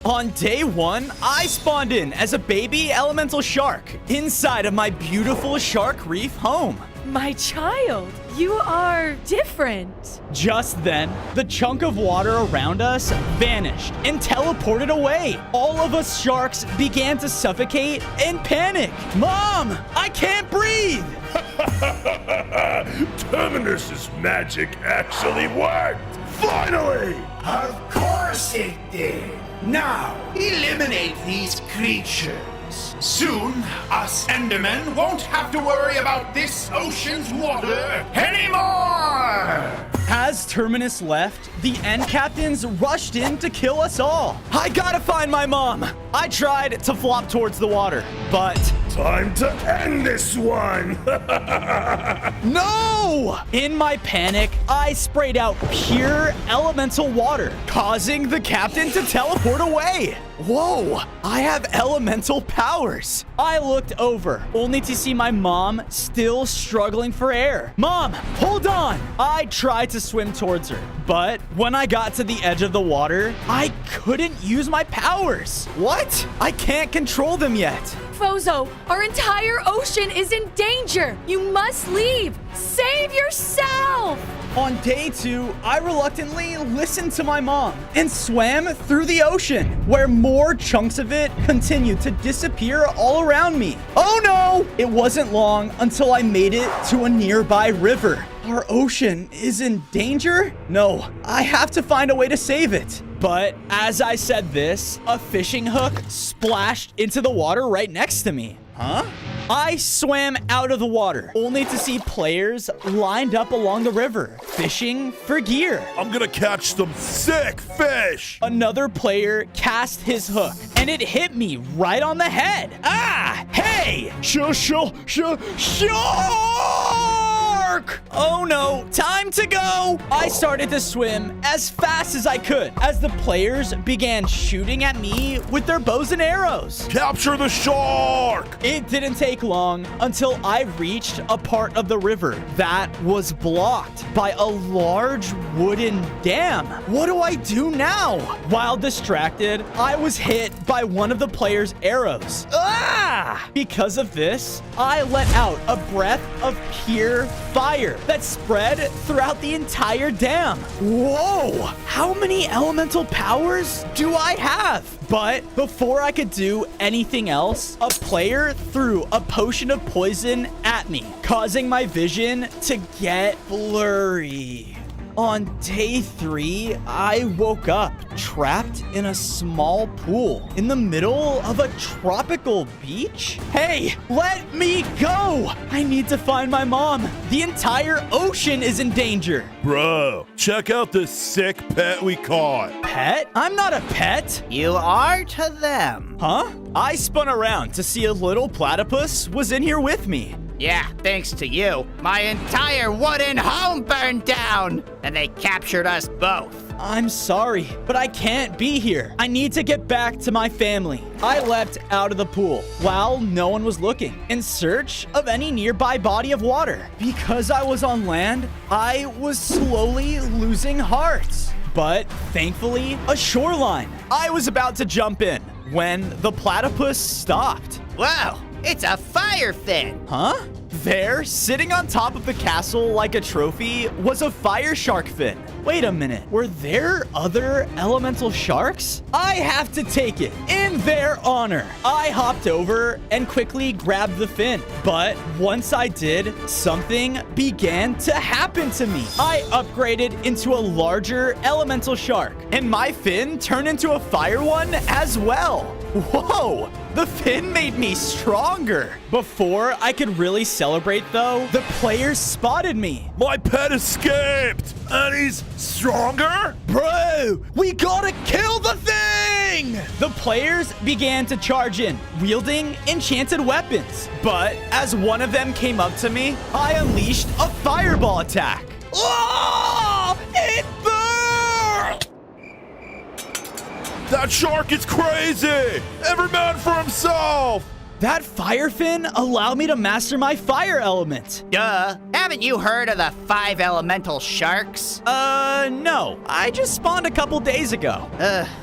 On day 1, I spawned in as a baby elemental shark inside of my beautiful Shark Reef home. My child, you are different. Just then, the chunk of water around us vanished and teleported away. All of us sharks began to suffocate and panic. Mom, I can't breathe. Terminus's magic actually worked! Finally! Of course it did. Now, eliminate these creatures. Soon, us Endermen won't have to worry about this ocean's water anymore! As Terminus left, the End Captains rushed in to kill us all. I gotta find my mom. I tried to flop towards the water, but Time to end this one! no! In my panic, I sprayed out pure elemental water, causing the captain to teleport away. Whoa, I have elemental powers. I looked over, only to see my mom still struggling for air. Mom, hold on. I tried to swim towards her, but when I got to the edge of the water, I couldn't use my powers. What? I can't control them yet. Fozo, our entire ocean is in danger. You must leave. Save yourself. On day 2, I reluctantly listened to my mom and swam through the ocean, where more chunks of it continued to disappear all around me. Oh no! It wasn't long until I made it to a nearby river. Our ocean is in danger? No, I have to find a way to save it. But as I said this, a fishing hook splashed into the water right next to me. Huh? I swam out of the water, only to see players lined up along the river, fishing for gear. I'm gonna catch some sick fish! Another player cast his hook, and it hit me right on the head. Ah! Hey! Shark! Oh no, time to go! I started to swim as fast as I could as the players began shooting at me with their bows and arrows. Capture the shark! It didn't take long until I reached a part of the river that was blocked by a large wooden dam. What do I do now? While distracted, I was hit by one of the players' arrows. Ah! Because of this, I let out a breath of pure fire that spread throughout the entire dam. Whoa! How many elemental powers do I have? But before I could do anything else, a player threw a potion of poison at me, causing my vision to get blurry. On day 3, I woke up trapped in a small pool in the middle of a tropical beach. Hey, let me go! I need to find my mom. The entire ocean is in danger. Bro, check out this sick pet we caught. Pet? I'm not a pet. You are to them. Huh? I spun around to see a little platypus was in here with me. Yeah, thanks to you, my entire wooden home burned down, and they captured us both. I'm sorry, but I can't be here. I need to get back to my family. I leapt out of the pool while no one was looking, in search of any nearby body of water. Because I was on land, I was slowly losing hearts. But thankfully, a shoreline. I was about to jump in when the platypus stopped. Whoa, it's a fire fin. Huh? There, sitting on top of the castle like a trophy, was a fire shark fin. Wait a minute, were there other elemental sharks? I have to take it in their honor. I hopped over and quickly grabbed the fin. But once I did, something began to happen to me. I upgraded into a larger elemental shark, and my fin turned into a fire one as well. Whoa! The fin made me stronger. Before I could really celebrate, though, the players spotted me. My pet escaped, and he's stronger? Bro, we gotta kill the thing! The players began to charge in, wielding enchanted weapons. But as one of them came up to me, I unleashed a fireball attack. Oh! It burned! That shark is crazy! Every man for himself! That fire fin allowed me to master my fire element. Duh. Haven't you heard of the 5 elemental sharks? No. I just spawned a couple days ago.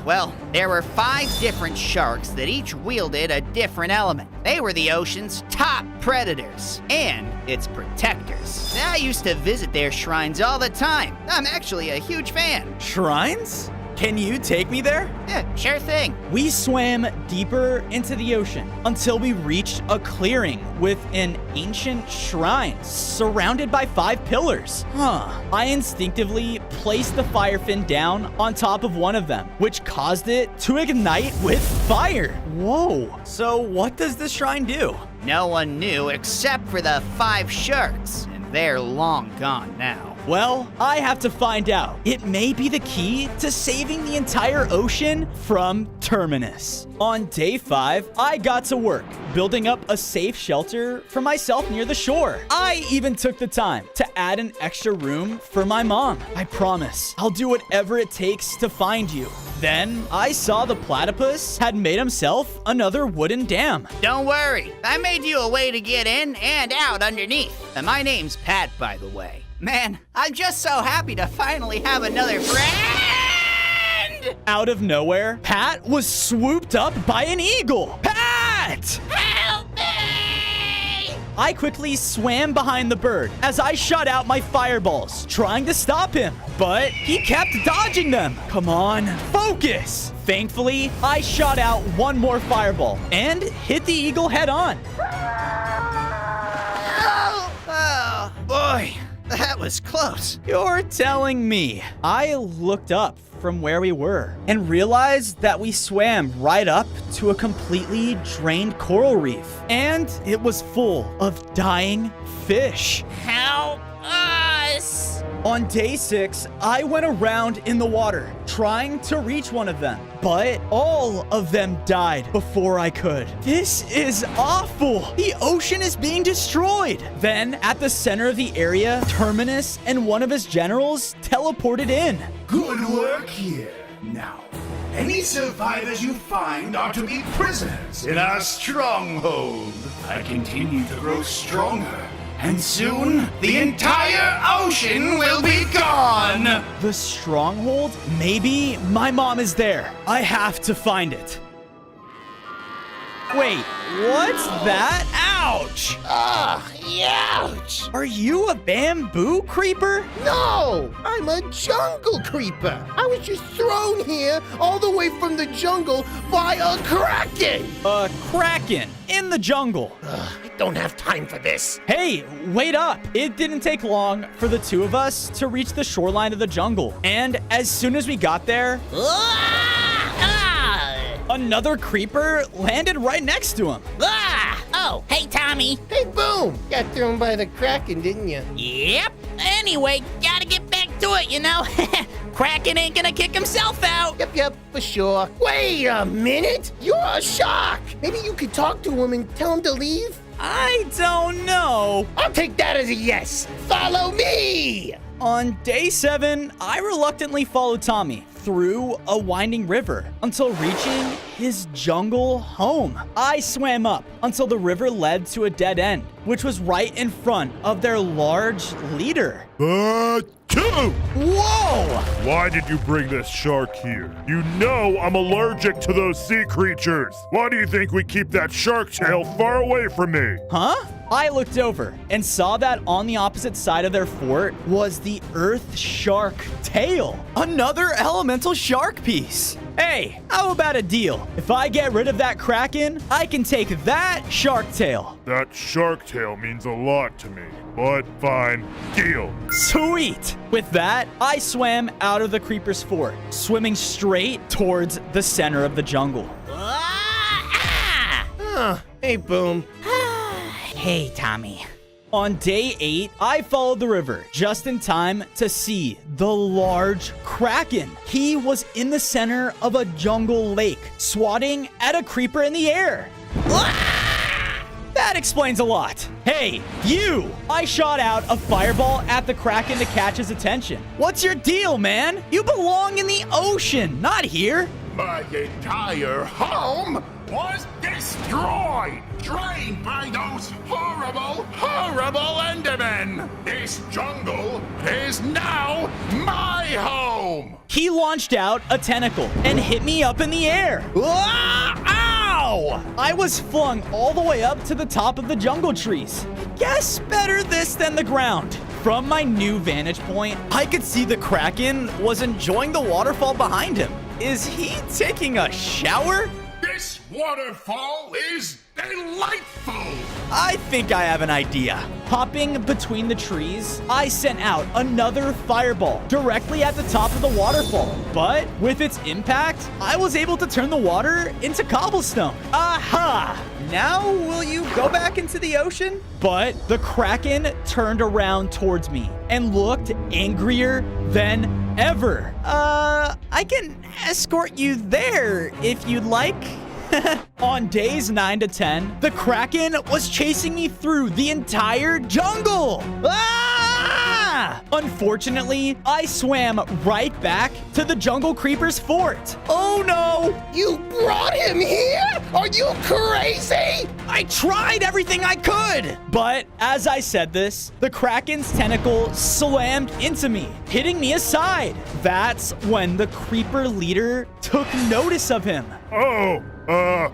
Well, there were 5 different sharks that each wielded a different element. They were the ocean's top predators and its protectors. I used to visit their shrines all the time. I'm actually a huge fan. Shrines? Can you take me there? Yeah, sure thing. We swam deeper into the ocean until we reached a clearing with an ancient shrine surrounded by 5 pillars. I instinctively placed the fire fin down on top of one of them, which caused it to ignite with fire. Whoa. So what does this shrine do? No one knew except for the 5 sharks, and they're long gone now. Well, I have to find out. It may be the key to saving the entire ocean from Terminus. On day 5, I got to work, building up a safe shelter for myself near the shore. I even took the time to add an extra room for my mom. I promise, I'll do whatever it takes to find you. Then, I saw the platypus had made himself another wooden dam. Don't worry, I made you a way to get in and out underneath. And my name's Pat, by the way. Man, I'm just so happy to finally have another friend! Out of nowhere, Pat was swooped up by an eagle. Pat! Help me! I quickly swam behind the bird as I shot out my fireballs, trying to stop him. But he kept dodging them. Come on, focus! Thankfully, I shot out one more fireball and hit the eagle head on. Oh, boy. That was close. You're telling me. I looked up from where we were and realized that we swam right up to a completely drained coral reef. And it was full of dying fish. Help us! On day 6, I went around in the water, trying to reach one of them. But all of them died before I could. This is awful. The ocean is being destroyed. Then, at the center of the area, Terminus and one of his generals teleported in. Good work here. Now, any survivors you find are to be prisoners in our stronghold. I continue to grow stronger, and soon the entire ocean will be gone. The stronghold? Maybe my mom is there. I have to find it. Wait, what's that? Ouch! Ouch! Are you a bamboo creeper? No! I'm a jungle creeper! I was just thrown here all the way from the jungle by a kraken! A kraken in the jungle. I don't have time for this. Hey, wait up! It didn't take long for the two of us to reach the shoreline of the jungle. And as soon as we got there, another creeper landed right next to him. Oh, hey, Tommy. Hey, Boom! Got thrown by the kraken, didn't you? Yep. Anyway, gotta get back to it, you know? Kraken ain't gonna kick himself out. Yep, for sure. Wait a minute! You're a shark! Maybe you could talk to him and tell him to leave? I don't know. I'll take that as a yes. Follow me! On day 7, I reluctantly followed Tommy through a winding river until reaching his jungle home. I swam up until the river led to a dead end, which was right in front of their large leader. Whoa! Why did you bring this shark here? You know I'm allergic to those sea creatures. Why do you think we keep that shark tail far away from me? Huh? I looked over and saw that on the opposite side of their fort was the Earth Shark tail. Another elemental shark piece. Hey, how about a deal? If I get rid of that kraken, I can take that shark tail. That shark tail means a lot to me, but fine, deal. Sweet! With that, I swam out of the creeper's fort, swimming straight towards the center of the jungle. Hey, Boom. Hey, Tommy. On day 8, I followed the river just in time to see the large kraken. He was in the center of a jungle lake, swatting at a creeper in the air. That explains a lot. Hey, you! I shot out a fireball at the kraken to catch his attention. What's your deal, man? You belong in the ocean, not here. My entire home was destroyed, drained by those horrible, horrible Endermen. This jungle is now my home. He launched out a tentacle and hit me up in the air. Ah, ow! I was flung all the way up to the top of the jungle trees. Guess better this than the ground. From my new vantage point, I could see the Kraken was enjoying the waterfall behind him. Is he taking a shower? This waterfall is delightful. I think I have an idea. Hopping between the trees, I sent out another fireball directly at the top of the waterfall. But with its impact, I was able to turn the water into cobblestone. Aha! Now will you go back into the ocean? But the Kraken turned around towards me and looked angrier than ever. I can escort you there if you'd like. On days 9 to 10, the Kraken was chasing me through the entire jungle. Ah! Unfortunately, I swam right back to the jungle creeper's fort. Oh no! You brought him here? Are you crazy? I tried everything I could! But as I said this, the Kraken's tentacle slammed into me, hitting me aside. That's when the creeper leader took notice of him. Oh,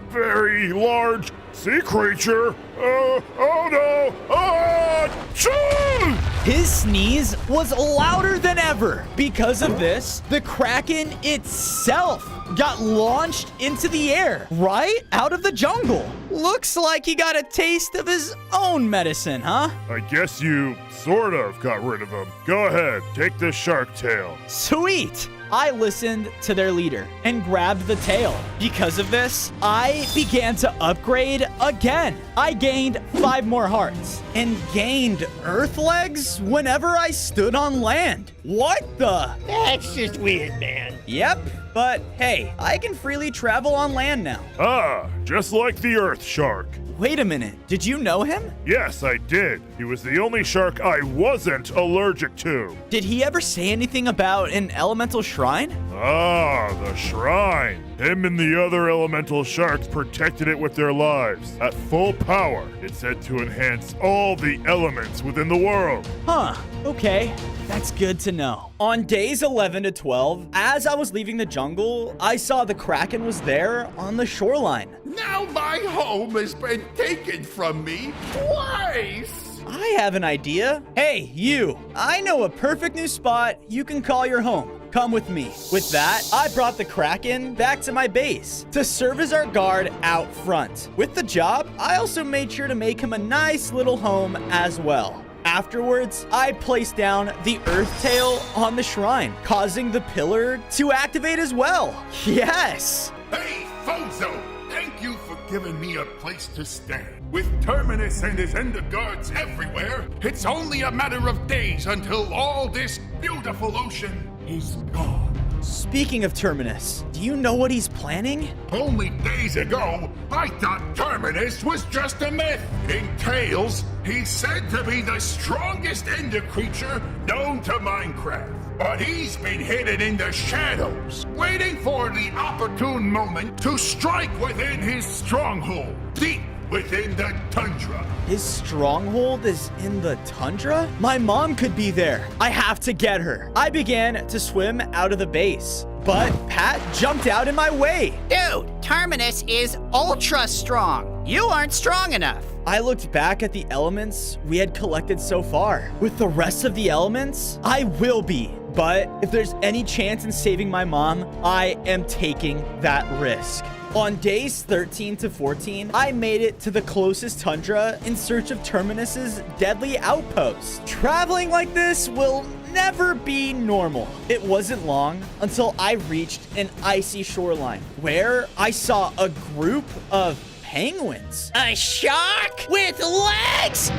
very large sea creature. Oh no. Achoo! His sneeze was louder than ever. Because of this, the Kraken itself got launched into the air, right out of the jungle. Looks like he got a taste of his own medicine, huh? I guess you sort of got rid of him. Go ahead, take this shark tail. Sweet! I listened to their leader and grabbed the tail. Because of this, I began to upgrade again. I gained 5 more hearts and gained earth legs whenever I stood on land. What the? That's just weird, man. Yep, but hey, I can freely travel on land now. Ah, just like the earth shark. Wait a minute, did you know him? Yes, I did. He was the only shark I wasn't allergic to. Did he ever say anything about an elemental shrine? Ah, the shrine. Him and the other elemental sharks protected it with their lives. At full power, it's said to enhance all the elements within the world. Huh, okay. That's good to know. On days 11 to 12, as I was leaving the jungle, I saw the Kraken was there on the shoreline. Now my home has been taken from me twice. I have an idea. Hey, you. I know a perfect new spot you can call your home. Come with me. With that, I brought the Kraken back to my base to serve as our guard out front. With the job, I also made sure to make him a nice little home as well. Afterwards, I placed down the earth tail on the shrine, causing the pillar to activate as well. Yes! Hey, Fozo! Thank you for giving me a place to stand. With Terminus and his Ender guards everywhere, it's only a matter of days until all this beautiful ocean is gone. Speaking of Terminus, do you know what he's planning? Only days ago, I thought Terminus was just a myth. In Tales, he's said to be the strongest Ender creature known to Minecraft. But he's been hidden in the shadows, waiting for the opportune moment to strike within his stronghold, deep within the tundra. His stronghold is in the tundra? My mom could be there. I have to get her. I began to swim out of the base, but Pat jumped out in my way. Dude, Terminus is ultra strong. You aren't strong enough. I looked back at the elements we had collected so far. With the rest of the elements, I will be. But if there's any chance in saving my mom, I am taking that risk. On days 13 to 14, I made it to the closest tundra in search of Terminus's deadly outpost. Traveling like this will never be normal. It wasn't long until I reached an icy shoreline where I saw a group of penguins. A shark with legs?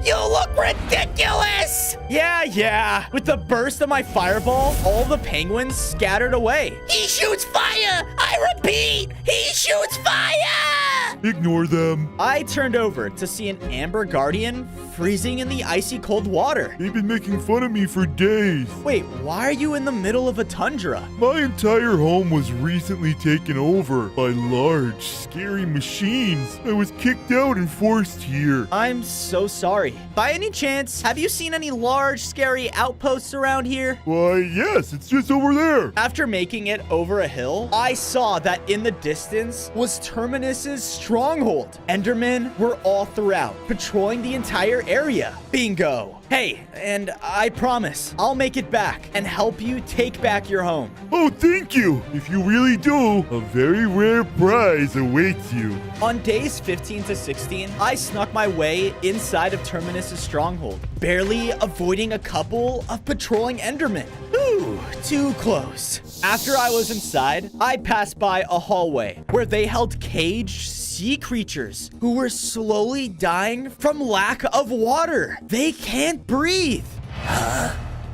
You look ridiculous! Yeah. With the burst of my fireball, all the penguins scattered away. He shoots fire! I repeat, he shoots fire! Ignore them. I turned over to see an amber guardian freezing in the icy cold water. They've been making fun of me for days. Wait, why are you in the middle of a tundra? My entire home was recently taken over by large, scary machines. I was kicked out and forced here. I'm so sorry. By any chance, have you seen any large, scary outposts around here? Why, yes, it's just over there. After making it over a hill, I saw that in the distance was Terminus's stronghold. Endermen were all throughout, patrolling the entire area. Bingo. Hey, and I promise I'll make it back and help you take back your home. Oh, thank you. If you really do, a very rare prize awaits you. On days 15 to 16, I snuck my way inside of Terminus's stronghold, barely avoiding a couple of patrolling Endermen. Ooh, too close. After I was inside, I passed by a hallway where they held caged sea creatures who were slowly dying from lack of water. They can't breathe.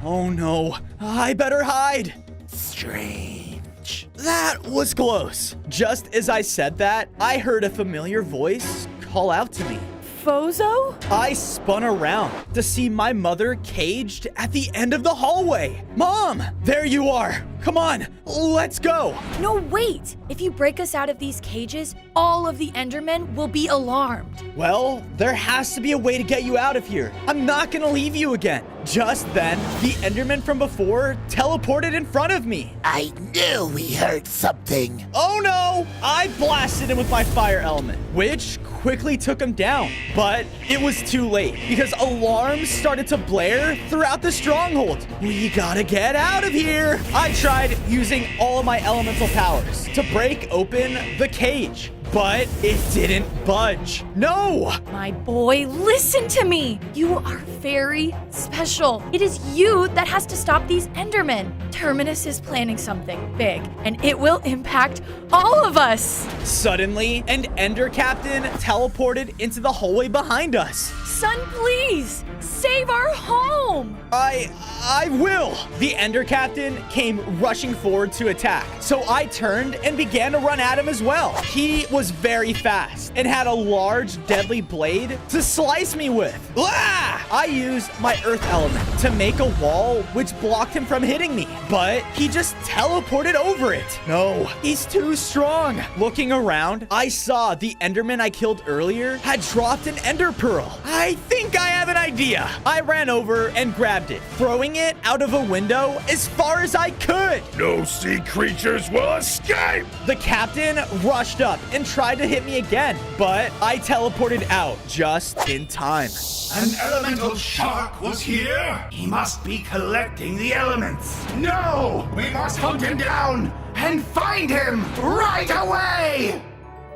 Oh no, I better hide. Strange. That was close. Just as I said that, I heard a familiar voice call out to me. Fozo? I spun around to see my mother caged at the end of the hallway. Mom, there you are. Come on, let's go. No, wait. If you break us out of these cages, all of the Endermen will be alarmed. Well, there has to be a way to get you out of here. I'm not gonna leave you again. Just then, the Enderman from before teleported in front of me. I knew we heard something. Oh no! I blasted him with my fire element, which quickly took him down. But it was too late because alarms started to blare throughout the stronghold. We gotta get out of here. I tried using all of my elemental powers to break open the cage, but it didn't budge. No! My boy, listen to me. You are very special. It is you that has to stop these Endermen. Terminus is planning something big, and it will impact all of us. Suddenly, an Ender Captain teleported into the hallway behind us. Son, please, save our home. I will. The Ender Captain came rushing forward to attack, so I turned and began to run at him as well. He was very fast and had a large, deadly blade to slice me with. Ah! I used my earth element to make a wall which blocked him from hitting me, but he just teleported over it. No, he's too strong. Looking around, I saw the Enderman I killed earlier had dropped an Ender Pearl. I think I have an idea. I ran over and grabbed it, throwing it out of a window as far as I could. No sea creatures will escape! The captain rushed up and tried to hit me again, but I teleported out just in time. An elemental shark was here? He must be collecting the elements. No! We must hunt him down and find him right away!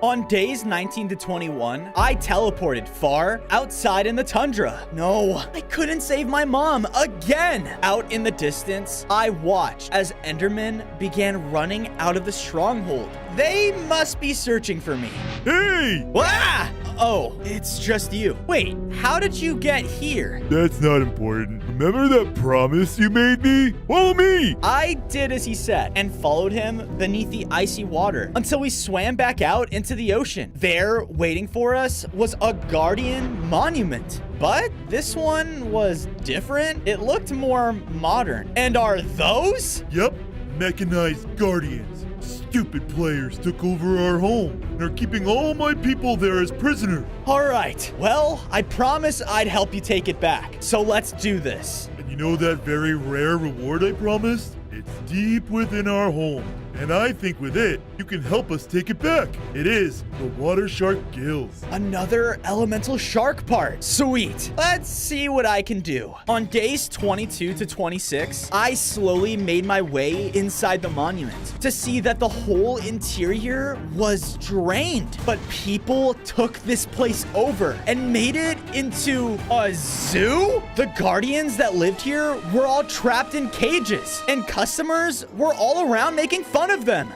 On days 19 to 21, I teleported far outside in the tundra. No, I couldn't save my mom again. Out in the distance, I watched as Endermen began running out of the stronghold. They must be searching for me. Hey! Ah! Oh, it's just you. Wait, how did you get here? That's not important. Remember that promise you made me? Follow me! I did as he said and followed him beneath the icy water until we swam back out into the ocean. There, waiting for us, was a guardian monument. But this one was different. It looked more modern. And are those? Yep, mechanized guardians. Stupid players took over our home and are keeping all my people there as prisoners. All right. Well, I promise I'd help you take it back. So let's do this. And you know that very rare reward I promised? It's deep within our home. And I think with it, you can help us take it back. It is the water shark gills. Another elemental shark part. Sweet. Let's see what I can do. On days 22 to 26, I slowly made my way inside the monument to see that the whole interior was drained. But people took this place over and made it into a zoo? The guardians that lived here were all trapped in cages, and customers were all around making fun of them.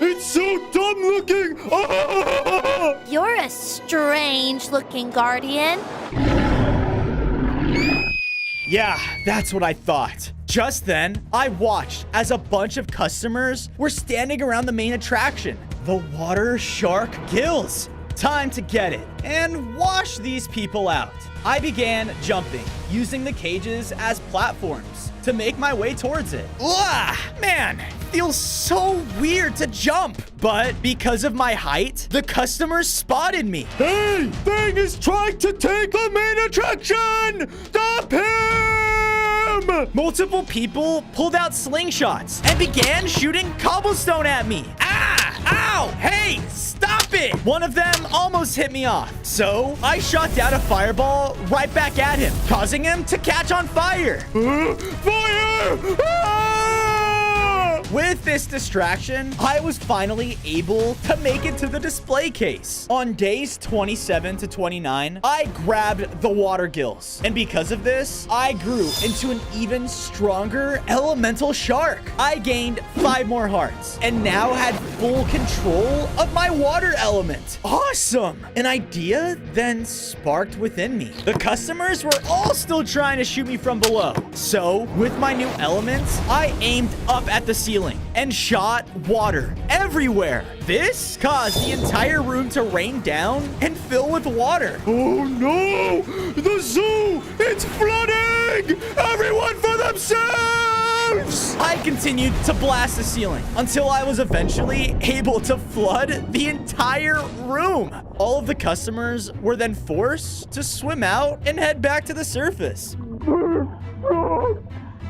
It's so dumb looking! You're a strange-looking guardian. Yeah, that's what I thought. Just then, I watched as a bunch of customers were standing around the main attraction, the water shark gills. time to get it and wash these people out. I began jumping, using the cages as platforms to make my way towards it. Ugh, man, feels so weird to jump. But because of my height, the customers spotted me. Hey, Thing is trying to take the main attraction! Stop him! Multiple people pulled out slingshots and began shooting cobblestone at me. Ow! Hey, stop it! One of them almost hit me off. So I shot down a fireball right back at him, causing him to catch on fire. Fire! With this distraction, I was finally able to make it to the display case. On days 27 to 29, I grabbed the water gills. And because of this, I grew into an even stronger elemental shark. I gained 5 more hearts and now had full control of my water element. Awesome! An idea then sparked within me. The customers were all still trying to shoot me from below. So with my new elements, I aimed up at the ceiling and shot water everywhere. This caused the entire room to rain down and fill with water. Oh no! The zoo! It's flooding! Everyone for themselves! I continued to blast the ceiling until I was eventually able to flood the entire room. All of the customers were then forced to swim out and head back to the surface.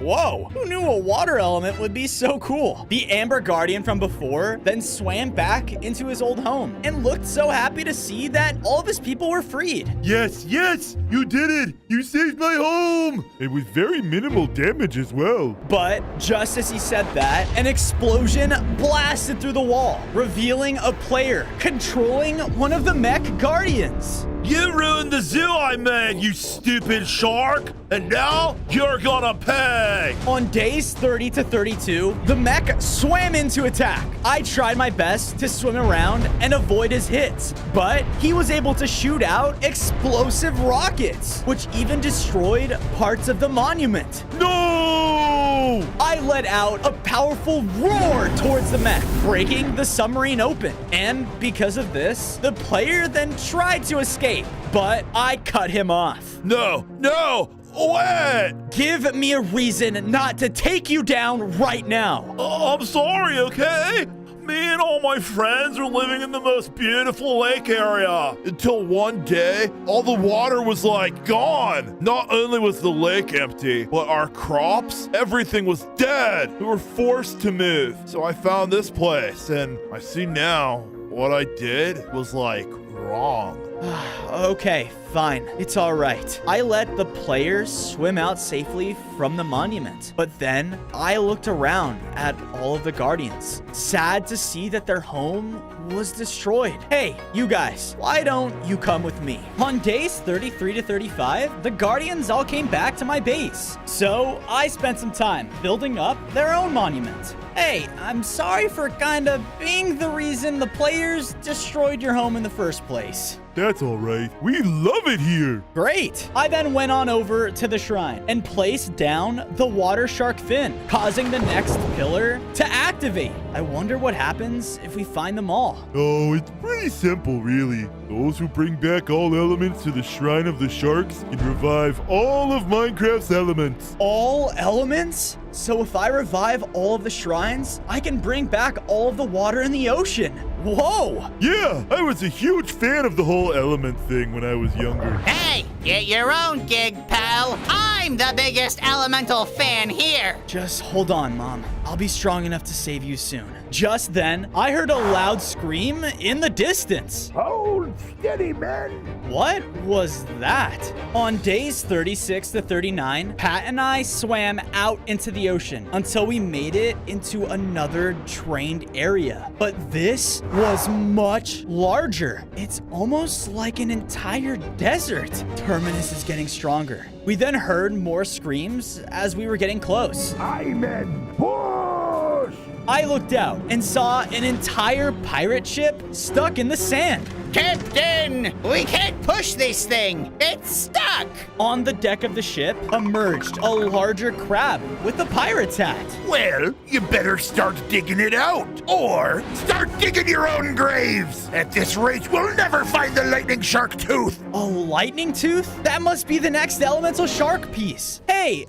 Whoa, who knew a water element would be so cool? The Amber Guardian from before then swam back into his old home and looked so happy to see that all of his people were freed. Yes, you did it! You saved my home! And with very minimal damage as well. But just as he said that, an explosion blasted through the wall, revealing a player controlling one of the mech guardians. You ruined the zoo I made, you stupid shark! And now you're gonna pay! On days 30 to 32, the mech swam into attack. I tried my best to swim around and avoid his hits, but he was able to shoot out explosive rockets, which even destroyed parts of the monument. No! I let out a powerful roar towards the mech, breaking the submarine open. And because of this, the player then tried to escape, but I cut him off. No! Wait! Give me a reason not to take you down right now. I'm sorry, okay? Me and all my friends were living in the most beautiful lake area. Until one day, all the water was like gone. Not only was the lake empty, but our crops, everything was dead. We were forced to move. So I found this place, and I see now what I did was like wrong. Okay, fine. It's all right. I let the players swim out safely from the monument. But then I looked around at all of the guardians, sad to see that their home was destroyed. Hey, you guys, why don't you come with me? On days 33 to 35, the guardians all came back to my base. So I spent some time building up their own monument. Hey, I'm sorry for kind of being the reason the players destroyed your home in the first place. That's all right. We love it here. Great. I then went on over to the shrine and placed down the water shark fin, causing the next pillar to activate. I wonder what happens if we find them all. Oh, it's pretty simple, really. Those who bring back all elements to the Shrine of the Sharks can revive all of Minecraft's elements. All elements? So if I revive all of the shrines, I can bring back all of the water in the ocean. Whoa! Yeah, I was a huge fan of the whole element thing when I was younger. Hey, get your own gig, pal. I'm the biggest elemental fan here. Just hold on, Mom. I'll be strong enough to save you soon. Just then, I heard a loud scream in the distance. Hold steady, men. What was that? On days 36 to 39, Pat and I swam out into the ocean until we made it into another drained area. But this was much larger. It's almost like an entire desert. Terminus is getting stronger. We then heard more screams as we were getting close. Aye, men. Push! I looked out and saw an entire pirate ship stuck in the sand. Captain! We can't push this thing. It's stuck. On the deck of the ship emerged a larger crab with a pirate's hat. Well, you better start digging it out. Or start digging your own graves. At this rate, we'll never find the lightning shark tooth. A lightning tooth? That must be the next elemental shark piece. Hey,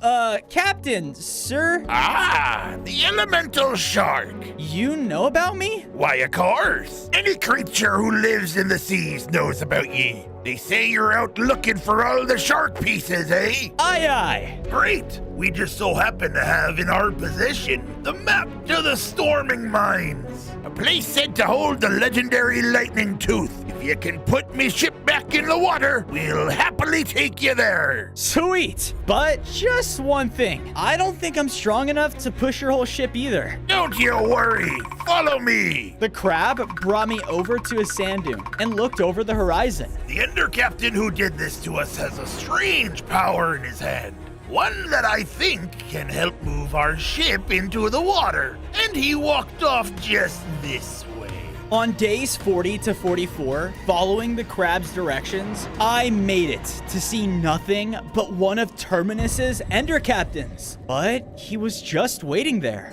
Captain, sir, Ah, the elemental shark. you know about me? Why, of course. Any creature who lives in the seas knows about ye. They say you're out looking for all the shark pieces, eh? Aye, aye. Great. We just so happen to have in our possession the map to the Storming Mines, a place said to hold the legendary lightning tooth. If you can put me ship back in the water, we'll happily take you there. Sweet. But just one thing. I don't think I'm strong enough to push your whole ship either. Don't you worry. Follow me. The crab brought me over to a sand dune and looked over the horizon. The Ender Captain who did this to us has a strange power in his hand. One that I think can help move our ship into the water. And he walked off just this way. On days 40 to 44, following the crab's directions, I made it to see nothing but one of Terminus's Ender Captains. But he was just waiting there.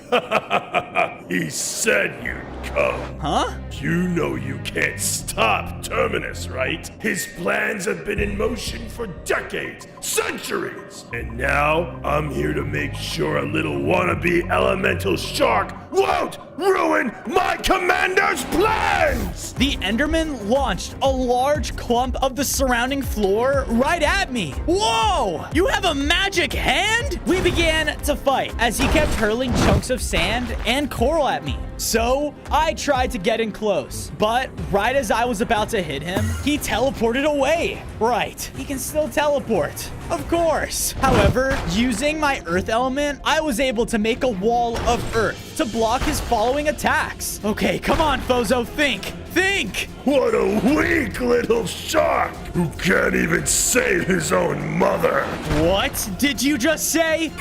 He said you'd come. Huh? You know you can't stop Terminus, right? His plans have been in motion for decades, centuries. And now I'm here to make sure a little wannabe elemental shark won't ruin my commander's plans! The Enderman launched a large clump of the surrounding floor right at me. Whoa! You have a magic hand? We began to fight as he kept hurling chunks of sand and coral at me. So I tried to get in close, but right as I was about to hit him, he teleported away. Right, he can still teleport. Of course. However, using my earth element, I was able to make a wall of earth to block his following attacks. Okay, come on, Fozo, think. Think! What a weak little shark who can't even save his own mother. What did you just say?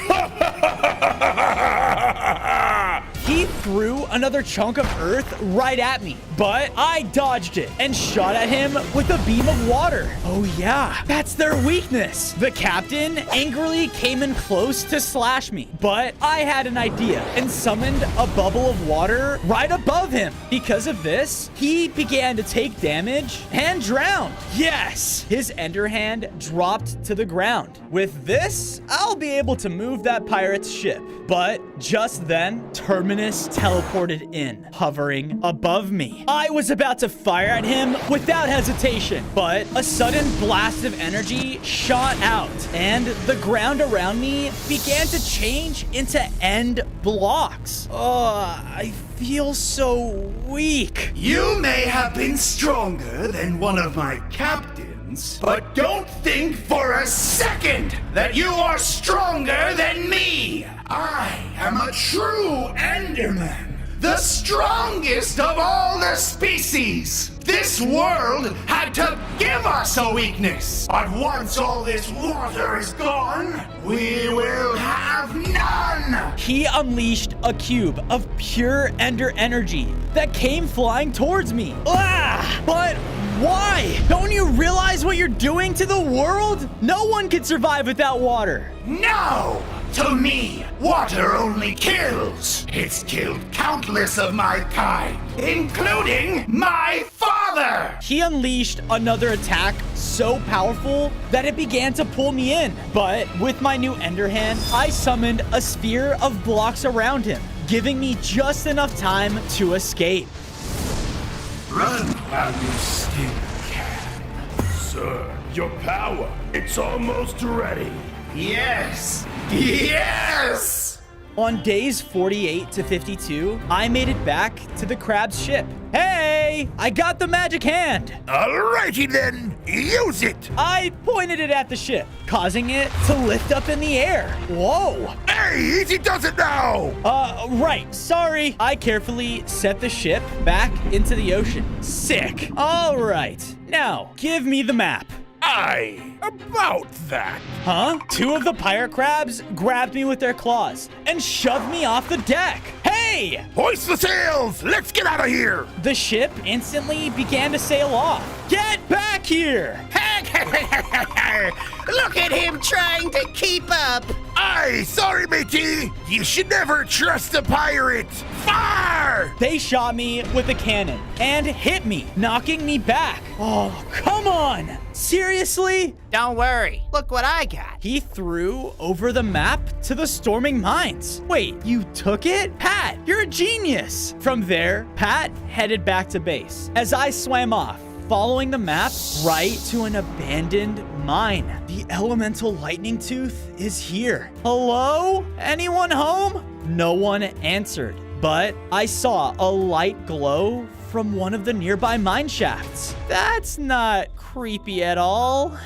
He threw another chunk of earth right at me, but I dodged it and shot at him with a beam of water. Oh yeah, that's their weakness. The captain angrily came in close to slash me, but I had an idea and summoned a bubble of water right above him. Because of this, he began to take damage and drowned. Yes, his ender hand dropped to the ground. With this, I'll be able to move that pirate's ship. But just then, Terminus teleported in, hovering above me. I was about to fire at him without hesitation, but a sudden blast of energy shot out, and the ground around me began to change into end blocks. I feel so weak. You may have been stronger than one of my captains, but don't think for a second that you are stronger than me. I am a true Enderman, the strongest of all the species. This world had to give us a weakness, but once all this water is gone, we will have none. He unleashed a cube of pure ender energy that came flying towards me. Ah! But why? Don't you realize what you're doing to the world? No one can survive without water. No! To me, water only kills. It's killed countless of my kind, including my father. He unleashed another attack so powerful that it began to pull me in. But with my new Ender Hand, I summoned a sphere of blocks around him, giving me just enough time to escape. Run while you still can. Sir, your power, it's almost ready. Yes! Yes! On days 48 to 52, I made it back to the crab's ship. Hey, I got the magic hand. Alrighty then, use it! I pointed it at the ship, causing it to lift up in the air. Whoa. Hey, easy does it now! Right, sorry. I carefully set the ship back into the ocean. Sick. All right, now give me the map. About that. Huh? Two of the pirate crabs grabbed me with their claws and shoved me off the deck. Hey! Hey! Hoist the sails! Let's get out of here! The ship instantly began to sail off. Get back here! Look at him trying to keep up. Aye, sorry, matey. You should never trust a pirate. Fire! They shot me with a cannon and hit me, knocking me back. Oh, come on! Seriously? Don't worry. Look what I got. He threw over the map to the storming mines. Wait, you took it? Pat, you're a genius. From there, Pat headed back to base as I swam off, following the map right to an abandoned mine. The elemental lightning tooth is here. Hello? Anyone home? No one answered, but I saw a light glow from one of the nearby mine shafts. That's not creepy at all.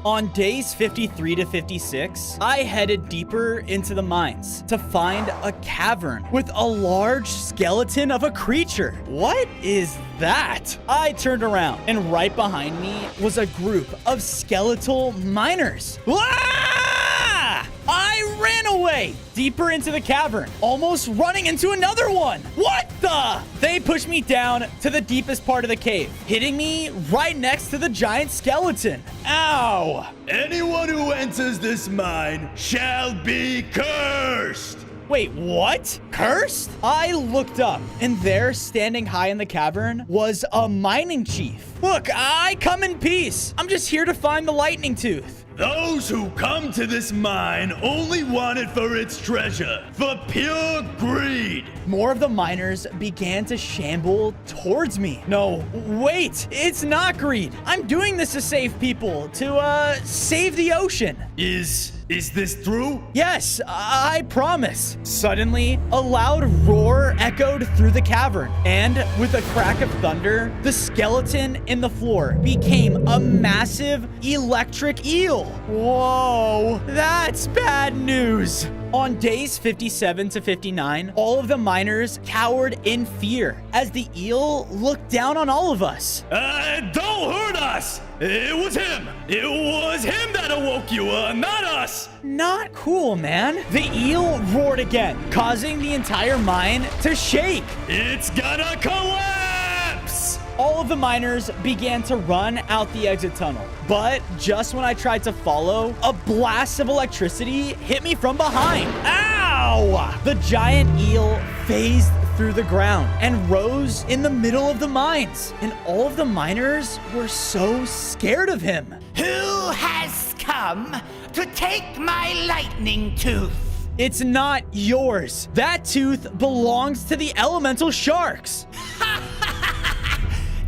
On days 53 to 56, I headed deeper into the mines to find a cavern with a large skeleton of a creature. What is that? I turned around, and right behind me was a group of skeletal miners. Ah! I ran away deeper into the cavern, almost running into another one. What the? They pushed me down to the deepest part of the cave, hitting me right next to the giant skeleton. Ow! Anyone who enters this mine shall be cursed. Wait, what? Cursed? I looked up, and there, standing high in the cavern, was a mining chief. Look, I come in peace. I'm just here to find the lightning tooth. Those who come to this mine only want it for its treasure, for pure greed. More of the miners began to shamble towards me. No, wait, it's not greed. I'm doing this to save people, to, save the ocean. Is this true? Yes, I promise. Suddenly, a loud roar echoed through the cavern, and with a crack of thunder, the skeleton in the floor became a massive electric eel. Whoa, that's bad news. On days 57 to 59, all of the miners cowered in fear as the eel looked down on all of us. Don't hurt us! It was him! It was him that awoke you, not us! Not cool, man. The eel roared again, causing the entire mine to shake. It's gonna collapse! All of the miners began to run out the exit tunnel. But just when I tried to follow, a blast of electricity hit me from behind. Ow! The giant eel phased through the ground and rose in the middle of the mines. And all of the miners were so scared of him. Who has come to take my lightning tooth? It's not yours. That tooth belongs to the elemental sharks.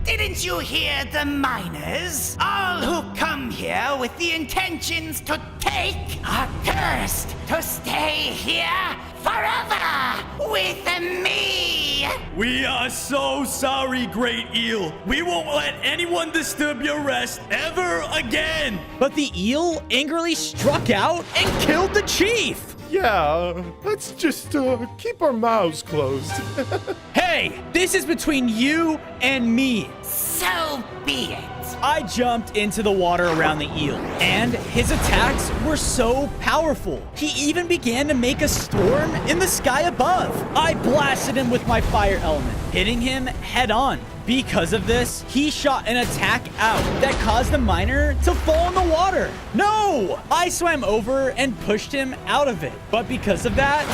Didn't you hear the miners? All who come here with the intentions to take are cursed to stay here forever with me. We are so sorry, Great Eel. We won't let anyone disturb your rest ever again. But the eel angrily struck out and killed the chief. Yeah, let's just keep our mouths closed. Hey, this is between you and me. So be it. I jumped into the water around the eel, and his attacks were so powerful. He even began to make a storm in the sky above. I blasted him with my fire element, hitting him head on. Because of this, he shot an attack out that caused the miner to fall in the water. No! I swam over and pushed him out of it. But because of that,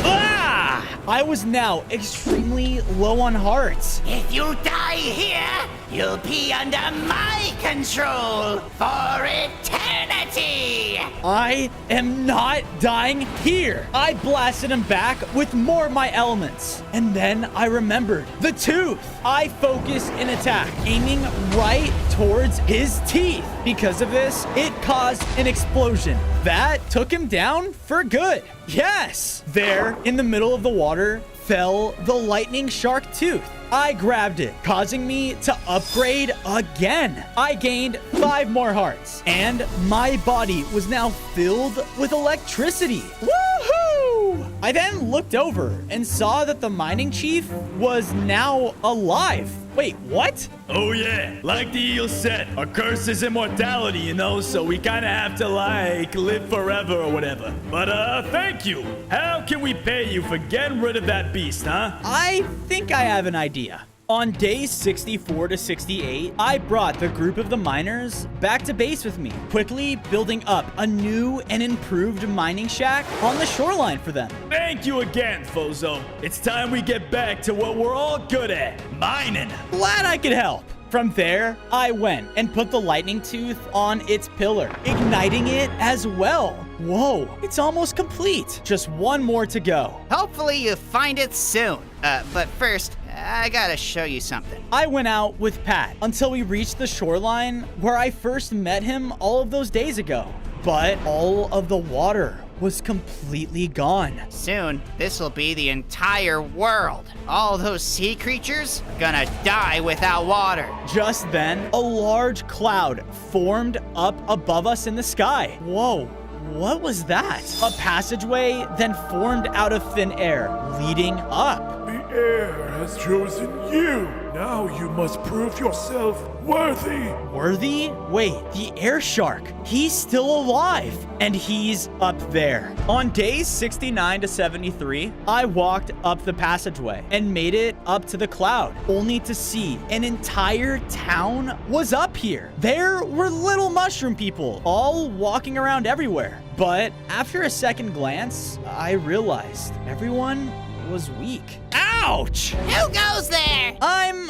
I was now extremely low on hearts. If you die here, you'll be under my control for eternity. I am not dying here. I blasted him back with more of my elements. And then I remembered the tooth. I focused an attack, aiming right towards his teeth. Because of this, it caused an explosion that took him down for good. Yes! There, in the middle of the water, fell the lightning shark tooth. I grabbed it, causing me to upgrade again. I gained 5 more hearts, and my body was now filled with electricity. Woohoo! I then looked over and saw that the mining chief was now alive. Wait, what? Oh yeah, like the eel said, a curse is immortality, you know, so we kind of have to like live forever or whatever. But thank you. How can we pay you for getting rid of that beast, huh? I think I have an idea. On days 64 to 68, I brought the group of the miners back to base with me, quickly building up a new and improved mining shack on the shoreline for them. Thank you again, Fozo. It's time we get back to what we're all good at, mining. Glad I could help. From there, I went and put the lightning tooth on its pillar, igniting it as well. Whoa, it's almost complete. Just one more to go. Hopefully you find it soon. But first, I gotta show you something. I went out with Pat until we reached the shoreline where I first met him all of those days ago. But all of the water was completely gone. Soon, this'll be the entire world. All those sea creatures are gonna die without water. Just then, a large cloud formed up above us in the sky. Whoa, what was that? A passageway then formed out of thin air, leading up. The air has chosen you. Now you must prove yourself worthy. Worthy? Wait, the air shark. He's still alive, and he's up there. On days 69 to 73, I walked up the passageway and made it up to the cloud, only to see an entire town was up here. There were little mushroom people, all walking around everywhere. But after a second glance, I realized everyone was weak. Ouch! Who goes there? I'm,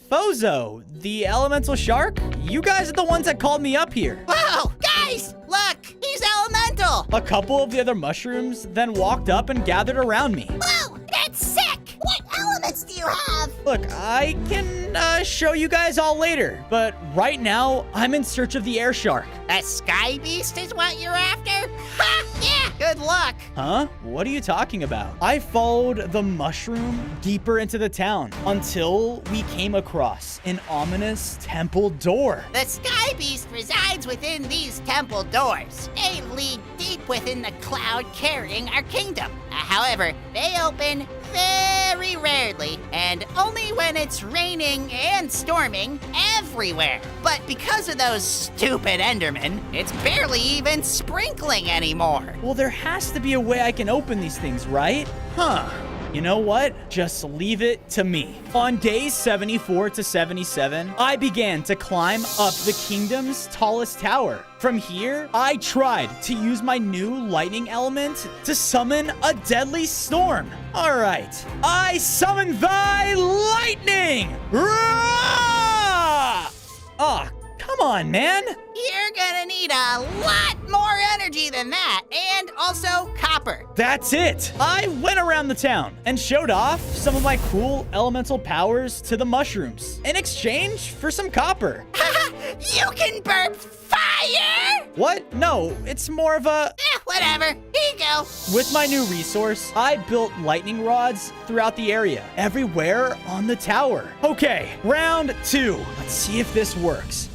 Fozo, the elemental shark. You guys are the ones that called me up here. Whoa, guys, look, he's elemental. A couple of the other mushrooms then walked up and gathered around me. Whoa, that's sick. What elements do you have? Look, I can show you guys all later, but right now, I'm in search of the air shark. A sky beast is what you're after? Ha, yeah, good luck. Huh? What are you talking about? I followed the mushroom deeper into the town until we came across an ominous temple door. The sky beast resides within these temple doors. They lead deep within the cloud carrying our kingdom. However, they open very rarely and only when it's raining and storming everywhere. But because of those stupid Endermen, it's barely even sprinkling anymore. Well, there has to be a way I can open these things, right? Huh. You know what? Just leave it to me. On days 74 to 77, I began to climb up the kingdom's tallest tower. From here, I tried to use my new lightning element to summon a deadly storm. All right, I summon thy lightning! Rah! Ah, come on, man. You're gonna need a lot more energy than that, and also copper. That's it. I went around the town and showed off some of my cool elemental powers to the mushrooms in exchange for some copper. You can burn fire! What? No, it's more of a... Whatever. Here you go. With my new resource, I built lightning rods throughout the area, everywhere on the tower. Okay, round 2. Let's see if this works.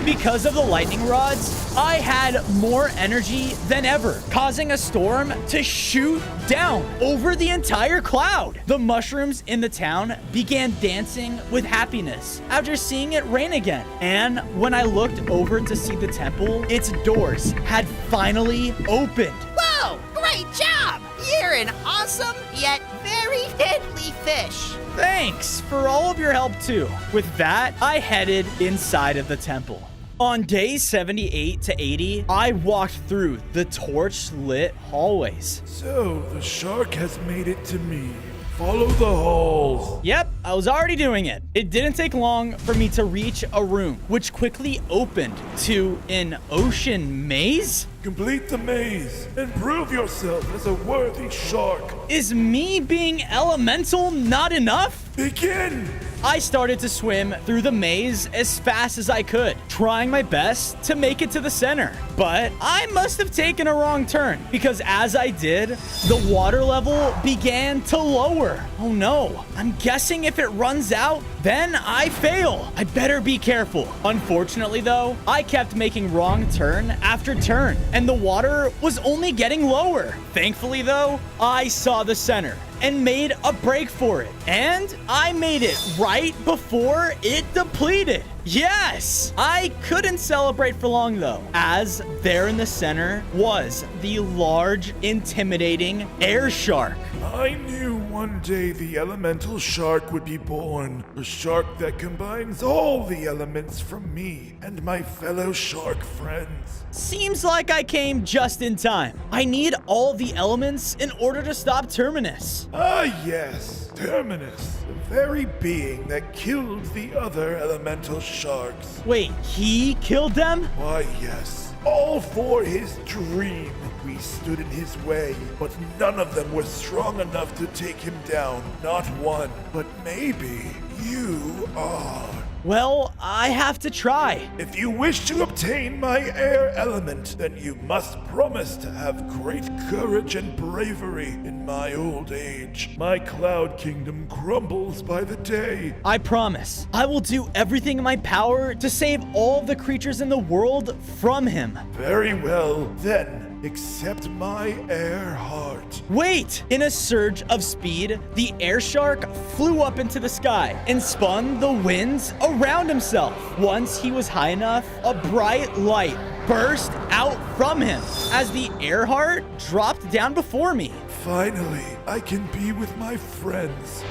Because of the lightning rods, I had more energy than ever, causing a storm to shoot down over the entire cloud. The mushrooms in the town began dancing with happiness after seeing it rain again. And when I looked over to see the temple, its doors had finally opened. Whoa, great job! You're an awesome yet very deadly fish. Thanks for all of your help too. With that, I headed inside of the temple. On days 78 to 80, I walked through the torch-lit hallways. So, the shark has made it to me. Follow the halls. Yep, I was already doing it. It didn't take long for me to reach a room, which quickly opened to an ocean maze. Complete the maze and prove yourself as a worthy shark. Is me being elemental not enough? Begin! I started to swim through the maze as fast as I could, trying my best to make it to the center. But I must have taken a wrong turn, because as I did, the water level began to lower. Oh no, I'm guessing if it runs out, then I fail. I better be careful. Unfortunately though, I kept making wrong turn after turn, and the water was only getting lower. Thankfully though, I saw the center, and made a break for it. And I made it right before it depleted. Yes! I couldn't celebrate for long though, as there in the center was the large, intimidating air shark. I knew one day the elemental shark would be born. A shark that combines all the elements from me and my fellow shark friends. Seems like I came just in time. I need all the elements in order to stop Terminus. Ah, yes, Terminus, the very being that killed the other elemental sharks. Wait, he killed them? Why, yes, all for his dream. We stood in his way, but none of them were strong enough to take him down. Not one. But maybe you are. Well, I have to try. If you wish to obtain my air element, then you must promise to have great courage and bravery in my old age. My cloud kingdom crumbles by the day. I promise. I will do everything in my power to save all the creatures in the world from him. Very well, then. Accept my air heart. Wait! In a surge of speed, the air shark flew up into the sky and spun the winds around himself. Once he was high enough, a bright light burst out from him as the air heart dropped down before me. Finally, I can be with my friends.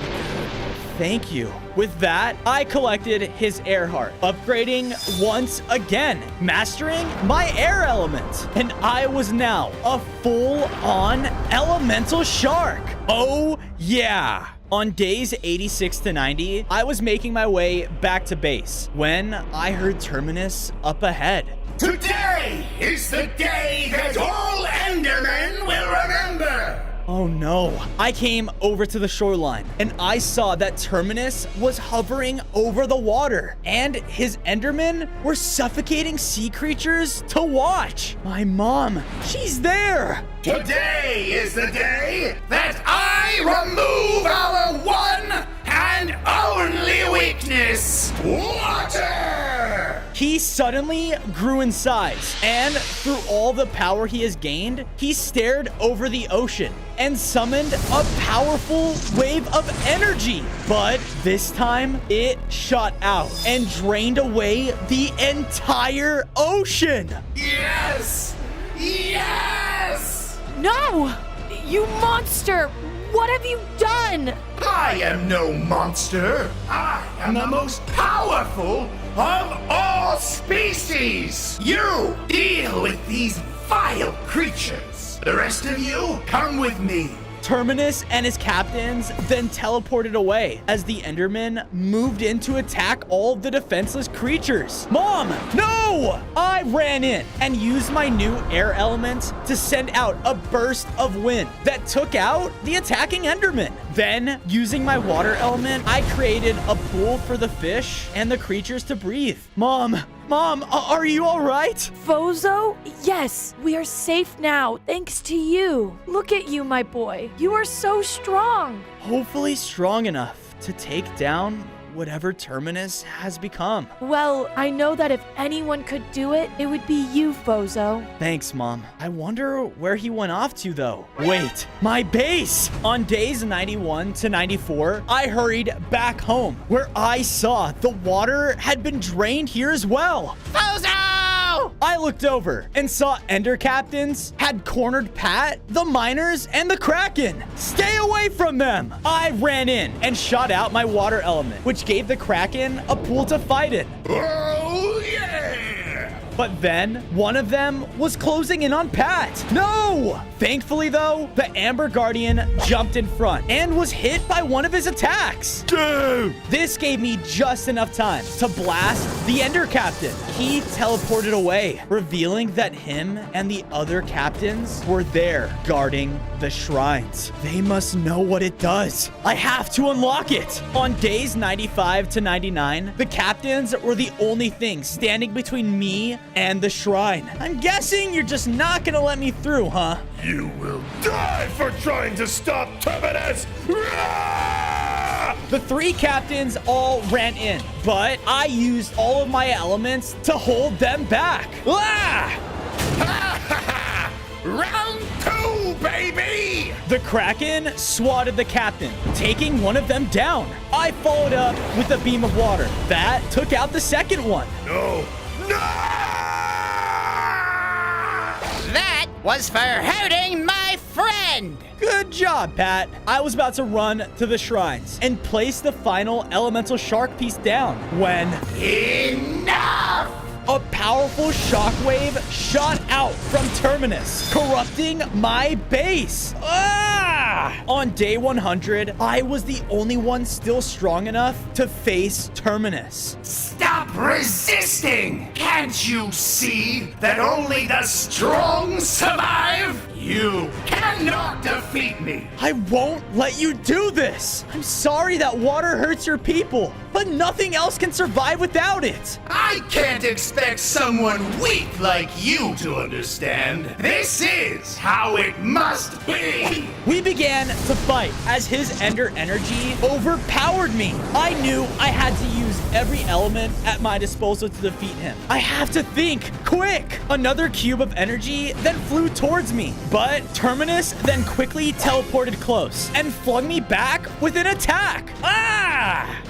Thank you. With that, I collected his air heart, upgrading once again, mastering my air element. And I was now a full-on elemental shark. Oh, yeah. On days 86 to 90, I was making my way back to base when I heard Terminus up ahead. Today is the day that all Endermen will remember! Oh no. I came over to the shoreline and I saw that Terminus was hovering over the water and his Endermen were suffocating sea creatures to watch. My mom, she's there. Today is the day that I remove our one and only weakness, water! He suddenly grew in size, and through all the power he has gained, he stared over the ocean and summoned a powerful wave of energy. But this time, it shot out and drained away the entire ocean. Yes! Yes! No! You monster! What have you done? I am no monster. I am the most powerful of all species. You deal with these vile creatures. The rest of you, come with me. Terminus and his captains then teleported away as the Endermen moved in to attack all the defenseless creatures. Mom, no! I ran in and used my new air element to send out a burst of wind that took out the attacking Endermen. Then, using my water element, I created a pool for the fish and the creatures to breathe. Mom, are you all right? Fozo? Yes, we are safe now, thanks to you. Look at you, my boy. You are so strong. Hopefully strong enough to take down whatever Terminus has become. Well, I know that if anyone could do it, it would be you, Fozo. Thanks, Mom. I wonder where he went off to, though. Wait, my base! On days 91 to 94, I hurried back home, where I saw the water had been drained here as well. Fozo! I looked over and saw Ender Captains had cornered Pat, the miners, and the Kraken. Stay away from them! I ran in and shot out my water element, which gave the Kraken a pool to fight in. Oh, yeah! But then, one of them was closing in on Pat. No! Thankfully, though, the Amber Guardian jumped in front and was hit by one of his attacks. Dude! This gave me just enough time to blast the Ender Captain. He teleported away, revealing that him and the other captains were there guarding the shrines. They must know what it does. I have to unlock it. On days 95 to 99, the captains were the only thing standing between me and the shrine. I'm guessing you're just not gonna let me through, huh? You will die for trying to stop Terminus! The three captains all ran in, but I used all of my elements to hold them back. Ah! Round two! you, baby! The Kraken swatted the captain, taking one of them down. I followed up with a beam of water. That took out the second one. No. That was for hurting my friend! Good job, Pat. I was about to run to the shrines and place the final elemental shark piece down when Enough! a powerful shockwave shot out from Terminus, corrupting my base. On day 100, I was the only one still strong enough to face Terminus. Stop resisting! Can't you see that only the strong survive? You cannot defeat me! I won't let you do this. I'm sorry that water hurts your people, but nothing else can survive without it. I can't expect someone weak like you to understand. This is how it must be! We began to fight as his Ender energy overpowered me. I knew I had to use every element at my disposal to defeat him. I have to think quick. Another cube of energy then flew towards me, but Terminus then quickly teleported close and flung me back with an attack.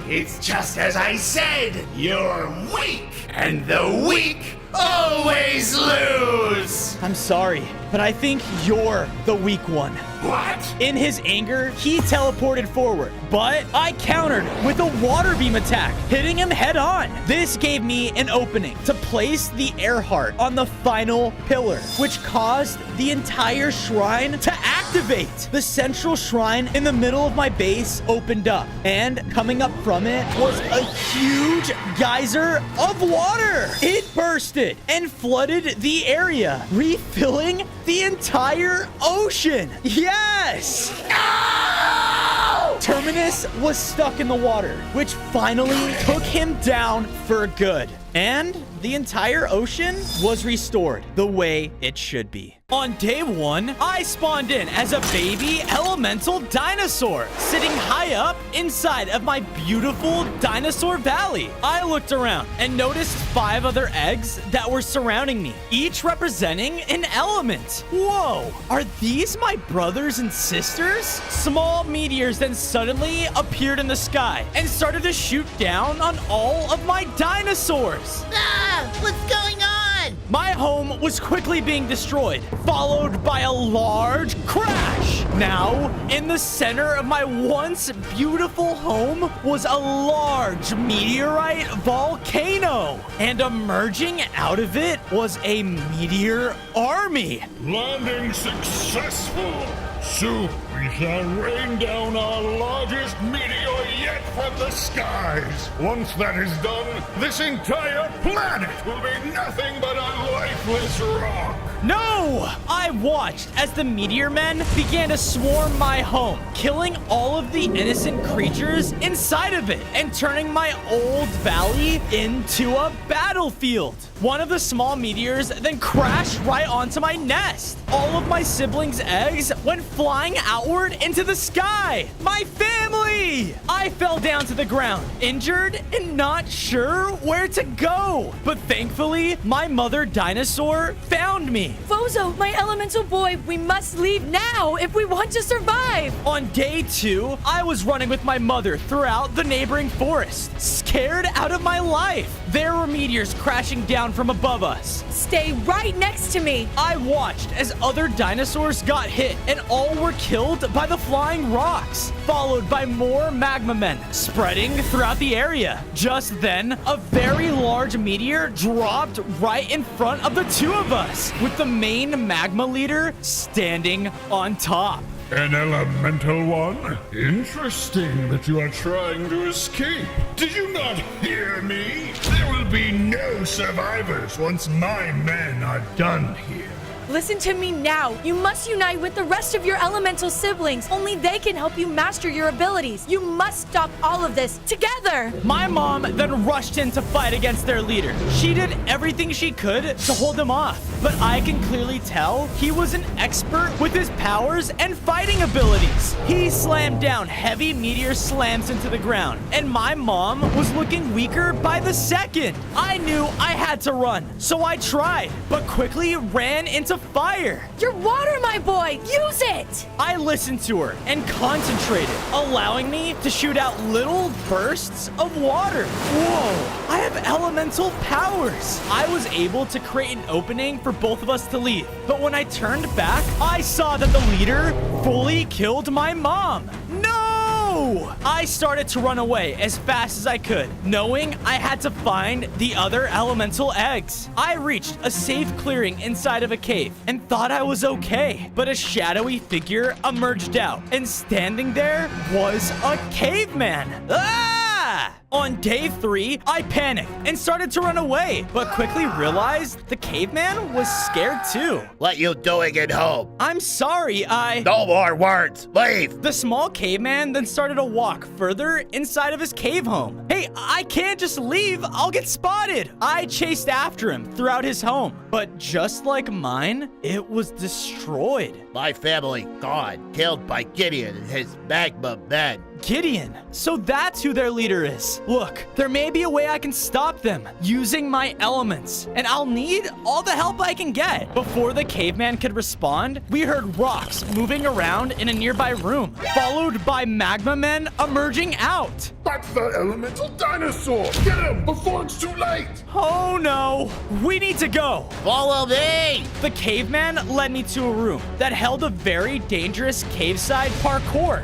It's just as I said, you're weak, and the weak always lose! I'm sorry, but I think you're the weak one. What? In his anger, he teleported forward, but I countered with a water beam attack, hitting him head on. This gave me an opening to place the air heart on the final pillar, which caused the entire shrine to activate. The central shrine in the middle of my base opened up, and coming up from it was a huge geyser of water. It bursted and flooded the area, refilling the entire ocean. Yes! No! Terminus was stuck in the water, which finally took him down for good. And the entire ocean was restored the way it should be. On day 1, I spawned in as a baby elemental dinosaur, sitting high up inside of my beautiful dinosaur valley. I looked around and noticed 5 other eggs that were surrounding me, each representing an element. Whoa, are these my brothers and sisters? Small meteors then suddenly appeared in the sky and started to shoot down on all of my dinosaurs. What's going on? My home was quickly being destroyed, followed by a large crash. Now, in the center of my once beautiful home was a large meteorite volcano, and emerging out of it was a meteor army. Landing successful. Soon we shall rain down our largest meteor yet from the skies. Once that is done, this entire planet will be nothing but a lifeless rock. No! I watched as the meteor men began to swarm my home, killing all of the innocent creatures inside of it and turning my old valley into a battlefield. One of the small meteors then crashed right onto my nest. All of my siblings' eggs went flying outward into the sky. My family! I fell down to the ground, injured and not sure where to go. But thankfully, my mother dinosaur found me. Bozo, my elemental boy, we must leave now if we want to survive. On day 2, I was running with my mother throughout the neighboring forest, scared out of my life. There were meteors crashing down from above us. Stay right next to me. I watched as other dinosaurs got hit and all were killed by the flying rocks, followed by more magma men spreading throughout the area. Just then, a very large meteor dropped right in front of the 2 of us, with the main magma leader standing on top. An elemental one? Interesting that you are trying to escape. Did you not hear me? There will be no survivors once my men are done here. Listen to me now. You must unite with the rest of your elemental siblings. Only they can help you master your abilities. You must stop all of this together. My mom then rushed in to fight against their leader. She did everything she could to hold him off, but I can clearly tell he was an expert with his powers and fighting abilities. He slammed down heavy meteor slams into the ground, and my mom was looking weaker by the second. I knew I had to run, so I tried, but quickly ran into of fire. Your water, my boy! Use it! I listened to her and concentrated, allowing me to shoot out little bursts of water. Whoa, I have elemental powers. I was able to create an opening for both of us to leave. But when I turned back, I saw that the leader fully killed my mom. No! I started to run away as fast as I could, knowing I had to find the other elemental eggs. I reached a safe clearing inside of a cave and thought I was okay, but a shadowy figure emerged out, and standing there was a caveman. Ah! On day 3, I panicked and started to run away, but quickly realized the caveman was scared too. What you doing at home? I'm sorry, No more words. Leave. The small caveman then started to walk further inside of his cave home. Hey, I can't just leave. I'll get spotted. I chased after him throughout his home, but just like mine, it was destroyed. My family gone, killed by Gideon and his magma men. Gideon. So that's who their leader is. Look, there may be a way I can stop them using my elements, and I'll need all the help I can get. Before the caveman could respond, we heard rocks moving around in a nearby room, followed by magma men emerging out. That's the elemental dinosaur! Get him before it's too late! Oh no, we need to go. Follow me. The caveman led me to a room that held a very dangerous cave-side parkour.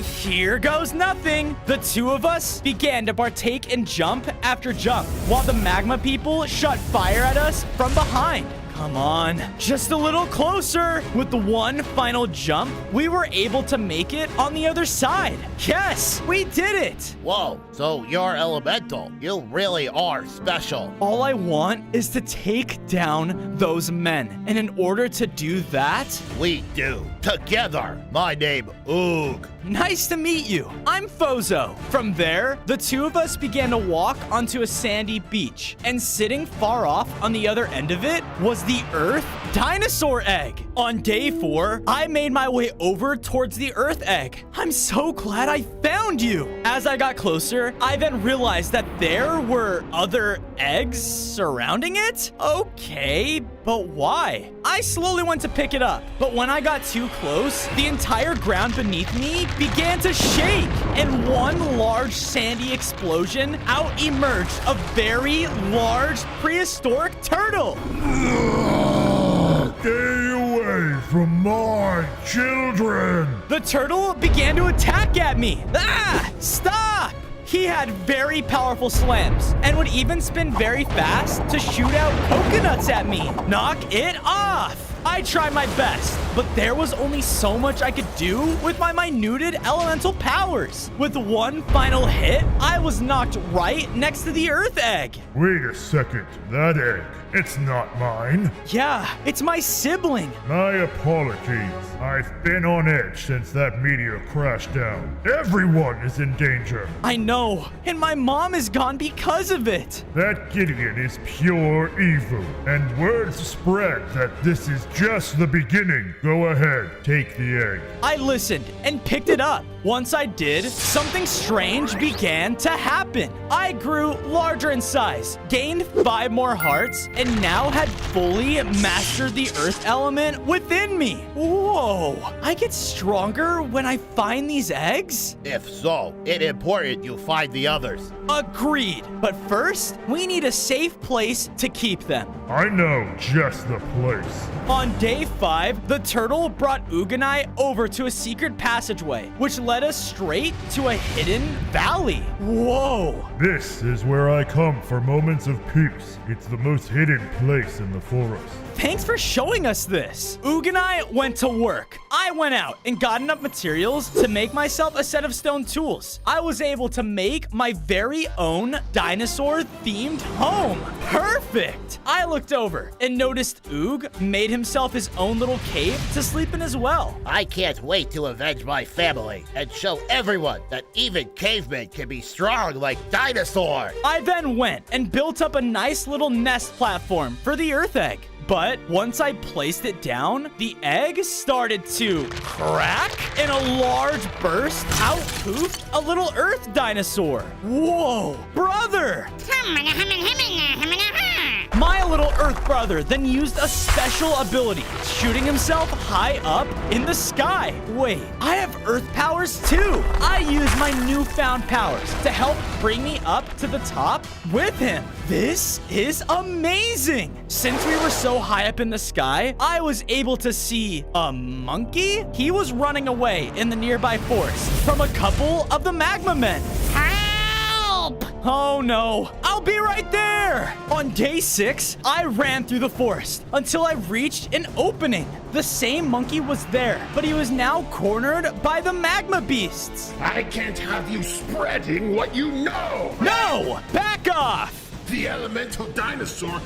Here goes nothing. The two of us began to partake in jump after jump, while the magma people shot fire at us from behind. Come on, just a little closer. With the one final jump, we were able to make it on the other side. Yes, we did it. Whoa, so you're elemental. You really are special. All I want is to take down those men. And in order to do that, We do. Together. My name, Oog. nice to meet you. I'm Fozo. From there, the two of us began to walk onto a sandy beach. And sitting far off on the other end of it was the Earth dinosaur egg. On day 4, I made my way over towards the Earth egg. I'm so glad I found you. As I got closer, I then realized that there were other eggs surrounding it. Okay, but why? I slowly went to pick it up, but when I got too close, the entire ground beneath me began to shake. In one large sandy explosion, out emerged a very large prehistoric turtle. Stay away from my children! The turtle began to attack at me. Ah! Stop! He had very powerful slams and would even spin very fast to shoot out coconuts at me. Knock it off! I tried my best, but there was only so much I could do with my minuted elemental powers. With one final hit, I was knocked right next to the Earth egg. Wait a second, that egg, it's not mine. Yeah, it's my sibling. My apologies. I've been on edge since that meteor crashed down. Everyone is in danger. I know, and my mom is gone because of it. That Gideon is pure evil, and words spread that this is just the beginning. Go ahead, take the egg. I listened and picked it up. Once I did, something strange began to happen. I grew larger in size, gained 5 more hearts, and now had fully mastered the earth element within me. Whoa, I get stronger when I find these eggs? If so, it's important you find the others. Agreed. But first, we need a safe place to keep them. I know just the place. On day 5, the turtle brought Oog and I over to a secret passageway, which led us straight to a hidden valley. Whoa! This is where I come for moments of peace. It's the most hidden place in the forest. Thanks for showing us this. Oog and I went to work. I went out and got enough materials to make myself a set of stone tools. I was able to make my very own dinosaur-themed home. Perfect! I looked over and noticed Oog made himself his own little cave to sleep in as well. I can't wait to avenge my family and show everyone that even cavemen can be strong like dinosaurs. I then went and built up a nice little nest platform for the Earth egg. But once I placed it down, the egg started to crack, and a large burst out poofed a little earth dinosaur. Whoa, brother! My little Earth brother then used a special ability, shooting himself high up in the sky. Wait, I have Earth powers too. I use my newfound powers to help bring me up to the top with him. This is amazing. Since we were so high up in the sky, I was able to see a monkey. He was running away in the nearby forest from a couple of the magma men. Help! Oh no, I'll be right there! On day 6, I ran through the forest until I reached an opening. The same monkey was there, but he was now cornered by the magma beasts. I can't have you spreading what you know. No! Back off! The elemental dinosaur,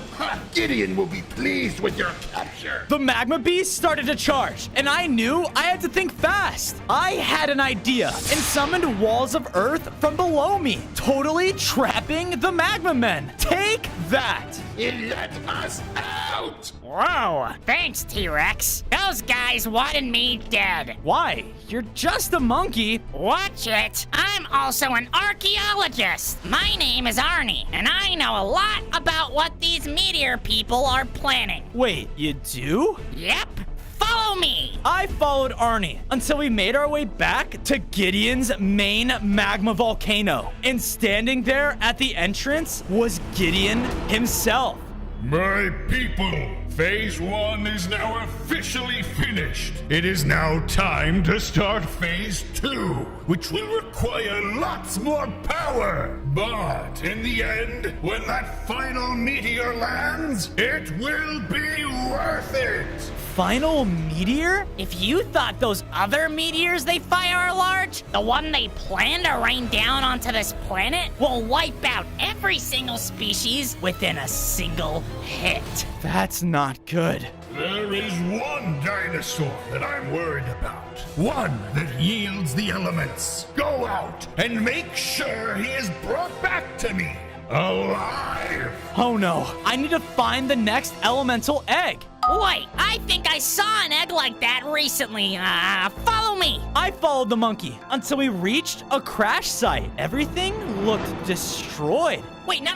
Gideon, will be pleased with your capture. The magma beast started to charge, and I knew I had to think fast. I had an idea and summoned walls of earth from below me, totally trapping the magma men. Take that! It let us out. Whoa, thanks, T-Rex. Those guys wanted me dead. Why? You're just a monkey. Watch it. I'm also an archaeologist. My name is Arnie, and I know a lot about what these meteor people are planning. Wait, you do? Yep. Follow me. I followed Arnie until we made our way back to Gideon's main magma volcano. And standing there at the entrance was Gideon himself. My people, Phase 1 is now officially finished. It is now time to start Phase 2, which will require lots more power. But in the end, when that final meteor lands, it will be worth it. Final meteor? If you thought those other meteors they fire are large, the one they plan to rain down onto this planet will wipe out every single species within a single hit. That's not good. There is one dinosaur that I'm worried about. One that yields the elements. Go out and make sure he is brought back to me alive. Oh no, I need to find the next elemental egg. Wait, I think I saw an egg like that recently. Follow me. I followed the monkey until we reached a crash site. Everything looked destroyed. Wait, no.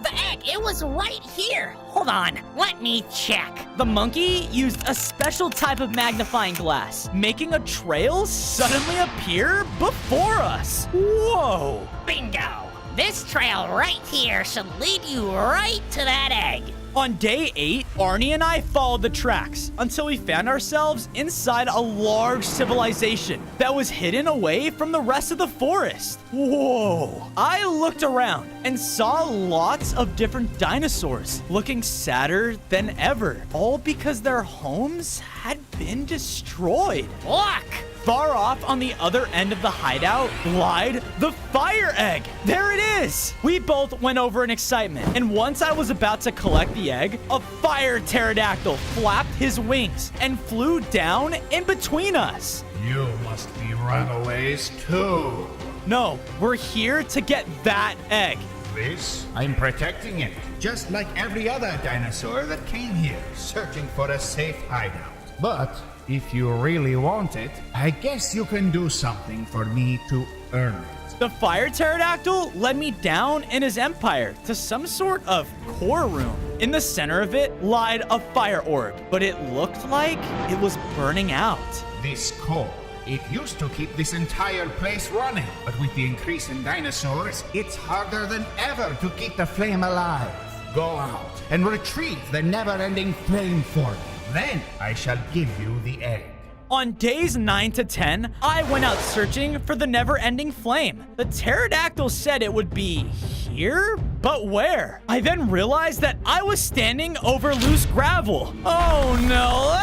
The egg, it was right here. Hold on, let me check. The monkey used a special type of magnifying glass, making a trail suddenly appear before us. Whoa. Bingo. This trail right here should lead you right to that egg. On day 8, Arnie and I followed the tracks until we found ourselves inside a large civilization that was hidden away from the rest of the forest. Whoa! I looked around and saw lots of different dinosaurs looking sadder than ever, all because their homes had been destroyed. Look! Far off on the other end of the hideout lied the fire egg. There it is. We both went over in excitement, and once I was about to collect the egg, a fire pterodactyl flapped his wings and flew down in between us. You must be runaways too. No, we're here to get that egg. This, I'm protecting it, just like every other dinosaur that came here, searching for a safe hideout. But if you really want it, I guess you can do something for me to earn it. The fire pterodactyl led me down in his empire to some sort of core room. In the center of it lied a fire orb, but it looked like it was burning out. This core, it used to keep this entire place running, but with the increase in dinosaurs, it's harder than ever to keep the flame alive. Go out and retrieve the never-ending flame for me. Then I shall give you the egg. On days 9 to 10, I went out searching for the never-ending flame. The pterodactyl said it would be here, but where? I then realized that I was standing over loose gravel. Oh no!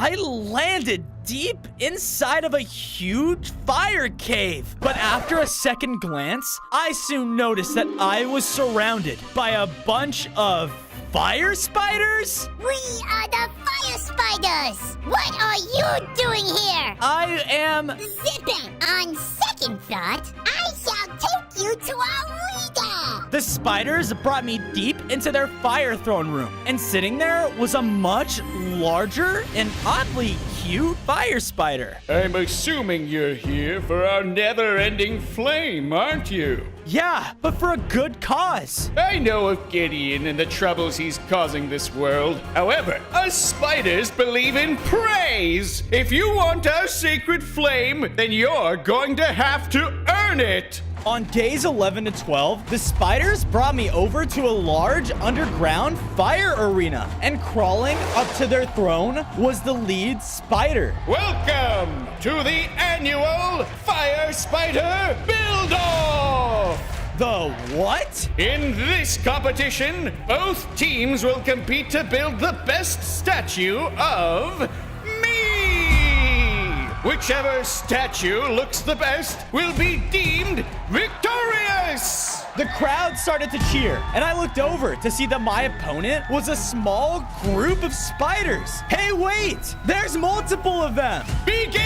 I landed deep inside of a huge fire cave. But after a second glance, I soon noticed that I was surrounded by a bunch of fire spiders? We are the fire spiders! What are you doing here? I am Zipping! On second thought, I shall take you to our leader! the the spiders brought me deep into their fire throne room. And sitting there was a much larger and oddly cute fire spider. I'm assuming you're here for our never-ending flame, aren't you? Yeah, but for a good cause. I know of Gideon and the troubles he's causing this world. However, us spiders believe in praise. If you want our sacred flame, then you're going to have to earn it. On days 11 to 12, the spiders brought me over to a large underground fire arena, and crawling up to their throne was the lead spider. Welcome to the annual Fire Spider Build-Off! The what? In this competition, both teams will compete to build the best statue of me! Whichever statue looks the best will be deemed victorious! The crowd started to cheer, and I looked over to see that my opponent was a small group of spiders. Hey, wait! There's multiple of them! Begin!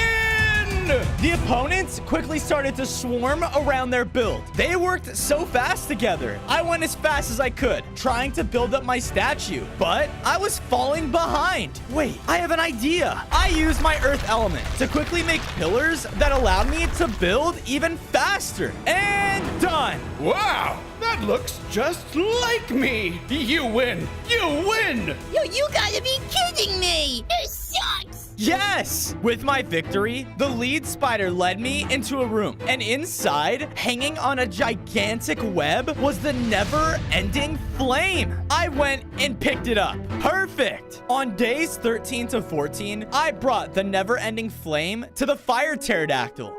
The opponents quickly started to swarm around their build. They worked so fast together. I went as fast as I could, trying to build up my statue, but I was falling behind. Wait, I have an idea. I used my earth element to quickly make pillars that allowed me to build even faster. And done. Wow, that looks just like me. You win. You win. You gotta be kidding me! This sucks! Yes! With my victory, the lead spider led me into a room, and inside, hanging on a gigantic web, was the never-ending flame. I went and picked it up. Perfect! On days 13 to 14, I brought the never-ending flame to the fire pterodactyl.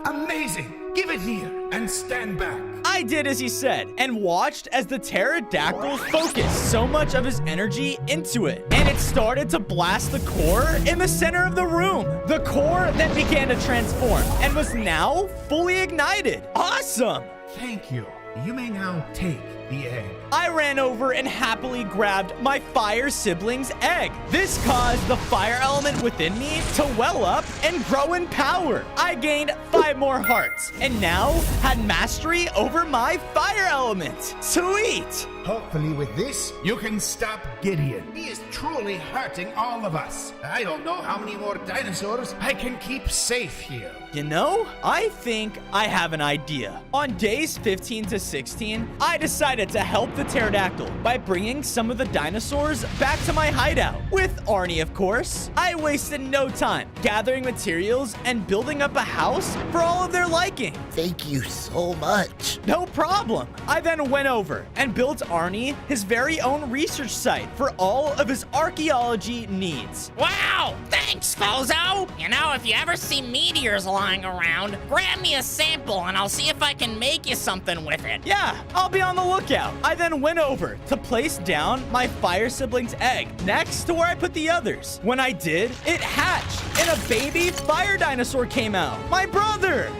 Amazing! Give it here and stand back. I did as he said, and watched as the pterodactyl focused so much of his energy into it, and it started to blast the core in the center of the room. The core then began to transform and was now fully ignited. Awesome! Thank you. You may now take the egg. I ran over and happily grabbed my fire sibling's egg. This caused the fire element within me to well up and grow in power. I gained 5 more hearts and now had mastery over my fire element. Sweet! Hopefully with this, you can stop Gideon. He is truly hurting all of us. I don't know how many more dinosaurs I can keep safe here. You know, I think I have an idea. On days 15 to 16, I decided to help the pterodactyl by bringing some of the dinosaurs back to my hideout. With Arnie, of course. I wasted no time gathering materials and building up a house for all of their liking. Thank you so much. No problem. I then went over and built Arnie his very own research site for all of his archaeology needs. Wow! Thanks, Fozo! You know, if you ever see meteors lying around, grab me a sample and I'll see if I can make you something with it. Yeah, I'll be on the lookout. I then went over to place down my fire sibling's egg next to where I put the others. When I did, it hatched and a baby fire dinosaur came out. My brother!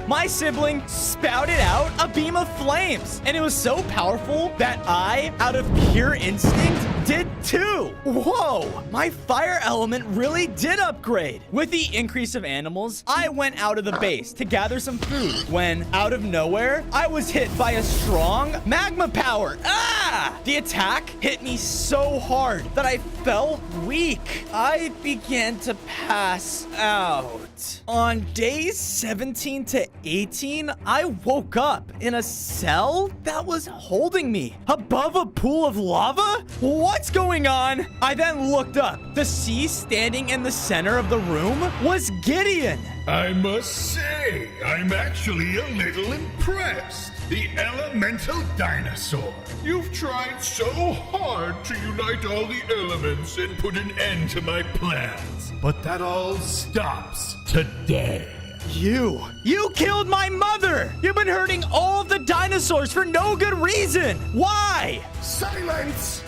My sibling spouted out a beam of flames, and it was so powerful that I, out of pure instinct, did too. Whoa, my fire element really did upgrade. With the increase of animals, I went out of the base to gather some food when, out of nowhere, I was hit by a strong magma power. Ah! The attack hit me so hard that I felt weak. I began to pass out. On days 17 to 18, I woke up in a cell that was holding me above a pool of lava. What's going on? I then looked up. The sea standing in the center of the room was Gideon. I must say, I'm actually a little impressed. The elemental dinosaur. You've tried so hard to unite all the elements and put an end to my plans. But that all stops today. You killed my mother! You've been hurting all of the dinosaurs for no good reason! Why? Silence!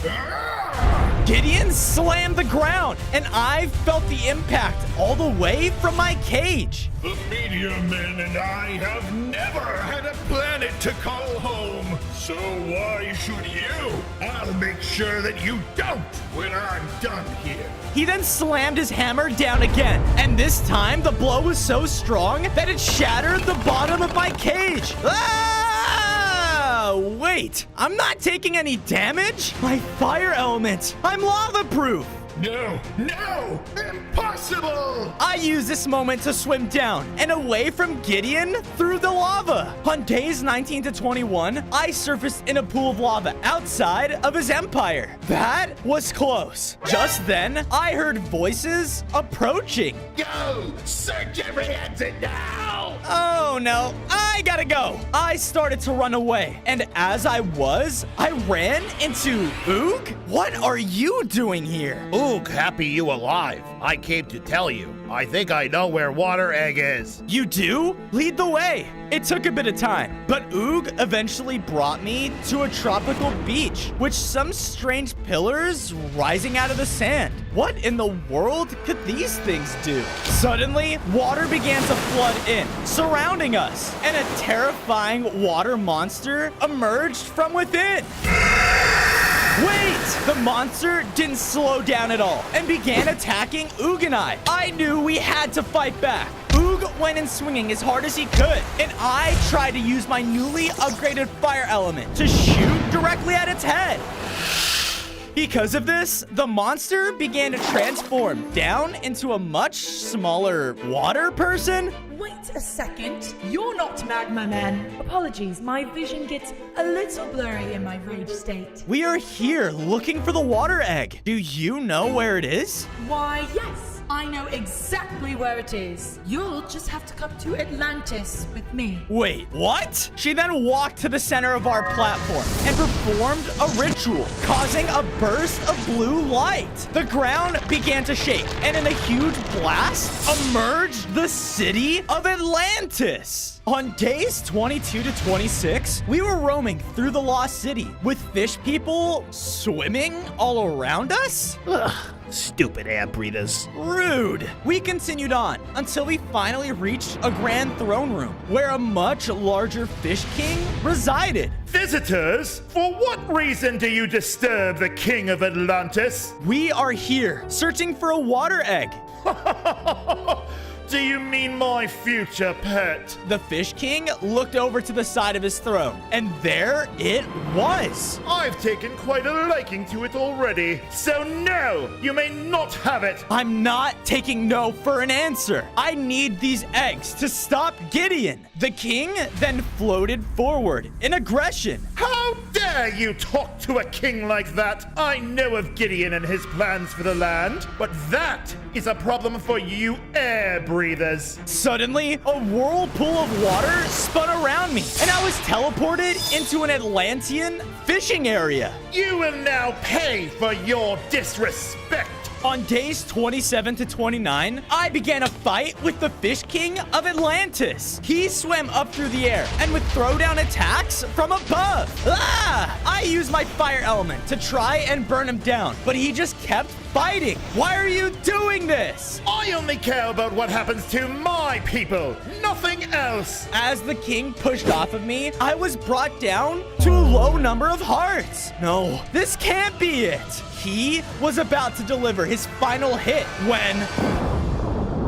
Gideon slammed the ground, and I felt the impact all the way from my cage. The meteor Fireman and I have never had a planet to call home. So why should you? I'll make sure that you don't when I'm done here. He then slammed his hammer down again, and this time the blow was so strong that it shattered the bottom of my cage. Ah! Wait, I'm not taking any damage? My fire element, I'm lava-proof. No, impossible! I use this moment to swim down and away from Gideon through the lava. On days 19 to 21, I surfaced in a pool of lava outside of his empire. That was close. Just then, I heard voices approaching. Go! Search every exit now! Oh no, I gotta go. I started to run away, and as I ran into Ook. What are you doing here? Ook, happy you alive. I came to tell you. I think I know where Water Egg is. You do? Lead the way. It took a bit of time, but Oog eventually brought me to a tropical beach, with some strange pillars rising out of the sand. What in the world could these things do? Suddenly, water began to flood in, surrounding us, and a terrifying water monster emerged from within. Wait! The monster didn't slow down at all and began attacking Oog and I. I knew we had to fight back. Oog went in swinging as hard as he could, and I tried to use my newly upgraded fire element to shoot directly at its head. Because of this, the monster began to transform down into a much smaller water person. Wait a second. You're not Magma Man. Apologies, my vision gets a little blurry in my rage state. We are here looking for the water egg. Do you know where it is? Why, yes. I know exactly where it is. You'll just have to come to Atlantis with me. Wait, what? She then walked to the center of our platform and performed a ritual, causing a burst of blue light. The ground began to shake, and in a huge blast, emerged the city of Atlantis. On days 22 to 26, we were roaming through the lost city with fish people swimming all around us. Ugh, stupid air breathers. Rude. We continued on until we finally reached a grand throne room where a much larger fish king resided. Visitors, for what reason do you disturb the king of Atlantis? We are here searching for a water egg. Do you mean my future pet? The Fish King looked over to the side of his throne, and there it was. I've taken quite a liking to it already, so no, you may not have it. I'm not taking no for an answer. I need these eggs to stop Gideon. The king then floated forward in aggression. How dare you talk to a king like that? I know of Gideon and his plans for the land, but that is a problem for you air breathers. Suddenly, a whirlpool of water spun around me, and I was teleported into an Atlantean fishing area. You will now pay for your disrespect. On days 27 to 29, I began a fight with the Fish King of Atlantis. He swam up through the air and would throw down attacks from above. Ah! I used my fire element to try and burn him down, but he just kept fighting. Why are you doing this? I only care about what happens to my people, nothing else. As the king pushed off of me, I was brought down to a low number of hearts. No, this can't be it. He was about to deliver his final hit when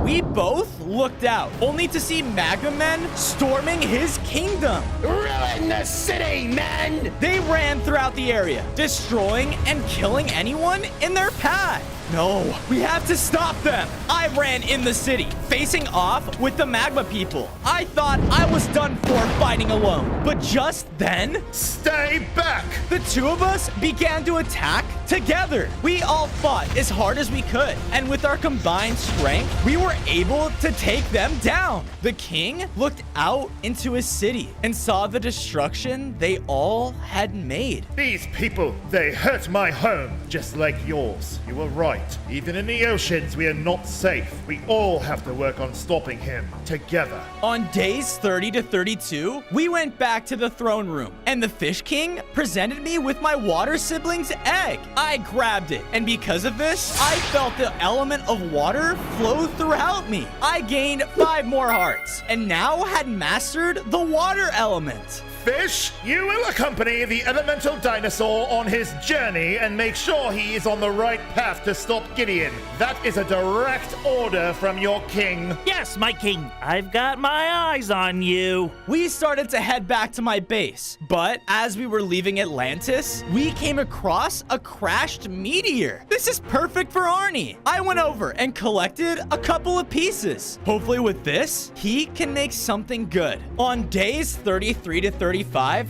we both looked out, only to see Magma Men storming his kingdom. Ruin the city, men! They ran throughout the area, destroying and killing anyone in their path. No, we have to stop them. I ran in the city, facing off with the Magma people. I thought I was done for fighting alone, but just then, stay back! The two of us began to attack together. We all fought as hard as we could, and with our combined strength, we were able to take them down. The king looked out into his city and saw the destruction they all had made. These people, they hurt my home, just like yours. You were right. Even in the oceans, we are not safe. We all have to work on stopping him together. On days 30 to 32, we went back to the throne room, and the Fish King presented me with my water sibling's egg. I grabbed it, and because of this, I felt the element of water flow throughout me. I gained 5 more hearts, and now had mastered the water element. Fish, you will accompany the elemental dinosaur on his journey and make sure he is on the right path to stop Gideon. That is a direct order from your king. Yes, my king. I've got my eyes on you. We started to head back to my base, but as we were leaving Atlantis, we came across a crashed meteor. This is perfect for Arnie. I went over and collected a couple of pieces. Hopefully with this, he can make something good. On days 33 to 35,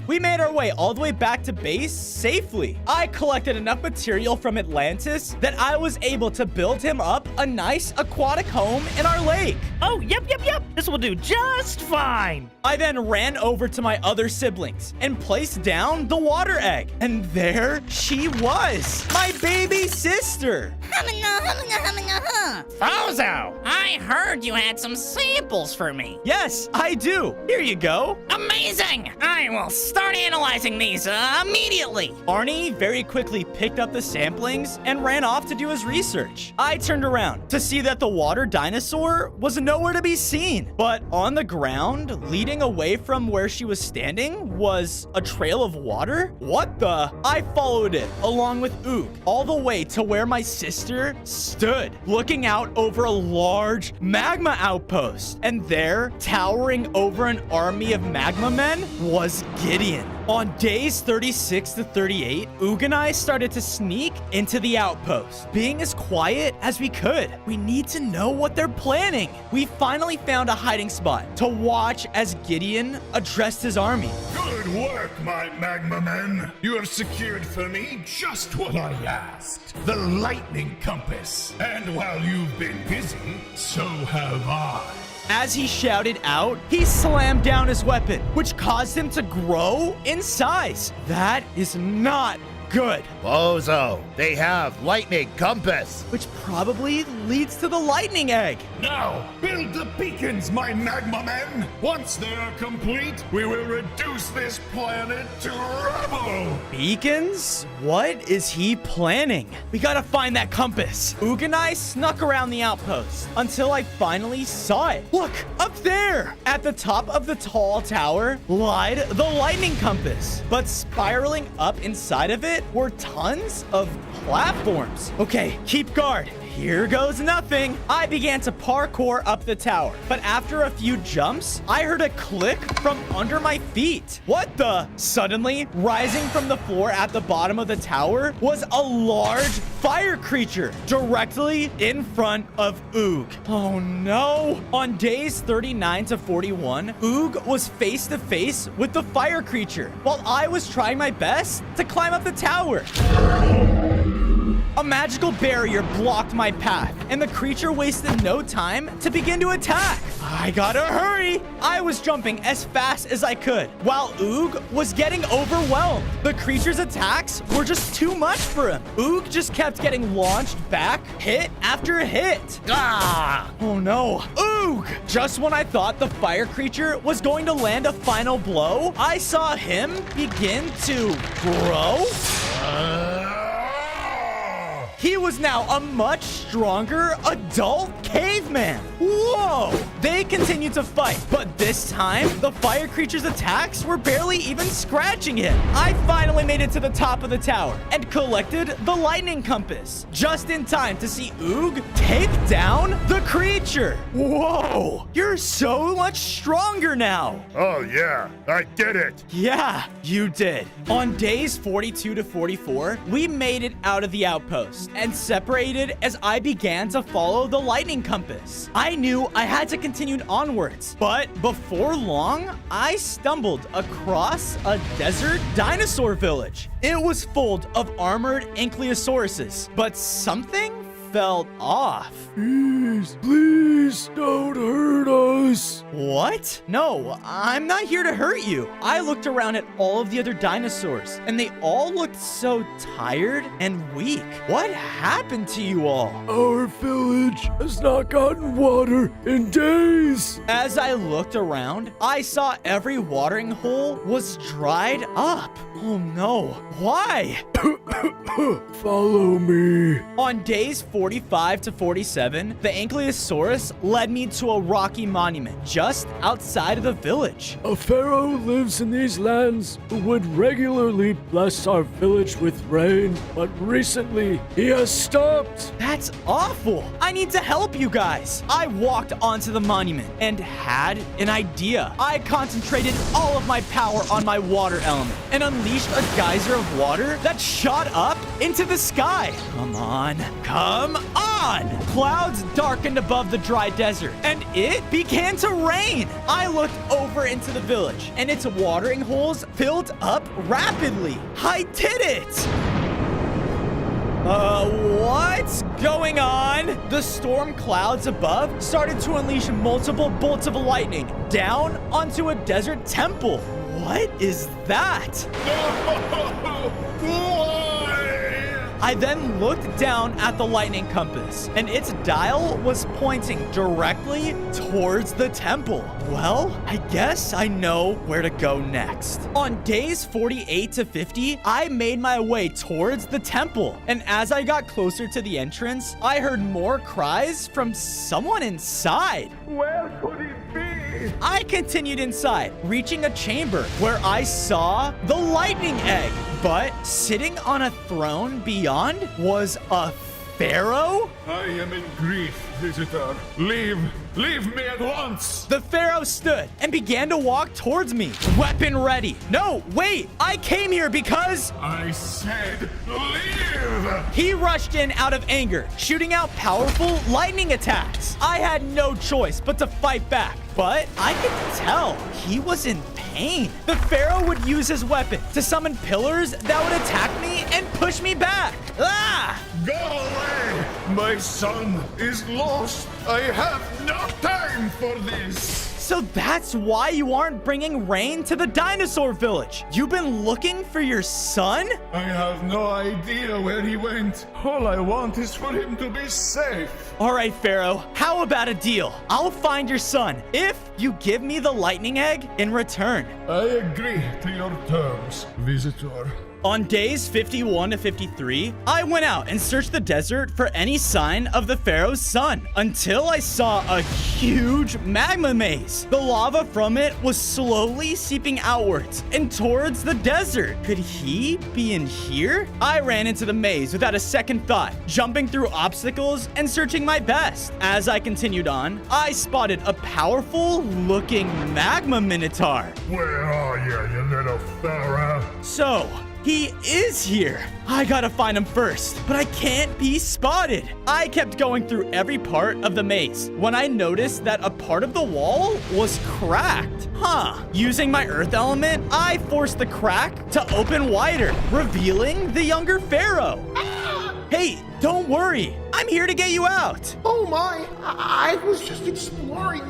we made our way all the way back to base safely. I collected enough material from Atlantis that I was able to build him up a nice aquatic home in our lake. Oh, yep. This will do just fine. I then ran over to my other siblings and placed down the water egg. And there she was, my baby sister. Fozo, I heard you had some samples for me. Yes, I do. Here you go. Amazing! I will start analyzing these immediately. Arnie very quickly picked up the samplings and ran off to do his research. I turned around to see that the water dinosaur was nowhere to be seen. But on the ground, leading away from where she was standing, was a trail of water. What the? I followed it along with Ook all the way to where my sister stood, looking out over a large magma outpost. And there, towering over an army of magma men, was Gideon. On days 36 to 38, Ook and I started to sneak into the outpost, being as quiet as we could. We need to know what they're planning. We finally found a hiding spot to watch as Gideon addressed his army. Good work, my magma men. You have secured for me just what I asked. The lightning compass. And while you've been busy, so have I. As he shouted out, he slammed down his weapon, which caused him to grow in size. That is not good. Bozo, they have lightning compass. Which probably leads to the lightning egg. Now, build the beacons, my magma men. Once they are complete, we will reduce this planet to rubble. Beacons? What is he planning? We gotta find that compass. Ook and I snuck around the outpost until I finally saw it. Look, up there! At the top of the tall tower lied the lightning compass. But spiraling up inside of it were tons of platforms. Okay, keep guard. Here goes nothing. I began to parkour up the tower, but after a few jumps, I heard a click from under my feet. What the? Suddenly, rising from the floor at the bottom of the tower was a large fire creature directly in front of Ook. Oh no. On days 39 to 41, Ook was face to face with the fire creature while I was trying my best to climb up the tower. A magical barrier blocked my path, and the creature wasted no time to begin to attack. I gotta hurry. I was jumping as fast as I could, while Ook was getting overwhelmed. The creature's attacks were just too much for him. Ook just kept getting launched back, hit after hit. Ah! Oh no. Ook! Just when I thought the fire creature was going to land a final blow, I saw him begin to grow. He was now a much stronger adult caveman. Whoa! They continued to fight, but this time, the fire creature's attacks were barely even scratching him. I finally made it to the top of the tower and collected the lightning compass, just in time to see Ook take down the creature. Whoa! You're so much stronger now. Oh yeah, I did it. Yeah, you did. On days 42 to 44, we made it out of the outpost and separated as I began to follow the lightning compass. I knew I had to continue onwards, but before long, I stumbled across a desert dinosaur village. It was full of armored ankylosauruses, but something felt off. Please don't hurt us. What? No, I'm not here to hurt you. I looked around at all of the other dinosaurs, and they all looked so tired and weak. What happened to you all? Our village has not gotten water in days. As I looked around, I saw every watering hole was dried up. Oh no, why? Follow me. On days 45 to 47, the Ankylosaurus led me to a rocky monument just outside of the village. A pharaoh lives in these lands who would regularly bless our village with rain, but recently he has stopped. That's awful. I need to help you guys. I walked onto the monument and had an idea. I concentrated all of my power on my water element and unleashed a geyser of water that shot up into the sky. Come on. Come on. Clouds darkened above the dry desert and it began to rain. I looked over into the village and its watering holes filled up rapidly. I did it. What's going on? The storm clouds above started to unleash multiple bolts of lightning down onto a desert temple. What is that? I then looked down at the lightning compass, and its dial was pointing directly towards the temple. Well, I guess I know where to go next. On days 48 to 50, I made my way towards the temple, and as I got closer to the entrance, I heard more cries from someone inside. Where could it be? I continued inside, reaching a chamber where I saw the lightning egg. But sitting on a throne beyond was a pharaoh? I am in grief, visitor. Leave me at once. The pharaoh stood and began to walk towards me, weapon ready. No, wait, I came here because... I said leave. He rushed in out of anger, shooting out powerful lightning attacks. I had no choice but to fight back, but I could tell he was in pain. The pharaoh would use his weapon to summon pillars that would attack me and push me back. Ah! Go away! My son is lost. I have no time for this. So that's why you aren't bringing rain to the dinosaur village. You've been looking for your son? I have no idea where he went. All I want is for him to be safe. All right, Pharaoh, how about a deal? I'll find your son if you give me the lightning egg in return. I agree to your terms, visitor. On days 51 to 53, I went out and searched the desert for any sign of the pharaoh's son until I saw a huge magma maze. The lava from it was slowly seeping outwards and towards the desert. Could he be in here? I ran into the maze without a second thought, jumping through obstacles and searching my best. As I continued on, I spotted a powerful looking magma minotaur. Where are you little pharaoh? So, he is here. I gotta find him first, but I can't be spotted. I kept going through every part of the maze when I noticed that a part of the wall was cracked. Using my earth element, I forced the crack to open wider, revealing the younger pharaoh. Hey, don't worry. I'm here to get you out. Oh my, I was just exploring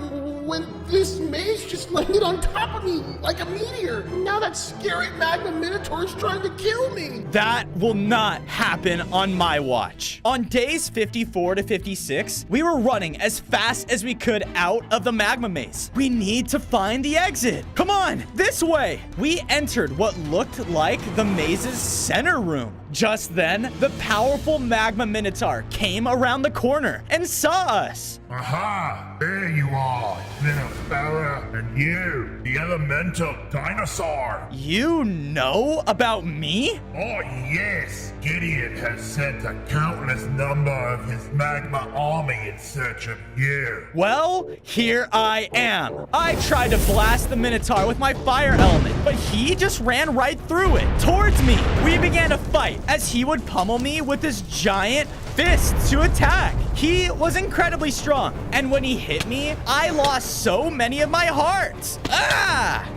when this maze just landed on top of me like a meteor. Now that scary magma minotaur is trying to kill me. That will not happen on my watch. On days 54 to 56, we were running as fast as we could out of the magma maze. We need to find the exit. Come on, this way. We entered what looked like the maze's center room. Just then, the powerful magma minotaur came around the corner and saw us. Aha! There you are, little fella. And you, the elemental dinosaur. You know about me? Oh, yes. Gideon has sent a countless number of his magma army in search of you. Well, here I am. I tried to blast the minotaur with my fire element, but he just ran right through it, towards me. We began to fight, as he would pummel me with his giant fists to attack. He was incredibly strong, and when he hit me, I lost so many of my hearts. Ah!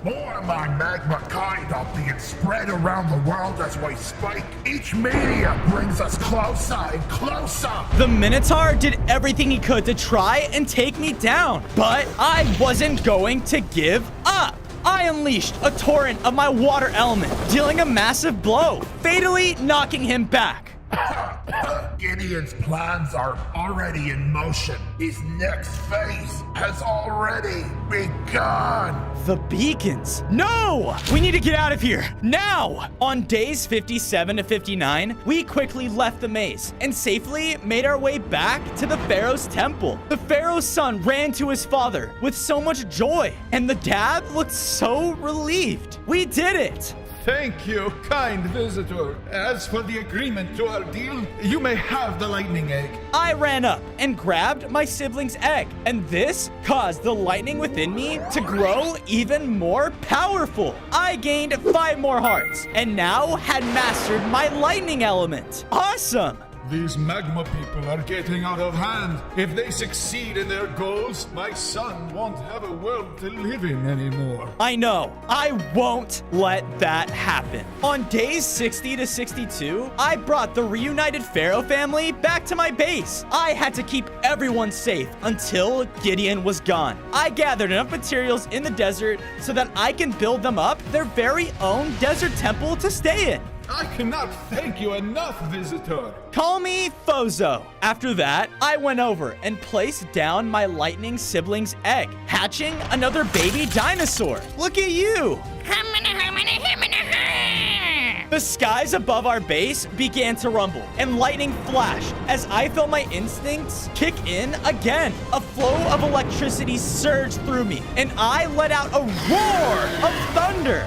More of my magma kind are being spread around the world as we speak. Each meteor brings us closer and closer. The Minotaur did everything he could to try and take me down, but I wasn't going to give up. I unleashed a torrent of my water element, dealing a massive blow, fatally knocking him back. Gideon's plans are already in motion. His next phase has already begun. The beacons. No! We need to get out of here now! On days 57 to 59, we quickly left the maze and safely made our way back to the Pharaoh's temple. The Pharaoh's son ran to his father with so much joy, and the dad looked so relieved. We did it! Thank you, kind visitor. As for the agreement to our deal, you may have the lightning egg. I ran up and grabbed my sibling's egg, and this caused the lightning within me to grow even more powerful. I gained 5 more hearts, and now had mastered my lightning element. Awesome! These magma people are getting out of hand. If they succeed in their goals, my son won't have a world to live in anymore. I know. I won't let that happen. On days 60 to 62, I brought the reunited Pharaoh family back to my base. I had to keep everyone safe until Gideon was gone. I gathered enough materials in the desert so that I can build them up their very own desert temple to stay in. I cannot thank you enough, visitor. Call me Fozo. After that, I went over and placed down my lightning sibling's egg, hatching another baby dinosaur. Look at you. The skies above our base began to rumble, and lightning flashed as I felt my instincts kick in again. A flow of electricity surged through me, and I let out a roar of thunder.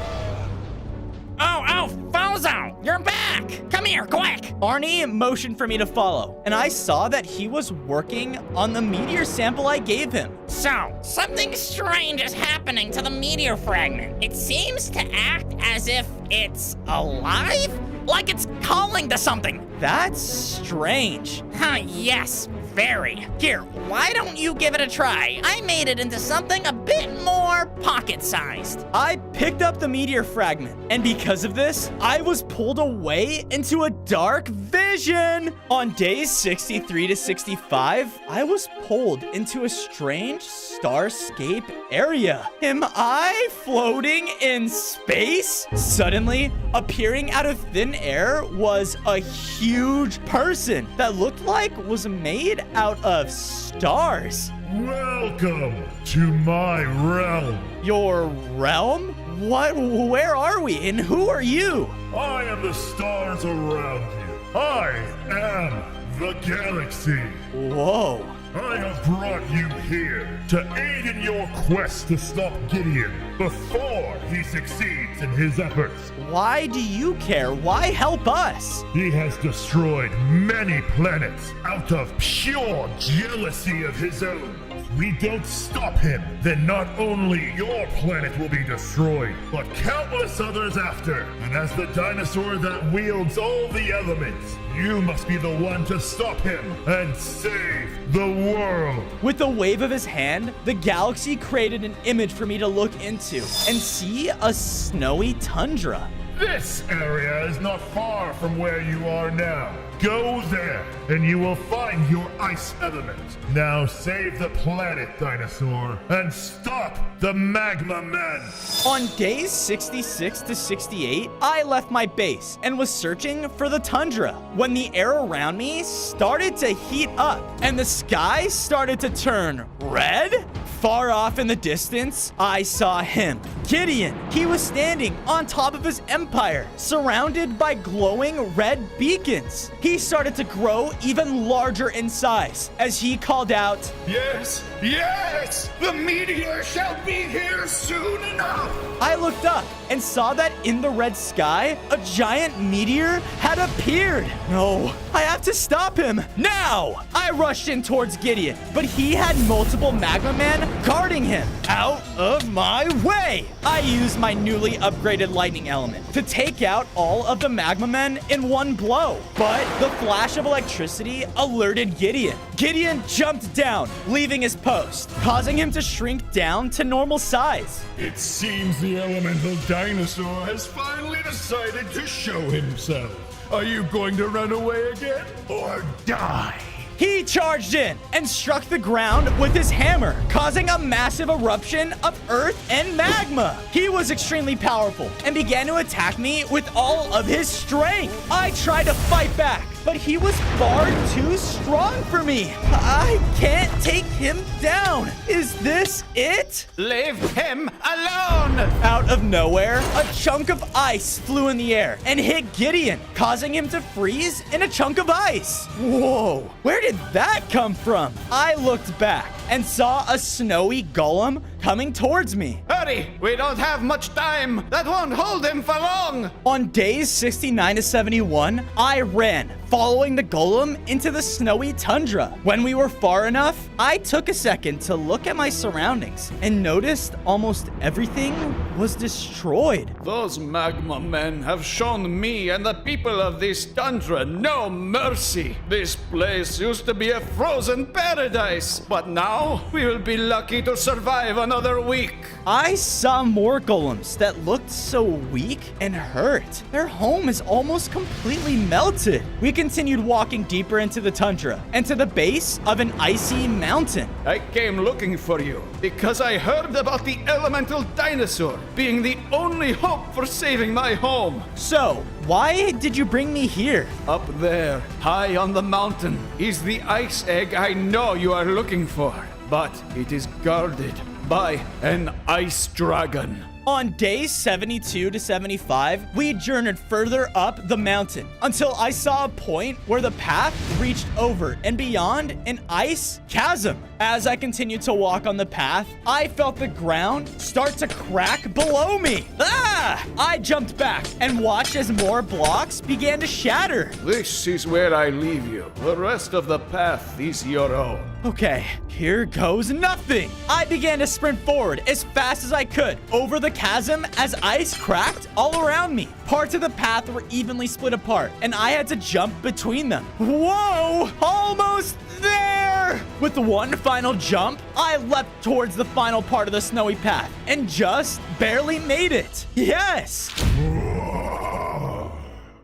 Oh, Fozo, you're back! Come here, quick! Arnie motioned for me to follow, and I saw that he was working on the meteor sample I gave him. So, something strange is happening to the meteor fragment. It seems to act as if it's alive? Like it's calling to something. That's strange. Yes, very. Here, why don't you give it a try? I made it into something a bit more pocket-sized. I picked up the meteor fragment, and because of this, I was pulled away into a dark vision. On days 63 to 65, I was pulled into a strange starscape area. Am I floating in space? Suddenly, appearing out of thin air was a huge person that looked like was made out of stars. Welcome to my realm. Your realm? What? Where are we? And who are you? I am the stars around you. I am the galaxy. Whoa. I have brought you here to aid in your quest to stop Gideon before he succeeds in his efforts. Why do you care? Why help us? He has destroyed many planets out of pure jealousy of his own. If we don't stop him, then not only your planet will be destroyed, but countless others after. And as the dinosaur that wields all the elements, you must be the one to stop him and save the world. With a wave of his hand, the galaxy created an image for me to look into and see a snowy tundra. This area is not far from where you are now. Go there, and you will find your ice element. Now save the planet, dinosaur, and stop the Magma Men. On days 66 to 68, I left my base and was searching for the tundra when the air around me started to heat up and the sky started to turn red. Far off in the distance, I saw him, Gideon. He was standing on top of his empire, surrounded by glowing red beacons. He started to grow even larger in size as he called out, Yes, yes! The meteor shall be here soon enough! I looked up and saw that in the red sky, a giant meteor had appeared. No, I have to stop him now! I rushed in towards Gideon, but he had multiple Magma Men guarding him. Out of my way! I used my newly upgraded lightning element to take out all of the magma men in one blow. But the flash of electricity alerted Gideon. Gideon jumped down, leaving his post, causing him to shrink down to normal size. It seems the elemental dinosaur has finally decided to show himself. Are you going to run away again or die? He charged in and struck the ground with his hammer, causing a massive eruption of earth and magma. He was extremely powerful and began to attack me with all of his strength. I tried to fight back, but he was far too strong for me. I can't take him down. Is this it? Leave him alone! Out of nowhere, a chunk of ice flew in the air and hit Gideon, causing him to freeze in a chunk of ice. Whoa, where did that come from? I looked back and saw a snowy golem coming towards me. Hurry! We don't have much time! That won't hold him for long! On days 69 to 71, I ran, following the golem into the snowy tundra. When we were far enough, I took a second to look at my surroundings and noticed almost everything was destroyed. Those magma men have shown me and the people of this tundra no mercy. This place used to be a frozen paradise, but now we will be lucky to survive another week. I saw more golems that looked so weak and hurt. Their home is almost completely melted. We continued walking deeper into the tundra and to the base of an icy mountain. I came looking for you because I heard about the elemental dinosaur being the only hope for saving my home. So, why did you bring me here? Up there, high on the mountain, is the ice egg I know you are looking for, but it is guarded by an ice dragon. On days 72 to 75, we journeyed further up the mountain until I saw a point where the path reached over and beyond an ice chasm. As I continued to walk on the path, I felt the ground start to crack below me. Ah! I jumped back and watched as more blocks began to shatter. This is where I leave you. The rest of the path is your own. Okay, here goes nothing. I began to sprint forward as fast as I could over the chasm as ice cracked all around me. Parts of the path were evenly split apart, and I had to jump between them. Whoa! Almost there! With the one final jump, I leapt towards the final part of the snowy path and just barely made it. Yes!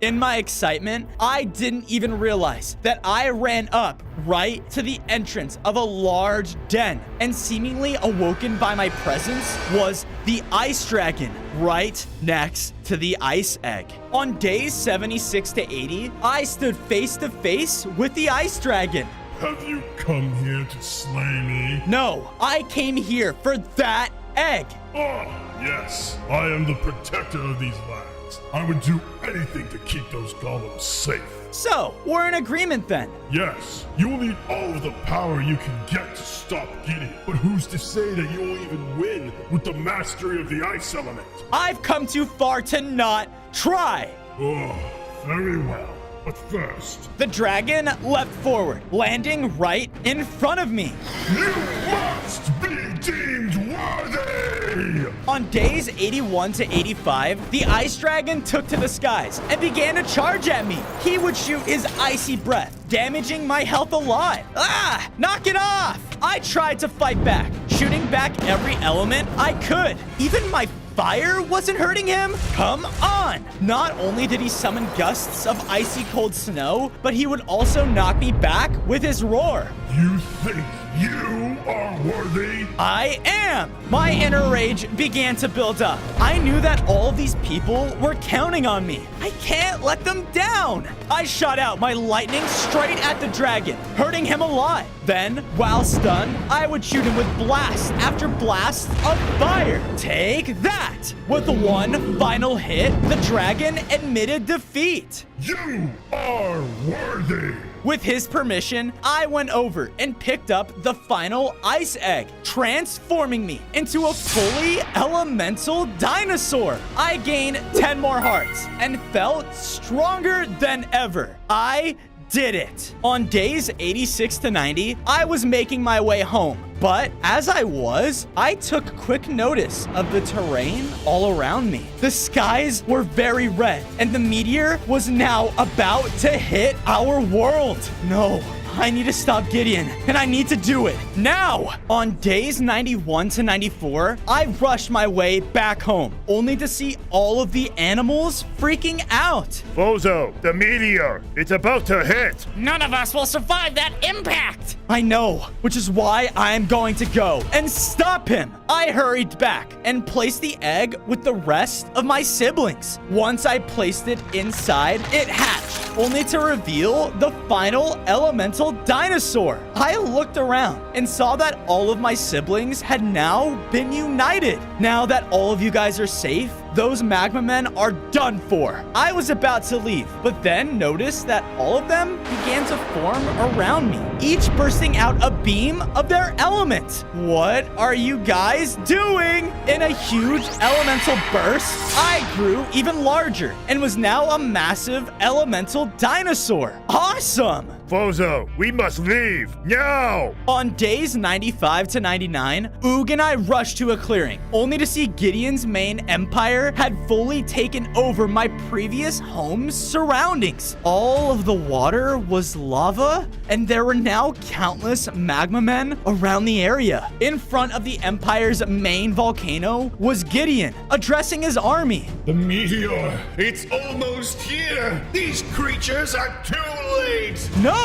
In my excitement, I didn't even realize that I ran up right to the entrance of a large den, and seemingly awoken by my presence was the ice dragon right next to the ice egg. On days 76 to 80, I stood face to face with the ice dragon. Have you come here to slay me? No, I came here for that egg. Ah, yes. I am the protector of these lands. I would do anything to keep those golems safe. So, we're in agreement then. Yes, you will need all of the power you can get to stop Gideon. But who's to say that you will even win with the mastery of the ice element? I've come too far to not try. Oh, very well. But first, the dragon leapt forward, landing right in front of me. You must be deemed worthy! On days 81 to 85, the ice dragon took to the skies and began to charge at me. He would shoot his icy breath, damaging my health a lot. Ah! Knock it off! I tried to fight back, shooting back every element I could. Even my fire wasn't hurting him? Come on! Not only did he summon gusts of icy cold snow, but he would also knock me back with his roar. You think you are worthy? I am! My inner rage began to build up. I knew that all of these people were counting on me. I can't let them down! I shot out my lightning straight at the dragon, hurting him a lot. Then, while stunned, I would shoot him with blast after blast of fire. Take that! With one final hit, the dragon admitted defeat. You are worthy! With his permission, I went over and picked up the final ice egg, transforming me into a fully elemental dinosaur. I gained 10 more hearts and felt stronger than ever. I did it. On days 86 to 90, I was making my way home. But as I took quick notice of the terrain all around me. The skies were very red, and the meteor was now about to hit our world. No. I need to stop Gideon, and I need to do it now. On days 91 to 94, I rushed my way back home, only to see all of the animals freaking out. Bozo, the meteor, it's about to hit. None of us will survive that impact. I know, which is why I'm going to go and stop him. I hurried back and placed the egg with the rest of my siblings. Once I placed it inside, it hatched, only to reveal the final elemental dinosaur. I looked around and saw that all of my siblings had now been united. Now that all of you guys are safe, those magma men are done for. I was about to leave, but then noticed that all of them began to form around me, each bursting out a beam of their element. What are you guys doing? In a huge elemental burst, I grew even larger and was now a massive elemental dinosaur. Awesome! Bozo, we must leave now! On days 95 to 99, Oog and I rushed to a clearing, only to see Gideon's main empire had fully taken over my previous home's surroundings. All of the water was lava, and there were now countless magma men around the area. In front of the empire's main volcano was Gideon, addressing his army. The meteor, it's almost here! These creatures are too late! No!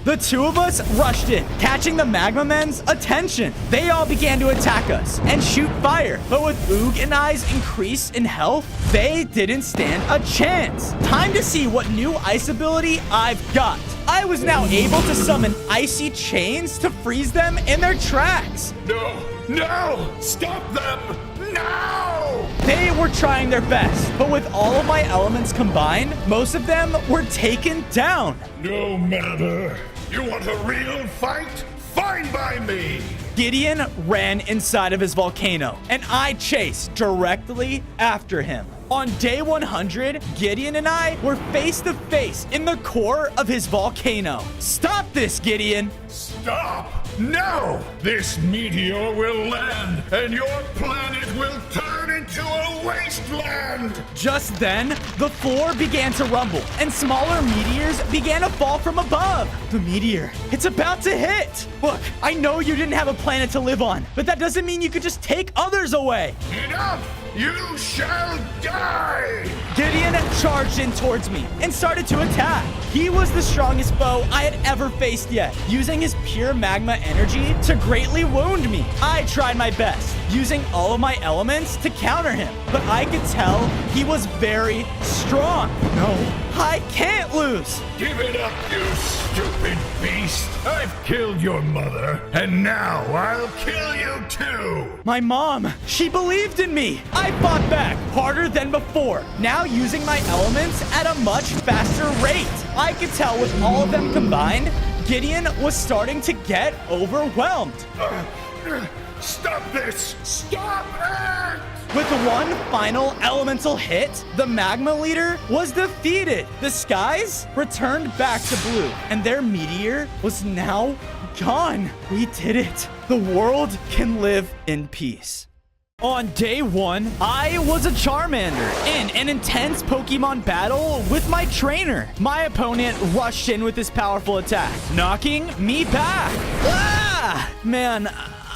The two of us rushed in, catching the magma men's attention. They all began to attack us and shoot fire, but with Oog and I's increase in health, they didn't stand a chance. Time to see what new ice ability I've got. I was now able to summon icy chains to freeze them in their tracks. No! Stop them! No! They were trying their best, but with all of my elements combined, most of them were taken down. No matter. You want a real fight? Fine by me! Gideon ran inside of his volcano, and I chased directly after him. On day 100, Gideon and I were face to face in the core of his volcano. Stop this, Gideon! Stop! No! This meteor will land, and your planet will turn into a wasteland! Just then, the floor began to rumble, and smaller meteors began to fall from above. The meteor, it's about to hit! Look, I know you didn't have a planet to live on, but that doesn't mean you could just take others away. Enough! You shall die! Gideon charged in towards me and started to attack. He was the strongest foe I had ever faced yet, using his pure magma energy to greatly wound me. I tried my best, using all of my elements to counter him, but I could tell he was very strong. No, I can't lose. Give it up, you stupid beast! I've killed your mother, and now I'll kill you too! My mom, she believed in me. I fought back harder than before, now using my elements at a much faster rate. I could tell with all of them combined, Gideon was starting to get overwhelmed. Stop this! Stop it! With one final elemental hit, the magma leader was defeated. The skies returned back to blue, and their meteor was now gone. We did it. The world can live in peace. On day 1, I was a Charmander in an intense Pokemon battle with my trainer. My opponent rushed in with his powerful attack, knocking me back. Ah! Man,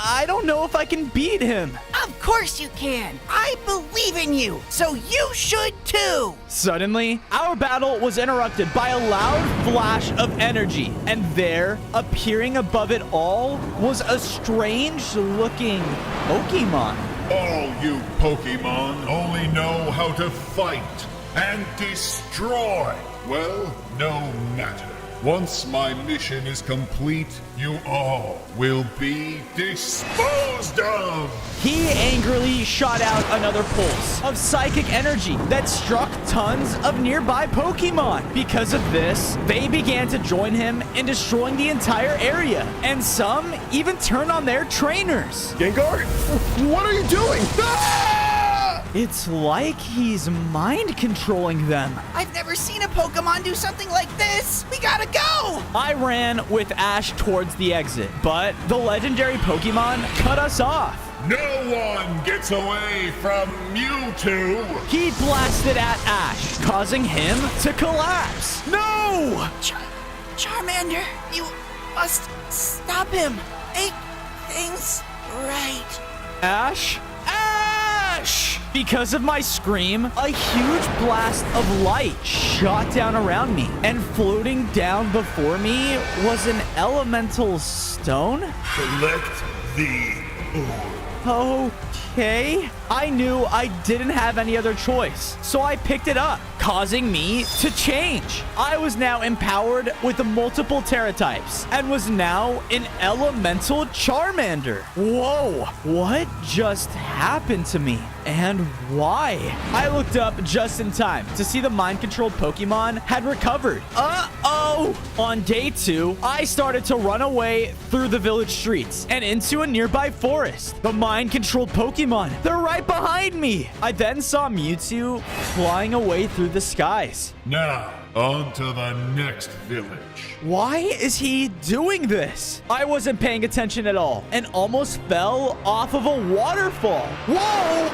I don't know if I can beat him. Of course you can. I believe in you, so you should too. Suddenly, our battle was interrupted by a loud flash of energy, and there, appearing above it all, was a strange-looking Pokemon. All you Pokemon only know how to fight and destroy. Well, no matter. Once my mission is complete, you all will be disposed of! He angrily shot out another pulse of psychic energy that struck tons of nearby Pokemon. Because of this, they began to join him in destroying the entire area, and some even turned on their trainers. Gengar, what are you doing? Ah! It's like he's mind controlling them. I've never seen a Pokemon do something like this. We gotta go. I ran with Ash towards the exit, but the legendary Pokemon cut us off. No one gets away from Mewtwo! He blasted at Ash, causing him to collapse. No! Charmander, you must stop him. Make things right. Ash? Ash! Because of my scream, a huge blast of light shot down around me, and floating down before me was an elemental stone? Collect the orb. Okay. I knew I didn't have any other choice, so I picked it up, causing me to change. I was now empowered with the multiple Terra types and was now an elemental Charmander. Whoa, what just happened to me and why? I looked up just in time to see the mind-controlled Pokemon had recovered. Uh-oh! On day 2, I started to run away through the village streets and into a nearby forest. The mind-controlled Pokemon, they're right behind me. I then saw Mewtwo flying away through the skies. Now, on to the next village. Why is he doing this? I wasn't paying attention at all and almost fell off of a waterfall. Whoa!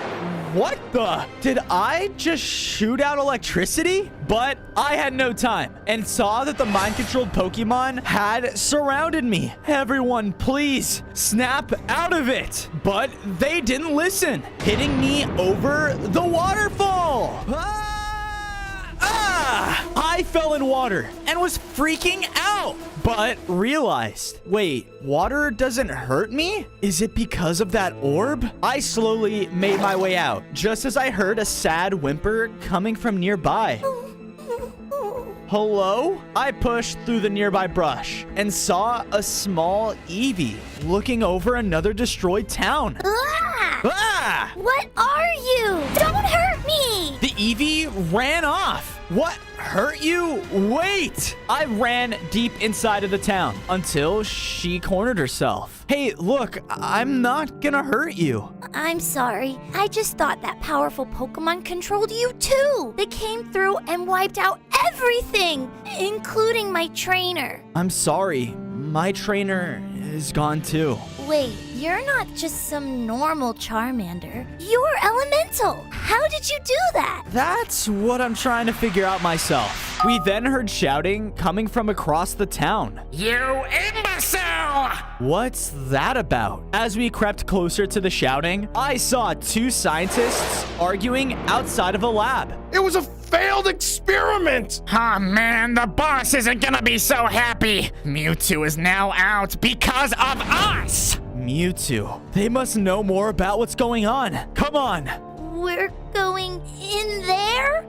What the? Did I just shoot out electricity? But I had no time and saw that the mind-controlled Pokemon had surrounded me. Everyone, please snap out of it. But they didn't listen, hitting me over the waterfall. I fell in water and was freaking out, but realized, wait, water doesn't hurt me? Is it because of that orb? I slowly made my way out, just as I heard a sad whimper coming from nearby. Hello? I pushed through the nearby brush and saw a small Eevee looking over another destroyed town. Ah! What are you? Don't hurt me! The Eevee ran off. What hurt you? Wait! I ran deep inside of the town until she cornered herself. Hey, look, I'm not gonna hurt you. I'm sorry. I just thought that powerful Pokemon controlled you too. They came through and wiped out everything, including my trainer. I'm sorry. My trainer is gone too. Wait, you're not just some normal Charmander. You're elemental. How did you do that? That's what I'm trying to figure out myself. We then heard shouting coming from across the town. You imbecile! What's that about? As we crept closer to the shouting, I saw 2 scientists arguing outside of a lab. It was a failed experiment! Oh man, the boss isn't gonna be so happy. Mewtwo is now out because of us! Mewtwo. They must know more about what's going on. Come on. We're going in there?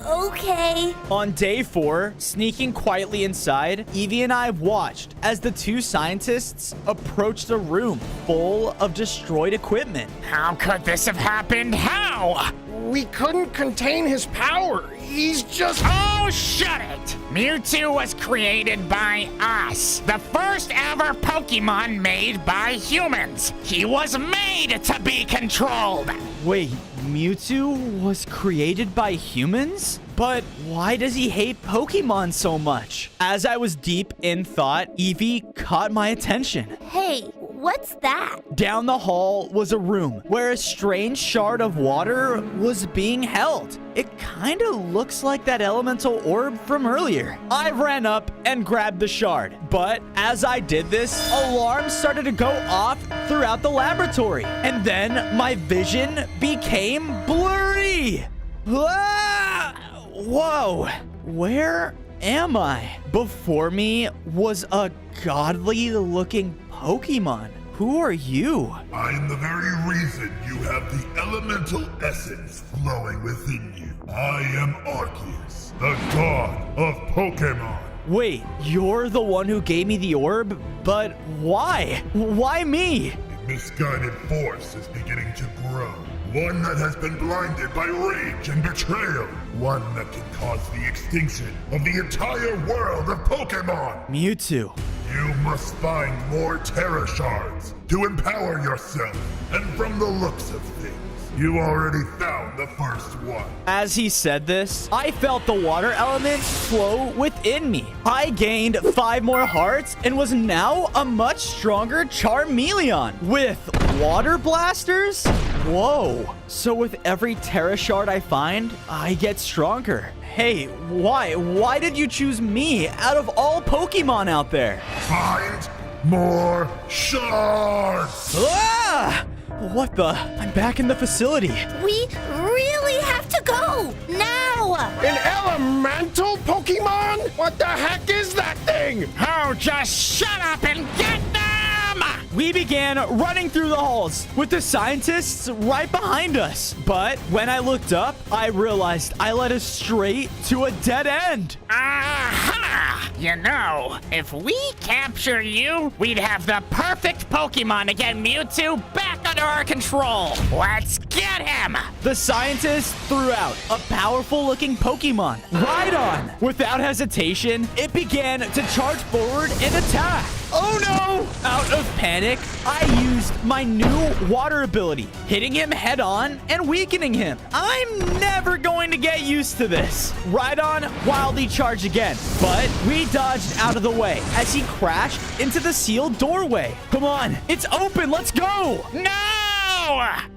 Okay. On day 4, sneaking quietly inside, Eevee and I watched as the 2 scientists approached a room full of destroyed equipment. How could this have happened? How? We couldn't contain his power. He's just... Oh, shut it! Mewtwo was created by us. The first ever Pokemon made by humans. He was made to be controlled. Wait, Mewtwo was created by humans? But why does he hate Pokemon so much? As I was deep in thought, Eevee caught my attention. Hey, what's that? Down the hall was a room where a strange shard of water was being held. It kind of looks like that elemental orb from earlier. I ran up and grabbed the shard, but as I did this, alarms started to go off throughout the laboratory, and then my vision became blurry. Ah! Whoa, where am I? Before me was a godly looking Pokemon. Who are you? I am the very reason you have the elemental essence flowing within you. I am Arceus, the god of Pokemon. Wait, you're the one who gave me the orb? But why? Why me? A misguided force is beginning to grow. One that has been blinded by rage and betrayal. One that can cause the extinction of the entire world of Pokemon. Mewtwo. You must find more Terra Shards to empower yourself. And from the looks of things, You already found the first one. As he said this, I felt the water element flow within me. I gained 5 more hearts and was now a much stronger Charmeleon with water blasters. Whoa. So with every Terra Shard I find, I get stronger. Hey, why? Why did you choose me out of all Pokemon out there? Find more shards! Ah! What the? I'm back in the facility. We really have to go now. An elemental Pokemon? What the heck is that thing? Oh, just shut up and get them! We began running through the halls with the scientists right behind us. But when I looked up, I realized I led us straight to a dead end. Aha! You know, if we capture you, we'd have the perfect Pokemon to get Mewtwo back under our control. Let's get him! The scientists threw out a powerful-looking Pokemon, Rhydon. Without hesitation, it began to charge forward and attack. Oh no! Out of panic, I used my new water ability, hitting him head on and weakening him. I'm never going to get used to this. Rhydon wildly charged again, but we dodged out of the way as he crashed into the sealed doorway. Come on, it's open, let's go! No!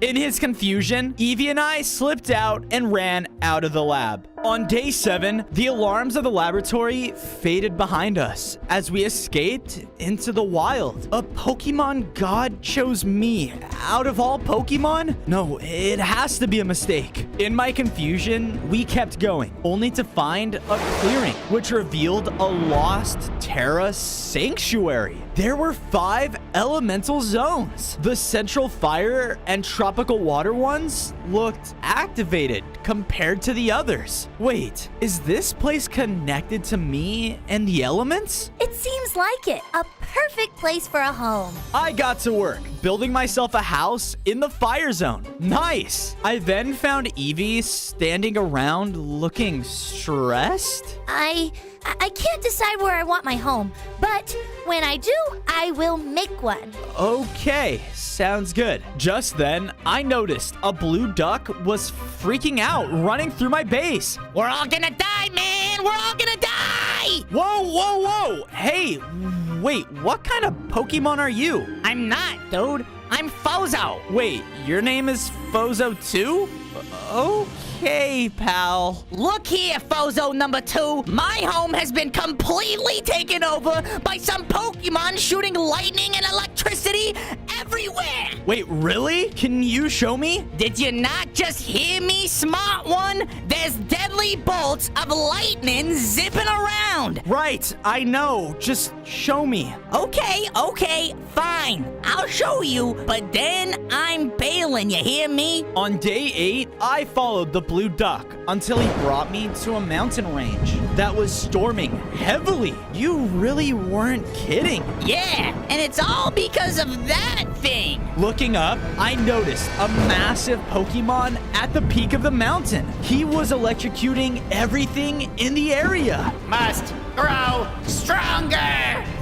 In his confusion, Eevee and I slipped out and ran out of the lab. On day 7, the alarms of the laboratory faded behind us as we escaped into the wild. A Pokemon god chose me out of all Pokemon? No, it has to be a mistake. In my confusion, we kept going, only to find a clearing, which revealed a lost Terra sanctuary. There were 5 elemental zones. The central fire and tropical water ones looked activated compared to the others. Wait, is this place connected to me and the elements? It seems like it. A perfect place for a home. I got to work, building myself a house in the fire zone. Nice. I then found Eevee standing around looking stressed. I can't decide where I want my home, but when I do, I will make one. Okay, sounds good. Just then, I noticed a blue duck was freaking out, running through my base. We're all gonna die, man! We're all gonna die! Whoa, whoa, whoa! Hey, wait, what kind of Pokemon are you? I'm not, dude. I'm Fozo. Wait, your name is Fozo too? Okay, pal. Look here, Fozo number 2. My home has been completely taken over by some Pokemon shooting lightning and electricity everywhere. Wait, really? Can you show me? Did you not just hear me, smart one? There's deadly bolts of lightning zipping around. Right, I know. Just show me. Okay, fine. I'll show you, but then I'm bailing, you hear me? On day 8, I followed the blue duck until he brought me to a mountain range that was storming heavily. You really weren't kidding. Yeah, and it's all because of that thing. Looking up, I noticed a massive Pokemon at the peak of the mountain. He was electrocuting everything in the area. Must grow stronger.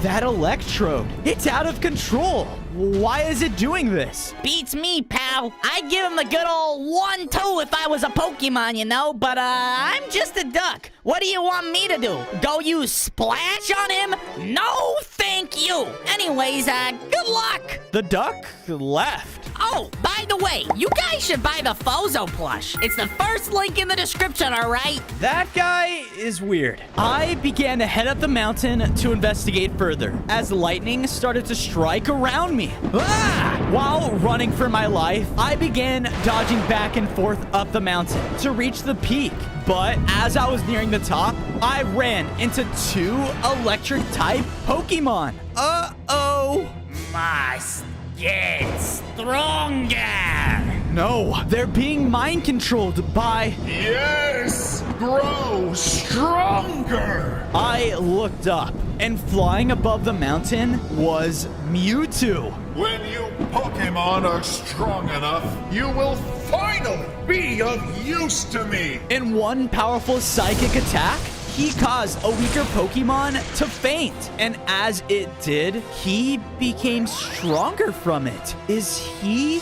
That Electrode, it's out of control. Why is it doing this? Beats me, pal. I'd give him the good old 1-2 if I was a Pokemon, you know, but I'm just a duck. What do you want me to do? Go use Splash on him? No, thank you. Anyways, good luck. The duck left. Oh, by the way, you guys should buy the Fozo plush. It's the first link in the description, all right? That guy is weird. I began to head up the mountain to investigate further as lightning started to strike around me. Ah! While running for my life, I began dodging back and forth up the mountain to reach the peak. But as I was nearing the top, I ran into 2 electric-type Pokemon. Uh-oh. Must get stronger. No, they're being mind-controlled by... Yes! Grow stronger! I looked up, and flying above the mountain was Mewtwo. When you Pokemon are strong enough, you will finally be of use to me! In one powerful psychic attack, he caused a weaker Pokemon to faint. And as it did, he became stronger from it. Is he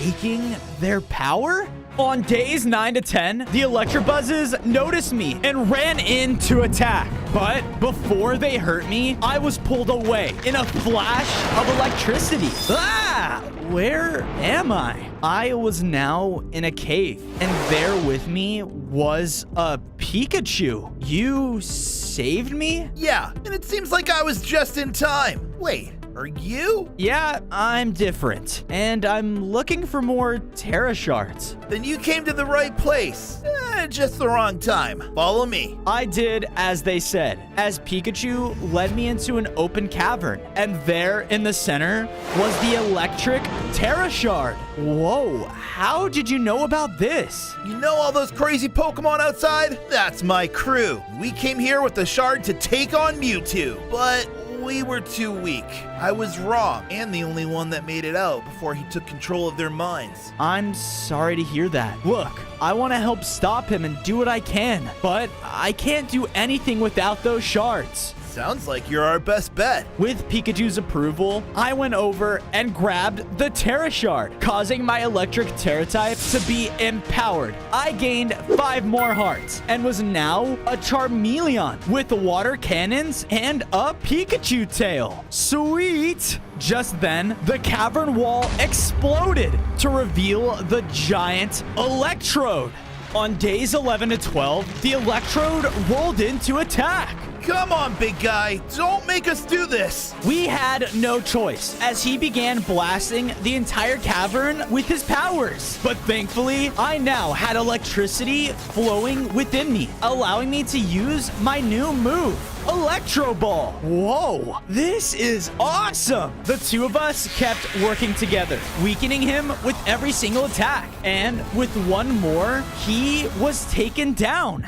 taking their power? On days 9 to 10, the Electrobuzzes noticed me and ran in to attack. But before they hurt me, I was pulled away in a flash of electricity. Ah! Where am I? I was now in a cave, and there with me was a Pikachu. You saved me? Yeah, and it seems like I was just in time. Wait, are you? Yeah, I'm different, and I'm looking for more Terra Shards. Then you came to the right place. Just the wrong time. Follow me. I did as they said, as Pikachu led me into an open cavern, and there in the center was the electric Terra Shard. Whoa, how did you know about this? You know all those crazy Pokemon outside? That's my crew. We came here with the shard to take on Mewtwo, but we were too weak. I was wrong, and the only one that made it out before he took control of their minds. I'm sorry to hear that. Look, I want to help stop him and do what I can, but I can't do anything without those shards. Sounds like you're our best bet. With Pikachu's approval, I went over and grabbed the Terra Shard, causing my electric Terra type to be empowered. I gained 5 more hearts and was now a Charmeleon with water cannons and a Pikachu tail. Sweet! Just then, the cavern wall exploded to reveal the giant Electrode. On days 11 to 12, the Electrode rolled in to attack. Come on, big guy. Don't make us do this. We had no choice as he began blasting the entire cavern with his powers. But thankfully, I now had electricity flowing within me, allowing me to use my new move, Electro Ball. Whoa, this is awesome. The two of us kept working together, weakening him with every single attack. And with one more, he was taken down.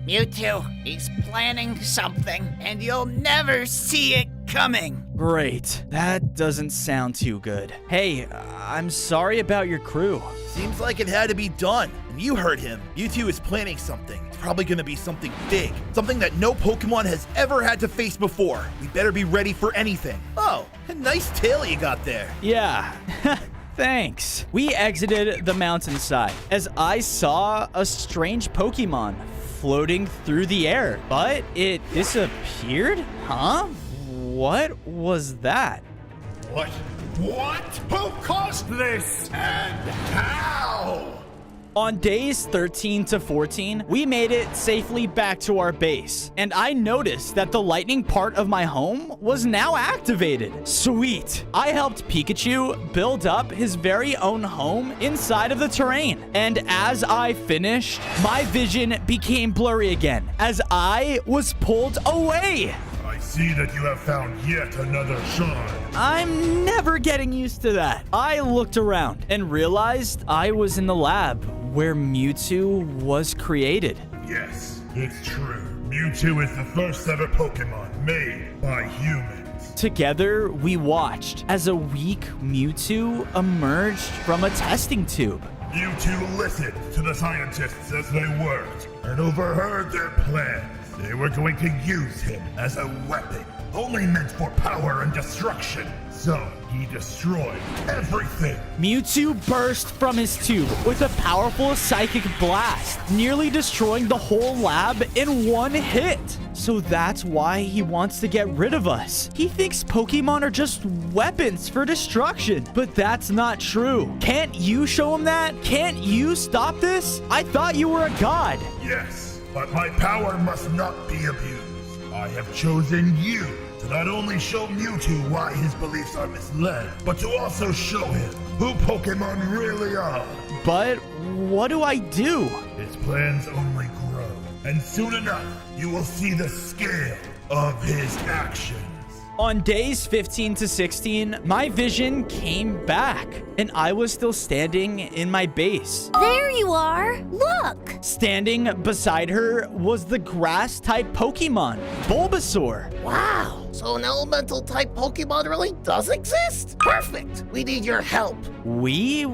Mewtwo, he's planning something, and you'll never see it coming. Great. That doesn't sound too good. Hey, I'm sorry about your crew. Seems like it had to be done. And you heard him. Mewtwo is planning something. It's probably going to be something big. Something that no Pokemon has ever had to face before. We better be ready for anything. Oh, a nice tail you got there. Yeah. Thanks. We exited the mountainside as I saw a strange Pokemon floating through the air, but it disappeared? Huh? What was that? What? Who caused this? And how? On days 13 to 14, we made it safely back to our base, and I noticed that the lightning part of my home was now activated. Sweet! I helped Pikachu build up his very own home inside of the terrain, and as I finished, my vision became blurry again as I was pulled away. I see that you have found yet another shard. I'm never getting used to that. I looked around and realized I was in the lab where Mewtwo was created. Yes, it's true. Mewtwo is the first ever Pokemon made by humans. Together, we watched as a weak Mewtwo emerged from a testing tube. Mewtwo listened to the scientists as they worked and overheard their plans. They were going to use him as a weapon, only meant for power and destruction. So he destroyed everything. Mewtwo burst from his tube with a powerful psychic blast, nearly destroying the whole lab in one hit. So that's why he wants to get rid of us. He thinks Pokemon are just weapons for destruction, but that's not true. Can't you show him that? Can't you stop this? I thought you were a god. Yes, but my power must not be abused. I have chosen you to not only show Mewtwo why his beliefs are misled, but to also show him who Pokemon really are. But what do I do? His plans only grow, and soon enough, you will see the scale of his actions. On days 15 to 16, my vision came back, and I was still standing in my base. There you are. Look. Standing beside her was the grass-type Pokemon, Bulbasaur. Wow. So an elemental type Pokemon really does exist? Perfect. We need your help. We?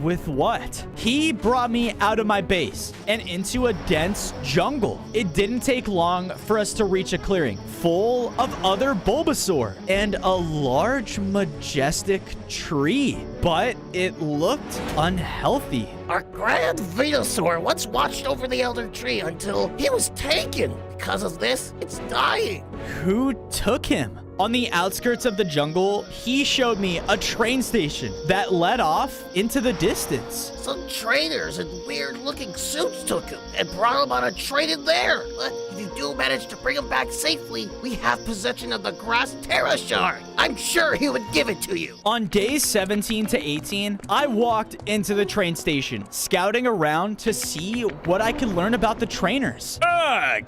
With what? He brought me out of my base and into a dense jungle. It didn't take long for us to reach a clearing full of other Bulbasaur and a large, majestic tree. But it looked unhealthy. Our grand Venusaur once watched over the Elder Tree until he was taken. Because of this, it's dying. Who took him? On the outskirts of the jungle, he showed me a train station that led off into the distance. Some trainers in weird-looking suits took him and brought him on a train in there. But if you do manage to bring him back safely, we have possession of the Grass Terra Shard. I'm sure he would give it to you. On days 17 to 18, I walked into the train station, scouting around to see what I could learn about the trainers.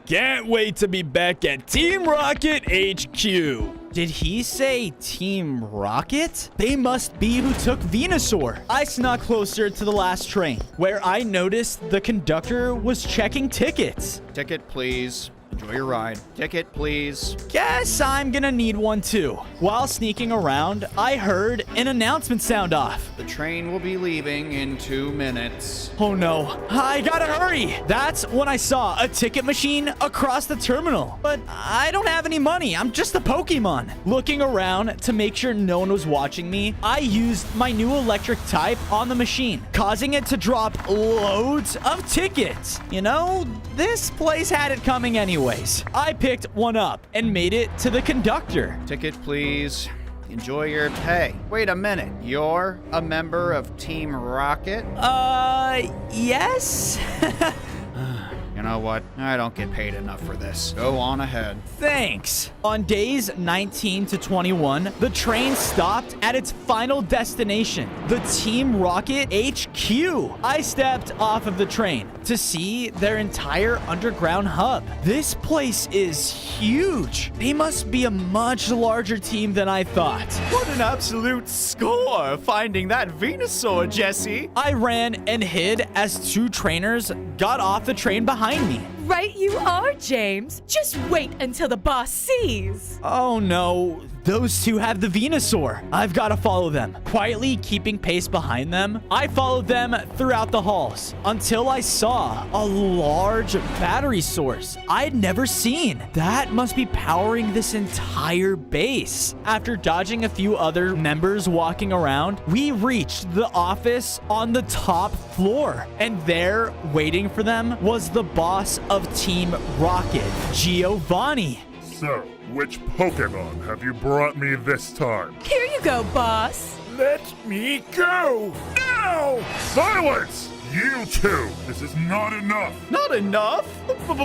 Can't wait to be back at Team Rocket HQ. Did he say Team Rocket? They must be who took Venusaur. I snuck closer to the last train, where I noticed the conductor was checking tickets. Ticket, please. Enjoy your ride. Ticket, please. Guess I'm gonna need one too. While sneaking around, I heard an announcement sound off. The train will be leaving in 2 minutes. Oh no, I gotta hurry. That's when I saw a ticket machine across the terminal. But I don't have any money. I'm just a Pokemon. Looking around to make sure no one was watching me, I used my new electric type on the machine, causing it to drop loads of tickets. You know, this place had it coming anyways. I picked one up and made it to the conductor. Ticket, please. Enjoy your pay. Wait a minute. You're a member of Team Rocket? Yes? You know what? I don't get paid enough for this. Go on ahead. Thanks. On days 19 to 21, the train stopped at its final destination, the Team Rocket HQ. I stepped off of the train to see their entire underground hub. This place is huge. They must be a much larger team than I thought. What an absolute score finding that Venusaur, Jesse. I ran and hid as two trainers got off the train behind me. Right you are, James. Just wait until the boss sees. Oh no, those two have the Venusaur. I've got to follow them. Quietly keeping pace behind them, I followed them throughout the halls until I saw a large battery source I'd never seen. That must be powering this entire base. After dodging a few other members walking around, we reached the office on the top floor, and there, waiting for them, was the boss of Team Rocket, Giovanni. So, which Pokemon have you brought me this time? Here you go, boss. Let me go now! Silence! You two! This is not enough! Not enough?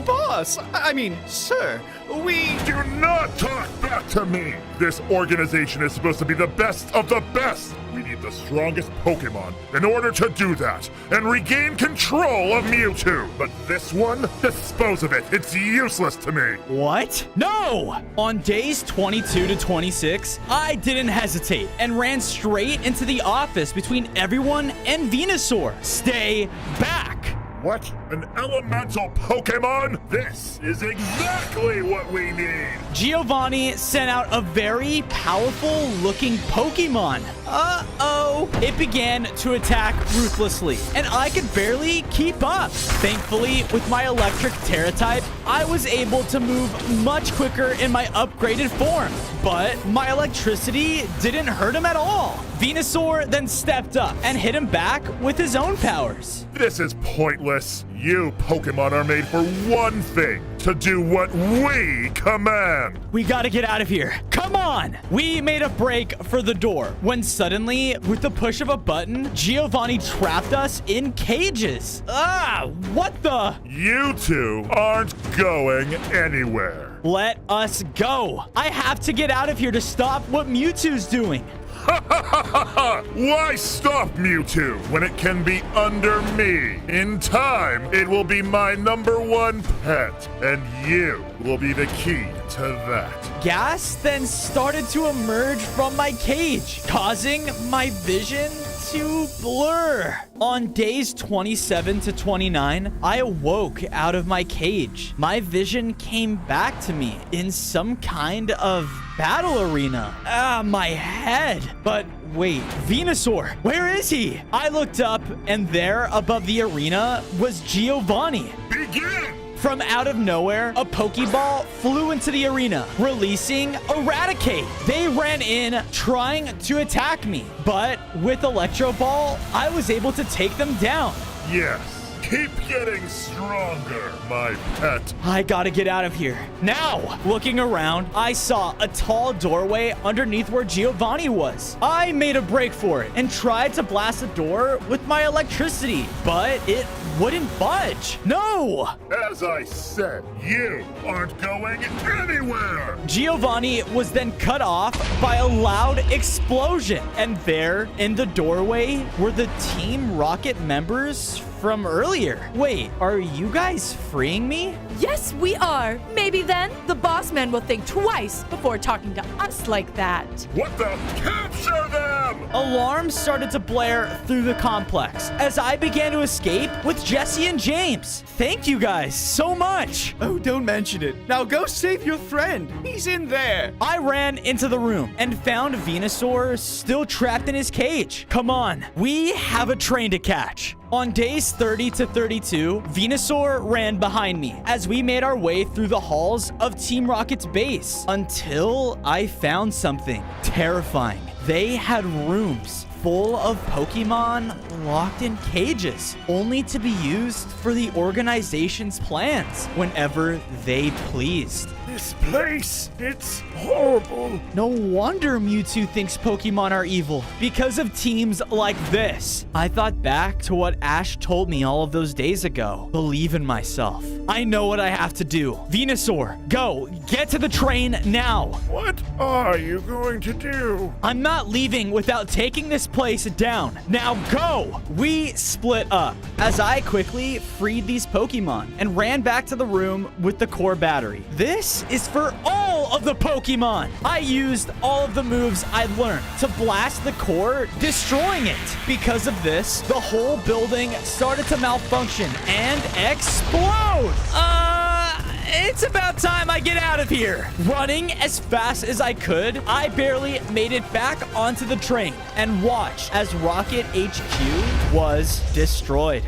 Boss, I mean, sir, we... Do not talk back to me! This organization is supposed to be the best of the best! We need the strongest Pokemon in order to do that and regain control of Mewtwo! But this one? Dispose of it! It's useless to me! What? No! On days 22 to 26, I didn't hesitate and ran straight into the office between everyone and Venusaur. Stay back! What? An elemental Pokemon? This is exactly what we need! Giovanni sent out a very powerful looking Pokemon. Uh-oh. It began to attack ruthlessly, and I could barely keep up. Thankfully, with my electric Terra type, I was able to move much quicker in my upgraded form. But my electricity didn't hurt him at all. Venusaur then stepped up and hit him back with his own powers. This is pointless. You Pokemon are made for one thing, to do what we command. We gotta get out of here. Come on! We made a break for the door when suddenly, with the push of a button, Giovanni trapped us in cages. What the? You two aren't going anywhere. Let us go. I have to get out of here to stop what Mewtwo's doing. Why stop Mewtwo when it can be under me? In time, it will be my #1 pet, and you will be the key to that. Gas then started to emerge from my cage, causing my vision to blur. On days 27 to 29, I awoke out of my cage. My vision came back to me in some kind of battle arena. My head. But wait, Venusaur, where is he? I looked up, and there above the arena was Giovanni. Begin! From out of nowhere, a Pokeball flew into the arena, releasing Eradicate. They ran in, trying to attack me, but with Electro Ball, I was able to take them down. Yes. Keep getting stronger, my pet. I gotta get out of here. Now, looking around, I saw a tall doorway underneath where Giovanni was. I made a break for it and tried to blast the door with my electricity, but it wouldn't budge. No! As I said, you aren't going anywhere. Giovanni was then cut off by a loud explosion. And there, in the doorway, were the Team Rocket members from earlier. Wait, are you guys freeing me? Yes, we are. Maybe then the boss man will think twice before talking to us like that. What the? Capture them! Alarms started to blare through the complex as I began to escape with Jesse and James. Thank you guys so much. Oh, don't mention it. Now go save your friend. He's in there. I ran into the room and found Venusaur still trapped in his cage. Come on, we have a train to catch. On days 30 to 32, Venusaur ran behind me as we made our way through the halls of Team Rocket's base until I found something terrifying. They had rooms full of Pokemon locked in cages, only to be used for the organization's plans whenever they pleased. This place, it's horrible. No wonder Mewtwo thinks Pokemon are evil, because of teams like this. I thought back to what Ash told me all of those days ago. Believe in myself. I know what I have to do. Venusaur, go. Get to the train now. What are you going to do? I'm not leaving without taking this place down. Now go. We split up as I quickly freed these Pokemon and ran back to the room with the core battery. This is for all of the Pokemon. I used all of the moves I learned to blast the core, destroying it. Because of this, the whole building started to malfunction and explode. It's about time I get out of here. Running as fast as I could, I barely made it back onto the train and watched as Rocket HQ was destroyed.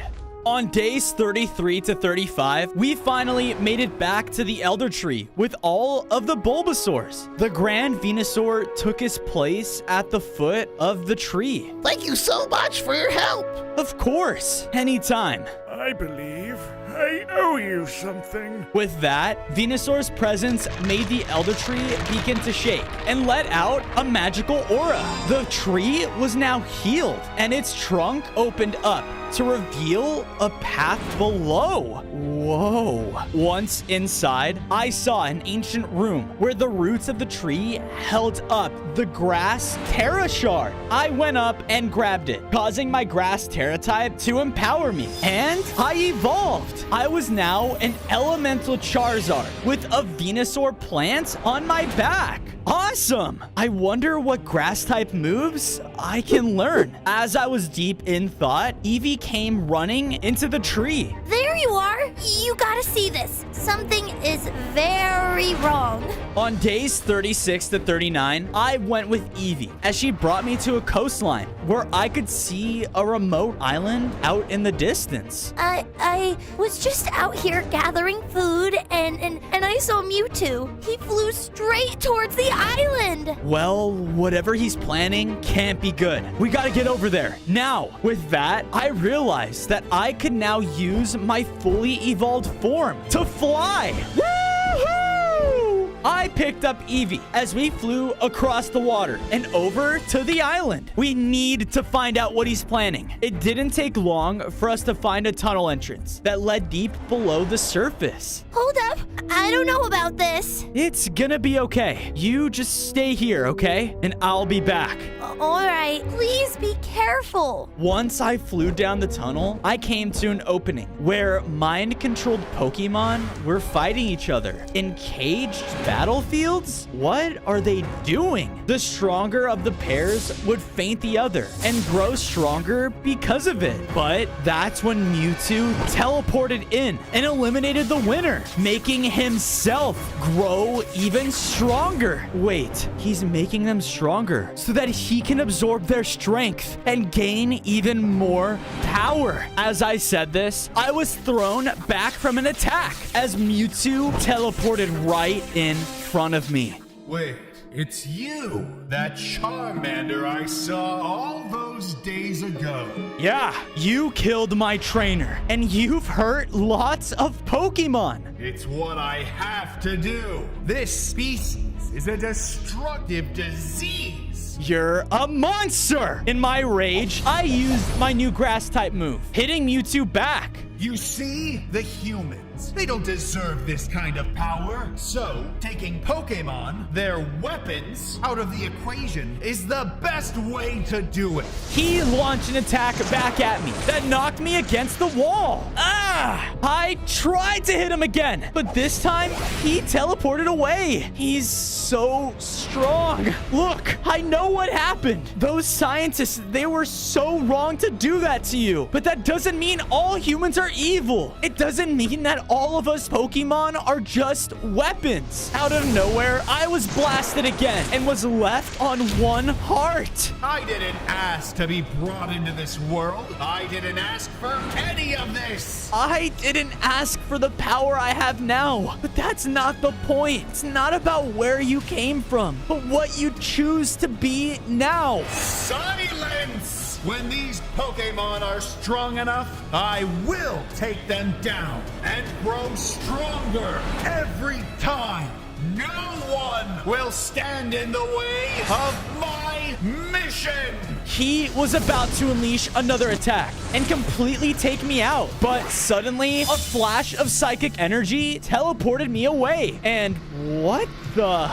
On days 33 to 35, we finally made it back to the Elder Tree with all of the Bulbasaurs. The Grand Venusaur took his place at the foot of the tree. Thank you so much for your help. Of course, anytime. I believe I owe you something. With that, Venusaur's presence made the Elder Tree begin to shake and let out a magical aura. The tree was now healed, and its trunk opened up to reveal a path below. Whoa. Once inside, I saw an ancient room where the roots of the tree held up the grass Terra Shard. I went up and grabbed it, causing my grass Terra type to empower me, and I evolved. I was now an elemental Charizard with a Venusaur plant on my back. Awesome! I wonder what grass type moves I can learn. As I was deep in thought, Eevee came running into the tree. There you are. You gotta see this. Something is very wrong. On days 36 to 39, I went with Eevee as she brought me to a coastline where I could see a remote island out in the distance. I was just out here gathering food and I saw Mewtwo. He flew straight towards the island. Well, whatever he's planning can't be good. We gotta get over there now. With that, I realized that I could now use my fully evolved form to fly. Woohoo! I picked up Eevee as we flew across the water and over to the island. We need to find out what he's planning. It didn't take long for us to find a tunnel entrance that led deep below the surface. Hold up. I don't know about this. It's gonna be okay. You just stay here, okay? And I'll be back. All right, please be careful. Once I flew down the tunnel, I came to an opening where mind-controlled Pokemon were fighting each other in caged battlefields. What are they doing? The stronger of the pairs would faint the other and grow stronger because of it. But that's when Mewtwo teleported in and eliminated the winner, making himself grow even stronger. Wait, he's making them stronger so that he can absorb their strength and gain even more power. As I said this, I was thrown back from an attack as Mewtwo teleported right in front of me. Wait, it's you, that Charmander I saw all those days ago. Yeah, you killed my trainer, and you've hurt lots of Pokemon. It's what I have to do. This species is a destructive disease. You're a monster! In my rage, I used my new grass-type move, hitting Mewtwo back. You see, the humans, they don't deserve this kind of power. So, taking Pokemon, their weapons, out of the equation is the best way to do it. He launched an attack back at me that knocked me against the wall. Ah! I tried to hit him again, but this time he teleported away. He's so strong. Look, I know what happened. Those scientists, they were so wrong to do that to you. But that doesn't mean all humans are evil. It doesn't mean that all of us Pokemon are just weapons. Out of nowhere, I was blasted again and was left on one heart. I didn't ask to be brought into this world. I didn't ask for any of this. I didn't ask for the power I have now, but that's not the point. It's not about where you came from, but what you choose to be now. Silence! When these Pokemon are strong enough, I will take them down and grow stronger every time. No one will stand in the way of my mission. He was about to unleash another attack and completely take me out, but suddenly a flash of psychic energy teleported me away. And what the?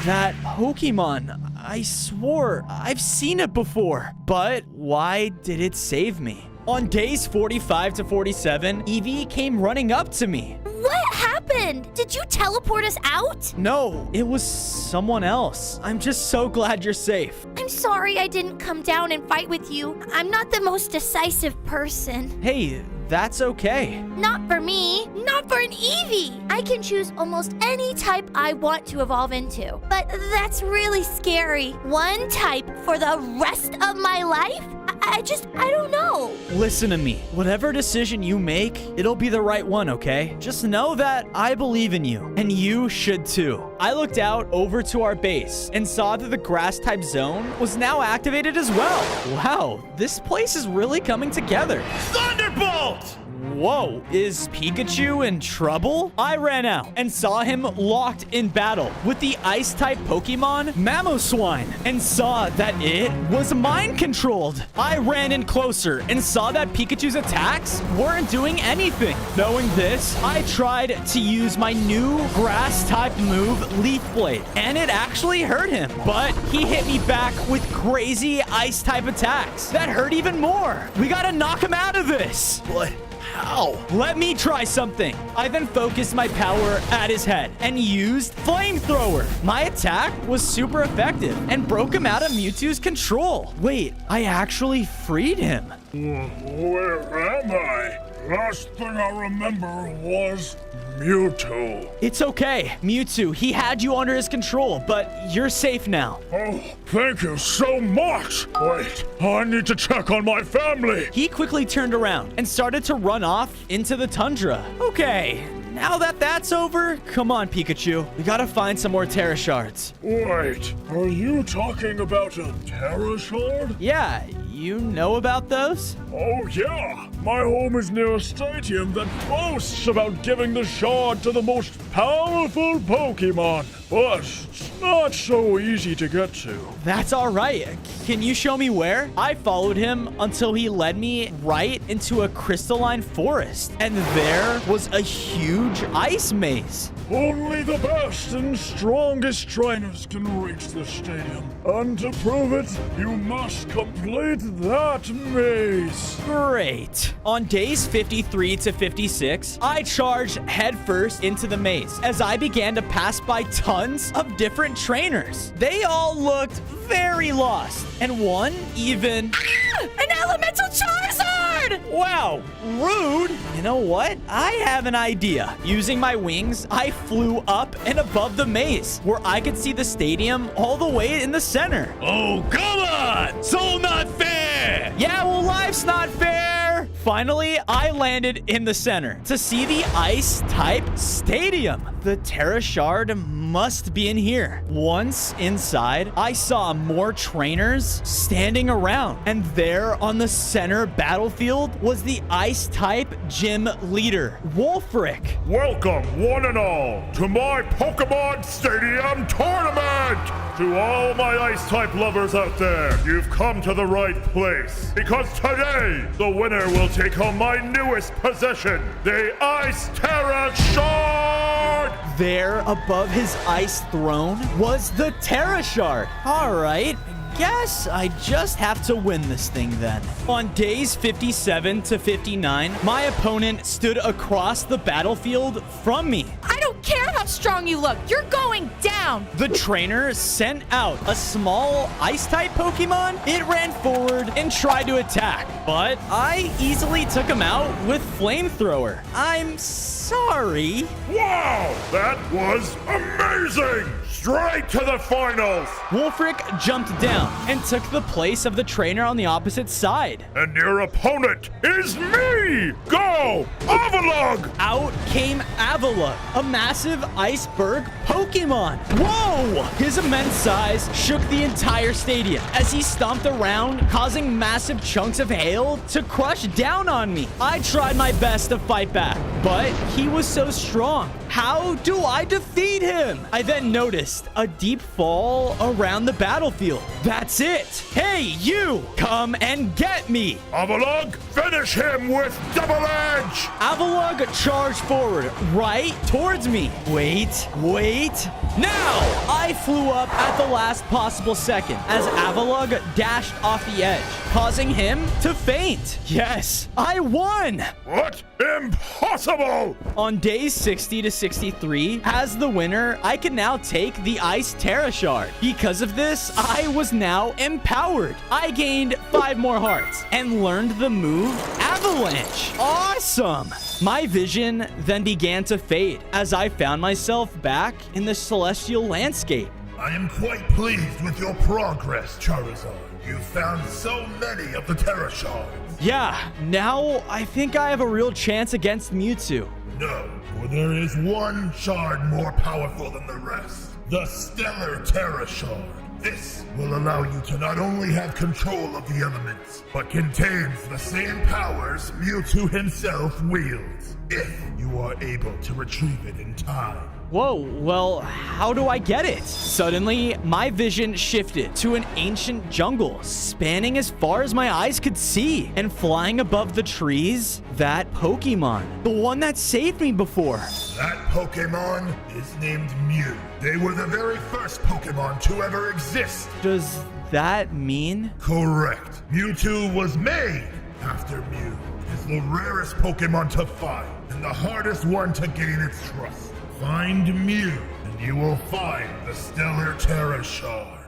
That Pokemon, I swore I've seen it before, but why did it save me? On days 45 to 47, Eevee came running up to me. What happened? Did you teleport us out? No, it was someone else. I'm just so glad you're safe. I'm sorry I didn't come down and fight with you. I'm not the most decisive person. Hey, that's okay. Not for me. Not for an Eevee. I can choose almost any type I want to evolve into. But that's really scary. One type for the rest of my life? I don't know. Listen to me. Whatever decision you make, it'll be the right one, okay? Just know that I believe in you, and you should too. I looked out over to our base and saw that the grass-type zone was now activated as well. Wow, this place is really coming together. Thunderbolt! Whoa, is Pikachu in trouble? I ran out and saw him locked in battle with the ice-type Pokemon Mamoswine and saw that it was mind-controlled. I ran in closer and saw that Pikachu's attacks weren't doing anything. Knowing this, I tried to use my new grass-type move, Leaf Blade, and it actually hurt him. But he hit me back with crazy ice-type attacks that hurt even more. We gotta knock him out of this. What? How? Let me try something. I then focused my power at his head and used Flamethrower. My attack was super effective and broke him out of Mewtwo's control. Wait, I actually freed him. Where am I? Last thing I remember was Mewtwo. It's okay, Mewtwo. He had you under his control, but you're safe now. Oh, thank you so much. Wait, I need to check on my family. He quickly turned around and started to run off into the tundra. Okay, now that that's over, come on, Pikachu. We gotta find some more Terra Shards. Wait, are you talking about a Terra Shard? Yeah, You know about those? Oh, yeah. My home is near a stadium that boasts about giving the shard to the most powerful Pokemon. But it's not so easy to get to. That's all right. Can you show me where? I followed him until he led me right into a crystalline forest. And there was a huge ice maze. Only the best and strongest trainers can reach the stadium. And to prove it, you must complete that maze. Great. On days 53 to 56, I charged headfirst into the maze as I began to pass by tons of different trainers. They all looked very lost, and one even... An elemental Charizard! Wow, rude. You know what? I have an idea. Using my wings, I flew up and above the maze, where I could see the stadium all the way in the center. Oh, come on! So not fair! Yeah, well, life's not fair. Finally, I landed in the center to see the ice-type stadium. The Terra Shard must be in here. Once inside, I saw more trainers standing around. And there on the center battlefield was the ice-type gym leader, Wolfric. Welcome, one and all, to my Pokemon Stadium Tournament! To all my Ice-type lovers out there, you've come to the right place. Because today, the winner will take home my newest possession, the Ice Terra Shard! There, above his ice throne, was the Terra Shard. All right. Guess I just have to win this thing then. On days 57 to 59, my opponent stood across the battlefield from me. I don't care how strong you look. You're going down. The trainer sent out a small ice-type Pokemon. It ran forward and tried to attack, but I easily took him out with Flamethrower. I'm sorry. Wow, that was amazing! Straight to the finals! Wolfric jumped down and took the place of the trainer on the opposite side. And your opponent is me! Go! Avalugg! Out came Avalugg, a massive iceberg Pokemon. Whoa! His immense size shook the entire stadium as he stomped around, causing massive chunks of hail to crush down on me. I tried my best to fight back, but he was so strong. How do I defeat him? I then noticed a deep fall around the battlefield. That's it. Hey, you! Come and get me! Avalugg, finish him with Double Edge! Avalugg charged forward, right towards me. Wait. Now! I flew up at the last possible second as Avalugg dashed off the edge, causing him to faint. Yes, I won! What? Impossible! On days 60 to 63, as the winner, I can now take the Ice Terra Shard. Because of this, I was now empowered. I gained 5 more hearts and learned the move Avalanche. Awesome! My vision then began to fade as I found myself back in the celestial landscape. I am quite pleased with your progress, Charizard. You found so many of the Terra Shards. Yeah, now I think I have a real chance against Mewtwo. No, for there is one shard more powerful than the rest. The Stellar Terra Shard. This will allow you to not only have control of the elements, but contains the same powers Mewtwo himself wields, if you are able to retrieve it in time. Whoa, well, how do I get it? Suddenly, my vision shifted to an ancient jungle, spanning as far as my eyes could see. And flying above the trees, that Pokemon, the one that saved me before. That Pokemon is named Mew. They were the very first Pokemon to ever exist. Does that mean? Correct. Mewtwo was made after Mew. It's the rarest Pokemon to find, and the hardest one to gain its trust. Find Mew, and you will find the Stellar Terra Shard.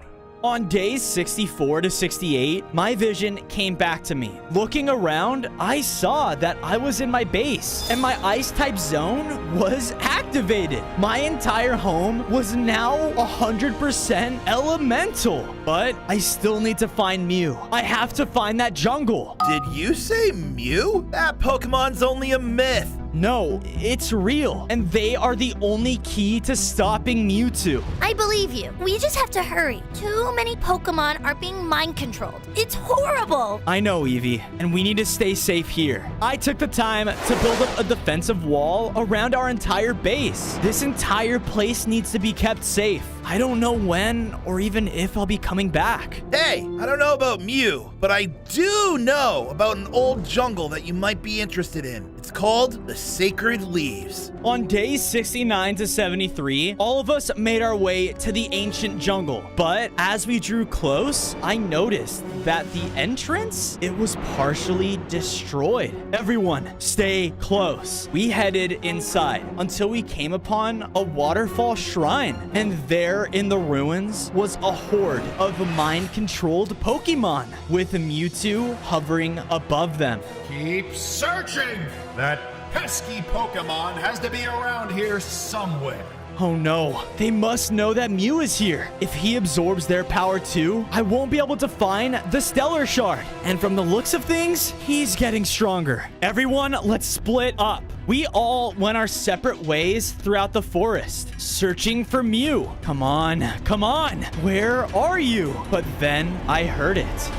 On days 64 to 68, my vision came back to me. Looking around, I saw that I was in my base, and my Ice-type zone was activated. My entire home was now 100% elemental. But I still need to find Mew. I have to find that jungle. Did you say Mew? That Pokemon's only a myth. No, it's real. And they are the only key to stopping Mewtwo. I believe you. We just have to hurry. Too many Pokemon are being mind controlled. It's horrible. I know, Eevee, and we need to stay safe here. I took the time to build up a defensive wall around our entire base. This entire place needs to be kept safe. I don't know when or even if I'll be coming back. Hey, I don't know about Mew, but I do know about an old jungle that you might be interested in. It's called the Sacred Leaves. On days 69 to 73, all of us made our way to the ancient jungle. But as we drew close, I noticed that the entrance, it was partially destroyed. Everyone, stay close. We headed inside until we came upon a waterfall shrine. And there in the ruins was a horde of mind-controlled Pokemon with Mewtwo hovering above them. Keep searching! That pesky Pokemon has to be around here somewhere. Oh no, they must know that Mew is here. If he absorbs their power too, I won't be able to find the Stellar Shard. And from the looks of things, he's getting stronger. Everyone, let's split up. We all went our separate ways throughout the forest, searching for Mew. Come on, come on. Where are you? But then I heard it.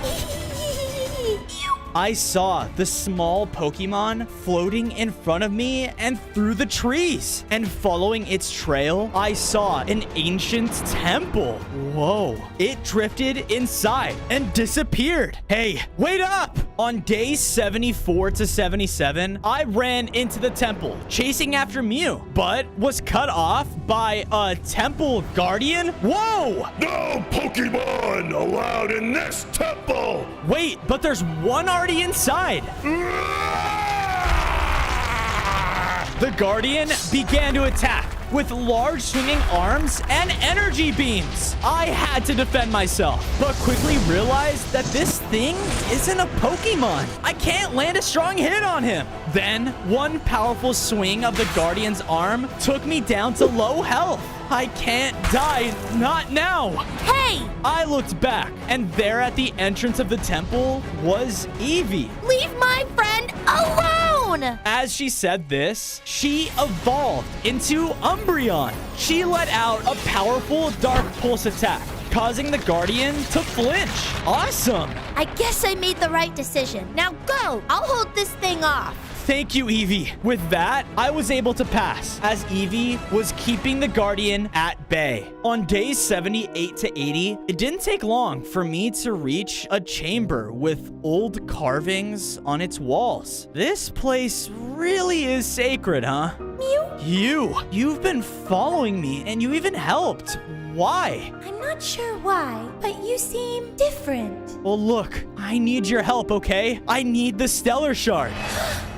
I saw the small Pokemon floating in front of me and through the trees. And following its trail, I saw an ancient temple. Whoa. It drifted inside and disappeared. Hey, wait up! On days 74 to 77, I ran into the temple, chasing after Mew, but was cut off by a temple guardian. Whoa! No Pokemon allowed in this temple! Wait, but there's one already inside. The guardian began to attack with large swinging arms and energy beams. I had to defend myself, but quickly realized that this thing isn't a Pokemon. I can't land a strong hit on him. Then, one powerful swing of the guardian's arm took me down to low health. I can't die, not now. Hey! I looked back, and there at the entrance of the temple was Eevee. Leave my friend alone! As she said this, she evolved into Umbreon. She let out a powerful Dark Pulse attack, causing the Guardian to flinch. Awesome! I guess I made the right decision. Now go! I'll hold this thing off. Thank you, Eevee. With that, I was able to pass, as Eevee was keeping the Guardian at bay. On days 78 to 80, it didn't take long for me to reach a chamber with old carvings on its walls. This place really is sacred, huh? Mew? You've been following me, and you even helped. Why? I'm not sure why, but you seem different. Well, look, I need your help, okay? I need the Stellar Shard.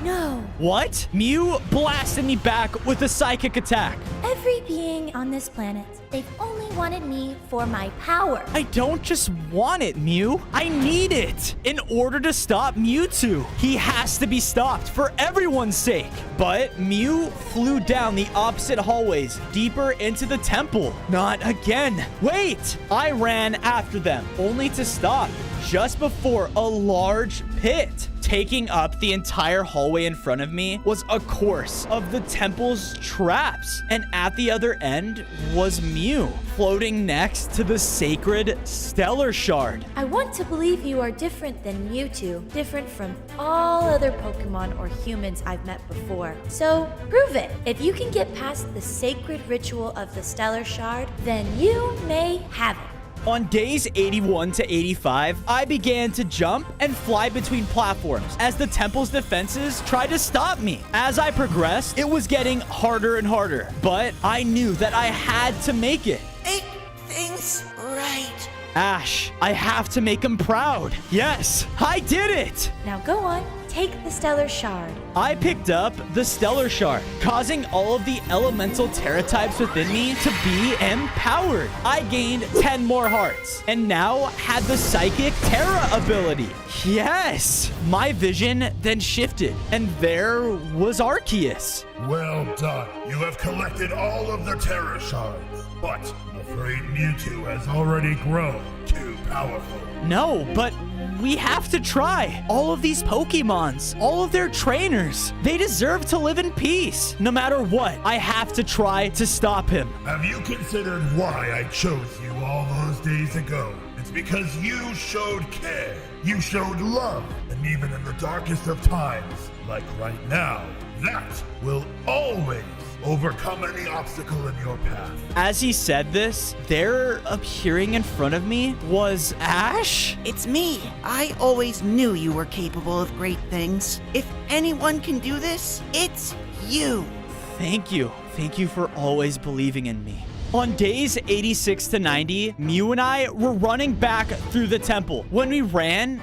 No. What? Mew blasted me back with a psychic attack. Every being on this planet, they've only wanted me for my power. I don't just want it, Mew. I need it in order to stop Mewtwo. He has to be stopped for everyone's sake. But Mew flew down the opposite hallways, deeper into the temple. Not again. Wait! I ran after them, only to stop just before a large pit. Taking up the entire hallway in front of me was a course of the temple's traps. And at the other end was Mew, floating next to the sacred Stellar Shard. I want to believe you are different than Mewtwo, different from all other Pokemon or humans I've met before. So prove it. If you can get past the sacred ritual of the Stellar Shard, then you may have it. On days 81 to 85, I began to jump and fly between platforms as the temple's defenses tried to stop me. As I progressed, it was getting harder and harder, but I knew that I had to make it. Make things right. Ash, I have to make him proud. Yes, I did it! Now go on, take the Stellar Shard. I picked up the Stellar Shard, causing all of the elemental Terra types within me to be empowered. I gained 10 more hearts, and now had the Psychic Terra ability. Yes! My vision then shifted, and there was Arceus. Well done. You have collected all of the Terra Shards, but I'm afraid Mewtwo has already grown too powerful. No, but we have to try. All of these Pokemons, all of their trainers, they deserve to live in peace. No matter what, I have to try to stop him. Have you considered why I chose you all those days ago? It's because you showed care, you showed love, and even in the darkest of times, like right now, that will always overcome any obstacle in your path. As he said this, there appearing in front of me was Ash. It's me. I always knew you were capable of great things. If anyone can do this, it's you. Thank you. Thank you for always believing in me. On days 86 to 90, Mew and I were running back through the temple. When we ran,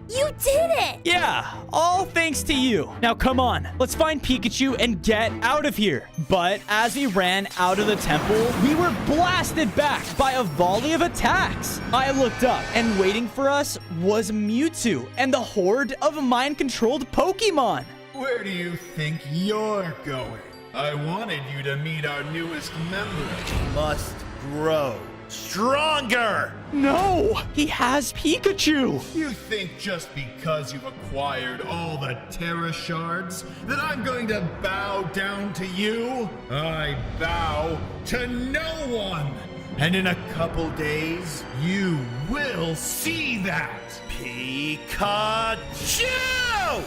You did it! yeah, all thanks to you. Now come on, let's find Pikachu and get out of here. But as we ran out of the temple, we were blasted back by a volley of attacks. I looked up, and waiting for us was Mewtwo and the horde of mind-controlled Pokemon. Where do you think you're going? I wanted you to meet our newest member. Must grow stronger. No, he has Pikachu. You think just because you've acquired all the Terra Shards that I'm going to bow down to you? I bow to no one. And in a couple days, you will see that. Pikachu!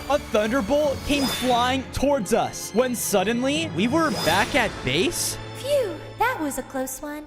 A thunderbolt came flying towards us when suddenly we were back at base. Phew, that was a close one.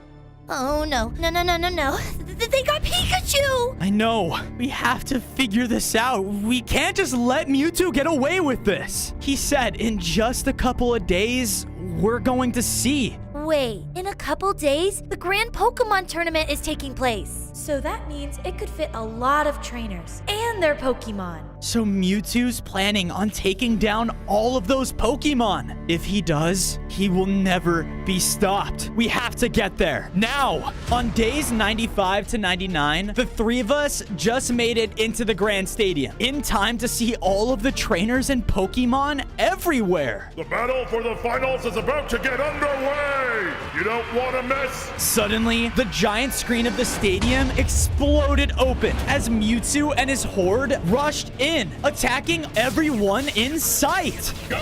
Oh no, no. They got Pikachu! I know. We have to figure this out. We can't just let Mewtwo get away with this. He said in just a couple of days, we're going to see. Wait, in a couple days, the Grand Pokemon Tournament is taking place. So that means it could fit a lot of trainers and their Pokemon. So Mewtwo's planning on taking down all of those Pokemon. If he does, he will never be stopped. We have to get there now. On days 95 to 99, the three of us just made it into the Grand Stadium in time to see all of the trainers and Pokemon everywhere. The battle for the finals is about to get underway! You don't want to miss! Suddenly, the giant screen of the stadium exploded open as Mewtwo and his horde rushed in, attacking everyone in sight. Go!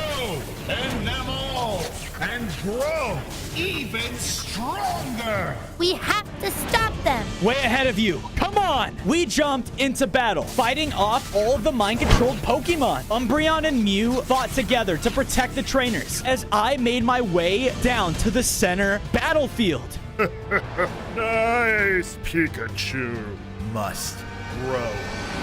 End them all! And grow even stronger! We have to stop them! Way ahead of you. Come on! We jumped into battle, fighting off all of the mind-controlled Pokemon. Umbreon and Mew fought together to protect the trainers as I made my way down to the center battlefield. Nice, Pikachu. Must grow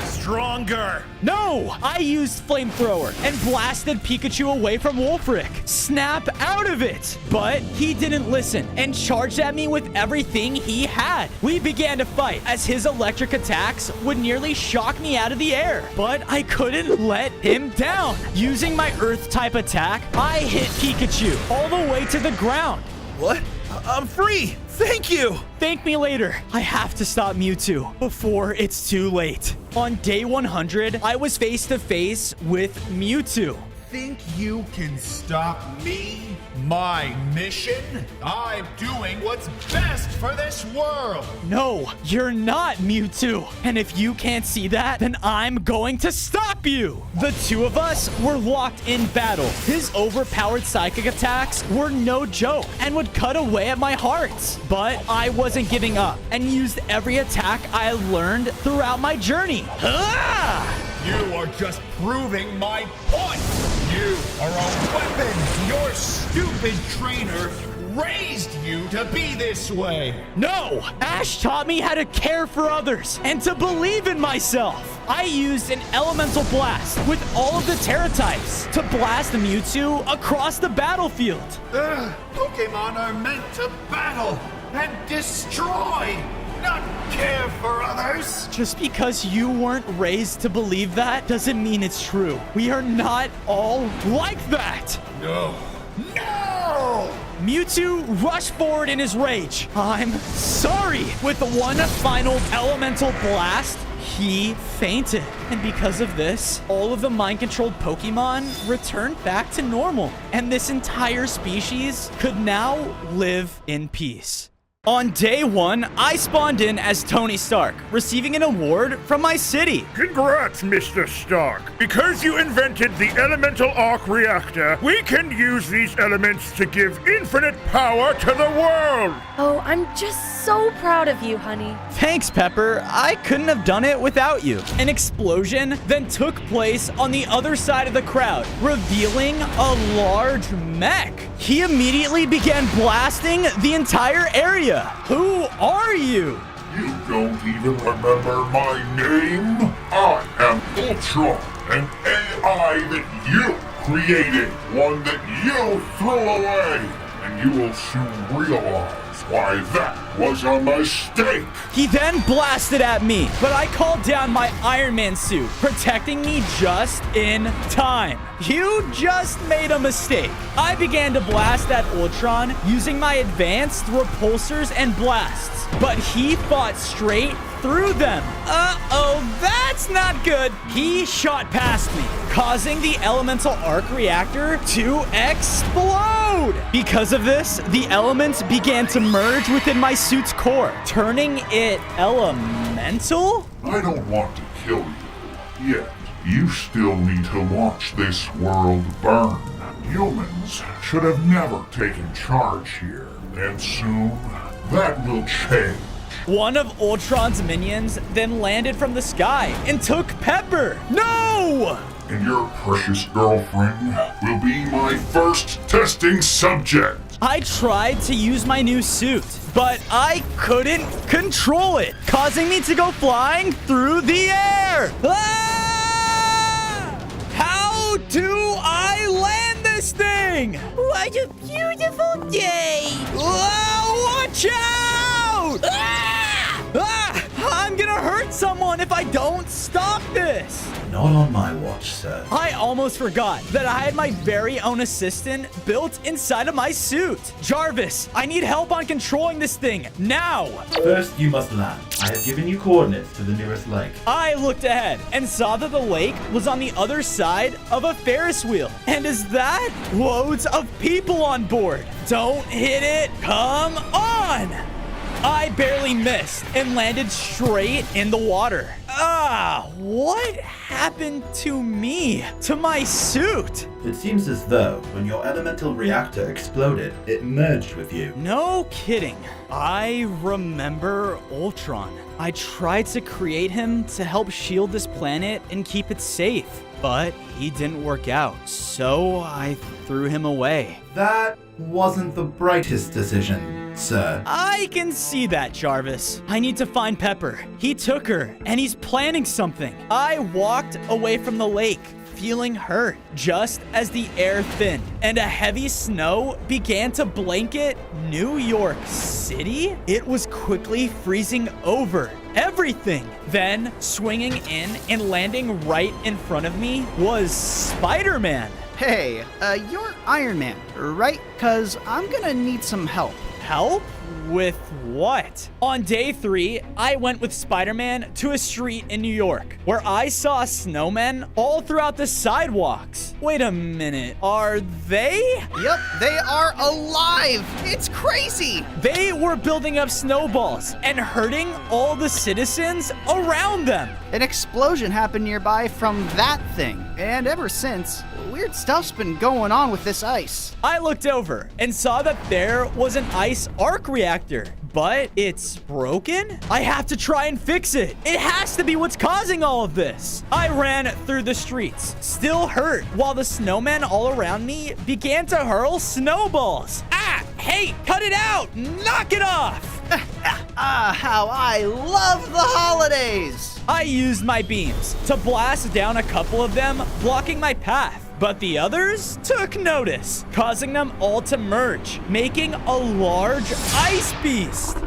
stronger. No! I used Flamethrower and blasted Pikachu away from Wolfric. Snap out of it! But he didn't listen and charged at me with everything he had. We began to fight as his electric attacks would nearly shock me out of the air. But I couldn't let him down. Using my Earth-type attack, I hit Pikachu all the way to the ground. What? I'm free! Thank you! Thank me later. I have to stop Mewtwo before it's too late. On day 100, I was face to face with Mewtwo. Think you can stop me? My mission? I'm doing what's best for this world! No, you're not Mewtwo. And if you can't see that, then I'm going to stop you. The two of us were locked in battle. His overpowered psychic attacks were no joke and would cut away at my hearts. But I wasn't giving up and used every attack I learned throughout my journey. Ah! You are just proving my point! You are a weapon! Your stupid trainer raised you to be this way! No! Ash taught me how to care for others and to believe in myself. I used an elemental blast with all of the Terra types to blast Mewtwo across the battlefield. Pokemon are meant to battle and destroy, not care for others. Just because you weren't raised to believe that doesn't mean it's true. We are not all like that. No. No! Mewtwo rushed forward in his rage. I'm sorry. With one final elemental blast, he fainted. And because of this, all of the mind-controlled Pokemon returned back to normal. And this entire species could now live in peace. On day 1, I spawned in as Tony Stark, receiving an award from my city. Congrats, Mr. Stark. Because you invented the elemental arc reactor, we can use these elements to give infinite power to the world. Oh, I'm just so proud of you, honey. Thanks, Pepper. I couldn't have done it without you. An explosion then took place on the other side of the crowd, revealing a large mech. He immediately began blasting the entire area. Who are you? You don't even remember my name? I am Ultron, an AI that you created, one that you threw away, and you will soon realize why that was a mistake. He then blasted at me, but I called down my Iron Man suit, protecting me just in time. You just made a mistake. I began to blast at Ultron using my advanced repulsors and blasts, but he fought straight through them. Uh-oh, that's not good. He shot past me, causing the elemental arc reactor to explode. Because of this, the elements began to merge within my suit's core, turning it elemental? I don't want to kill you yet. You still need to watch this world burn. Humans should have never taken charge here, and soon that will change. One of Ultron's minions then landed from the sky and took Pepper. No! And your precious girlfriend will be my first testing subject. I tried to use my new suit, but I couldn't control it, causing me to go flying through the air. Ah! How do I land this thing? What a beautiful day! Oh, watch out! Ah! I'm gonna hurt someone if I don't stop this. Not on my watch, sir. I almost forgot that I had my very own assistant built inside of my suit. Jarvis, I need help on controlling this thing now. First, you must land. I have given you coordinates to the nearest lake. I looked ahead and saw that the lake was on the other side of a Ferris wheel. And is that loads of people on board? Don't hit it. Come on. I barely missed and landed straight in the water. What happened to me? To my suit? It seems as though when your elemental reactor exploded, it merged with you. No kidding. I remember Ultron. I tried to create him to help shield this planet and keep it safe, but he didn't work out, so I threw him away. That wasn't the brightest decision, sir. I can see that, Jarvis. I need to find Pepper. He took her, and he's planning something. I walked away from the lake, feeling hurt, just as the air thinned and a heavy snow began to blanket New York City. It was quickly freezing over everything. Then, swinging in and landing right in front of me was Spider-Man. Hey, you're Iron Man, right? 'Cause I'm gonna need some help. Help? With what? On day 3, I went with Spider-Man to a street in New York where I saw snowmen all throughout the sidewalks. Wait a minute, are they? Yep, they are alive! It's crazy! They were building up snowballs and hurting all the citizens around them. An explosion happened nearby from that thing, and ever since, weird stuff's been going on with this ice. I looked over and saw that there was an ice arc reactor, but it's broken? I have to try and fix it. It has to be what's causing all of this. I ran through the streets, still hurt, while the snowmen all around me began to hurl snowballs. Hey, cut it out! Knock it off! How I love the holidays! I used my beams to blast down a couple of them, blocking my path. But the others took notice, causing them all to merge, making a large ice beast.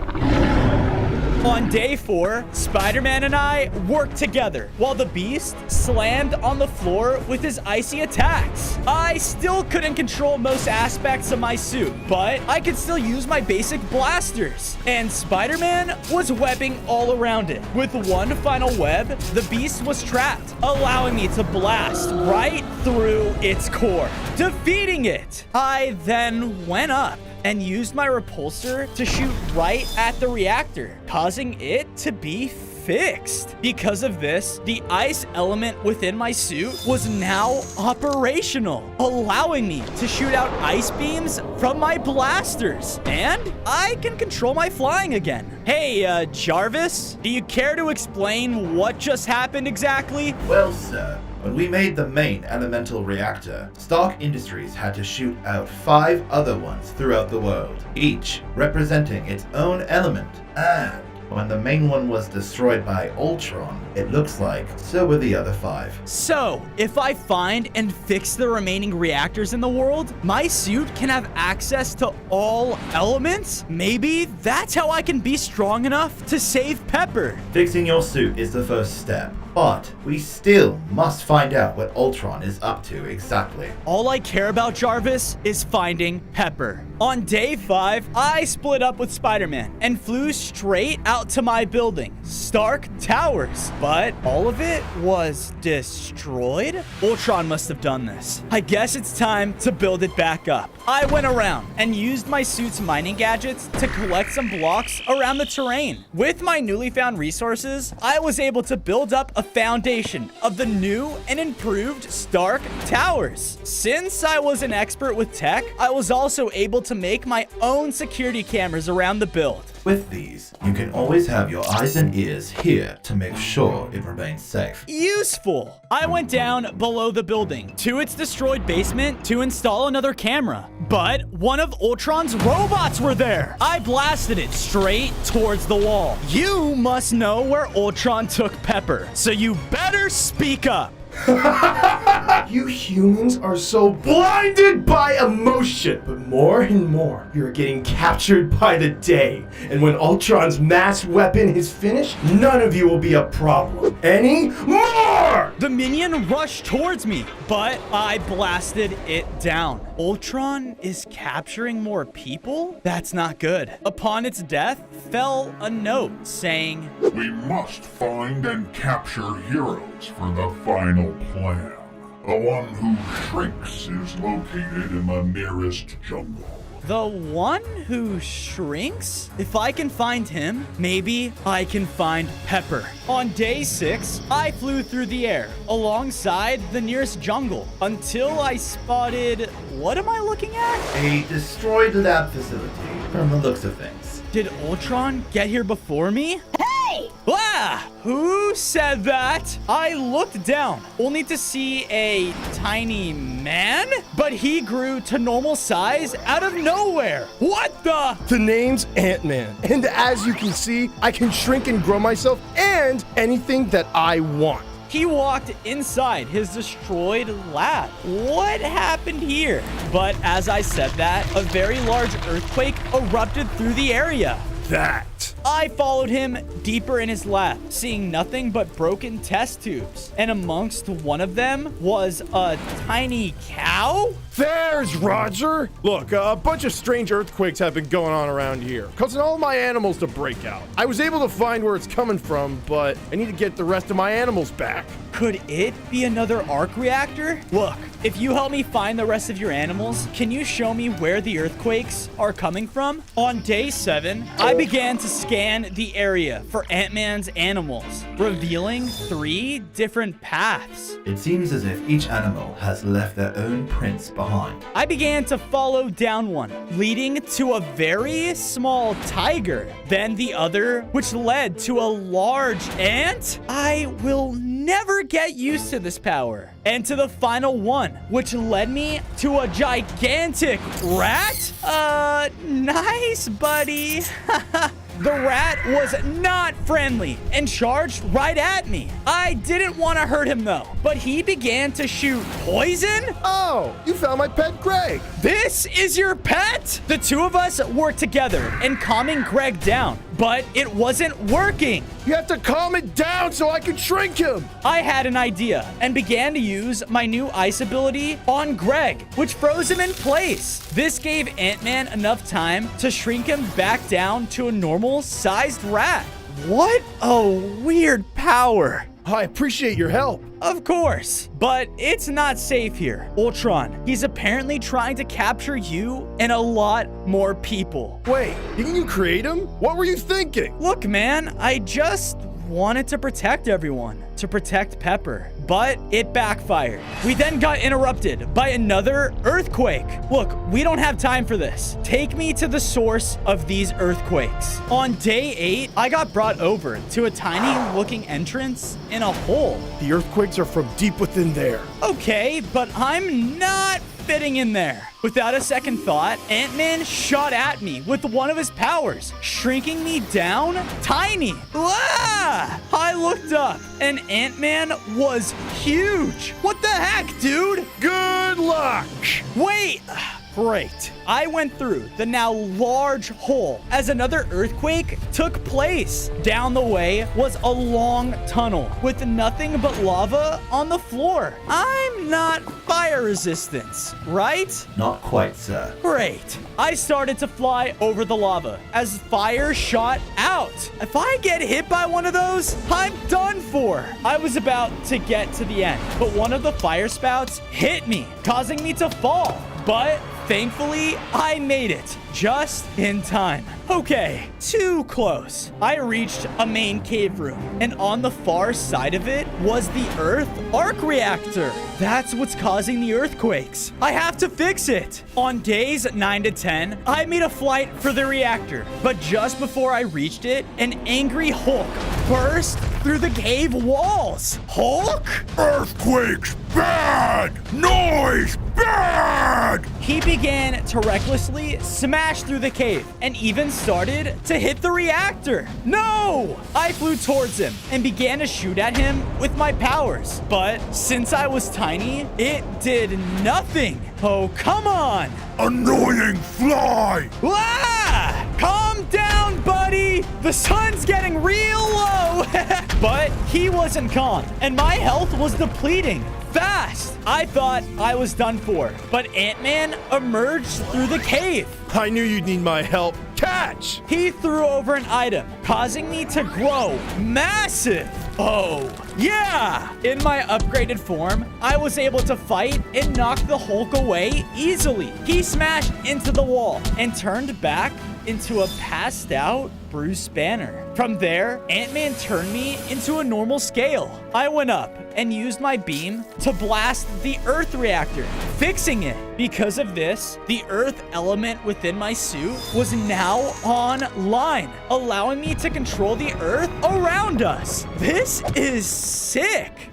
On day 4, Spider-Man and I worked together while the beast slammed on the floor with his icy attacks. I still couldn't control most aspects of my suit, but I could still use my basic blasters. And Spider-Man was webbing all around it. With one final web, the beast was trapped, allowing me to blast right through its core, defeating it. I then went up and used my repulsor to shoot right at the reactor, causing it to be fixed. Because of this, the ice element within my suit was now operational, allowing me to shoot out ice beams from my blasters. And I can control my flying again. Hey, Jarvis, do you care to explain what just happened exactly? Well, sir, when we made the main elemental reactor, Stark Industries had to shoot out 5 other ones throughout the world, each representing its own element. And when the main one was destroyed by Ultron, it looks like so were the other 5. So, if I find and fix the remaining reactors in the world, my suit can have access to all elements? Maybe that's how I can be strong enough to save Pepper. Fixing your suit is the first step, but we still must find out what Ultron is up to exactly. All I care about, Jarvis, is finding Pepper. On day 5, I split up with Spider-Man and flew straight out to my building, Stark Towers. But all of it was destroyed? Ultron must have done this. I guess it's time to build it back up. I went around and used my suit's mining gadgets to collect some blocks around the terrain. With my newly found resources, I was able to build up a foundation of the new and improved Stark Towers. Since I was an expert with tech, I was also able to make my own security cameras around the build. With these, you can always have your eyes and ears here to make sure it remains safe. Useful! I went down below the building to its destroyed basement to install another camera. But one of Ultron's robots were there. I blasted it straight towards the wall. You must know where Ultron took Pepper, so you better speak up. You humans are so blinded by emotion, but more and more you're getting captured by the day. And when Ultron's mass weapon is finished, none of you will be a problem anymore! The minion rushed towards me, but I blasted it down. Ultron is capturing more people? That's not good. Upon its death fell a note saying, "We must find and capture heroes for the final plan. The one who shrinks is located in the nearest jungle." The one who shrinks? If I can find him, maybe I can find Pepper. On day 6, I flew through the air alongside the nearest jungle until I spotted... What am I looking at? A destroyed lab facility, from the looks of things. Did Ultron get here before me? Hey! Ah! Who said that? I looked down, only to see a tiny man, but he grew to normal size out of nowhere. What the? The name's Ant-Man, and as you can see, I can shrink and grow myself and anything that I want. He walked inside his destroyed lab. What happened here? But as I said that, a very large earthquake erupted through the area. That. I followed him deeper in his lab, seeing nothing but broken test tubes. And amongst one of them was a tiny cow? There's Roger! Look, a bunch of strange earthquakes have been going on around here, causing all my animals to break out. I was able to find where it's coming from, but I need to get the rest of my animals back. Could it be another arc reactor? Look, if you help me find the rest of your animals, can you show me where the earthquakes are coming from? On day 7, I began to scan the area for Ant-Man's animals, revealing 3 different paths. It seems as if each animal has left their own prints behind. I began to follow down one, leading to a very small tiger, then the other, which led to a large ant. I will never get used to this power. And to the final one, which led me to a gigantic rat? Nice, buddy. The rat was not friendly and charged right at me. I didn't want to hurt him though, but he began to shoot poison. Oh, you found my pet Greg. This is your pet? The 2 of us worked together in calming Greg down, but it wasn't working. You have to calm it down so I can shrink him. I had an idea and began to use my new ice ability on Greg, which froze him in place. This gave Ant-Man enough time to shrink him back down to a normal-sized rat. What a weird power. I appreciate your help. Of course, but it's not safe here. Ultron, he's apparently trying to capture you and a lot more people. Wait, didn't you create him? What were you thinking? Look, man, I just wanted to protect everyone, to protect Pepper, but it backfired. We then got interrupted by another earthquake. Look, we don't have time for this. Take me to the source of these earthquakes. On day 8, I got brought over to a tiny looking entrance in a hole. The earthquakes are from deep within there. Okay, but I'm not fitting in there. Without a second thought, Ant-Man shot at me with one of his powers, shrinking me down tiny. Ah! I looked up, and Ant-Man was huge. What the heck, dude? Good luck. Wait. Great. I went through the now large hole as another earthquake took place. Down the way was a long tunnel with nothing but lava on the floor. I'm not fire resistant, right? Not quite, sir. Great. I started to fly over the lava as fire shot out. If I get hit by one of those, I'm done for. I was about to get to the end, but one of the fire spouts hit me, causing me to fall. But thankfully, I made it just in time. Okay, too close. I reached a main cave room, and on the far side of it was the Earth arc reactor. That's what's causing the earthquakes. I have to fix it. On days 9 to 10, I made a flight for the reactor, but just before I reached it, an angry Hulk burst through the cave walls. Hulk? Earthquakes, bad! Noise, bad! He began to recklessly smash through the cave and even started to hit the reactor. No! I flew towards him and began to shoot at him with my powers. But since I was tiny, it did nothing. Oh, come on! Annoying fly! Ah! Calm down, buddy! The sun's getting real low! But he wasn't calm, and my health was depleting fast. I thought I was done for, but Ant-Man emerged through the cave. I knew you'd need my help. Catch! He threw over an item, causing me to grow massive. Oh, yeah! In my upgraded form, I was able to fight and knock the Hulk away easily. He smashed into the wall and turned back into a passed out Bruce Banner. From there, Ant-Man turned me into a normal scale. I went up and used my beam to blast the Earth reactor, fixing it. Because of this, the Earth element within my suit was now online, allowing me to control the Earth around us. This is sick.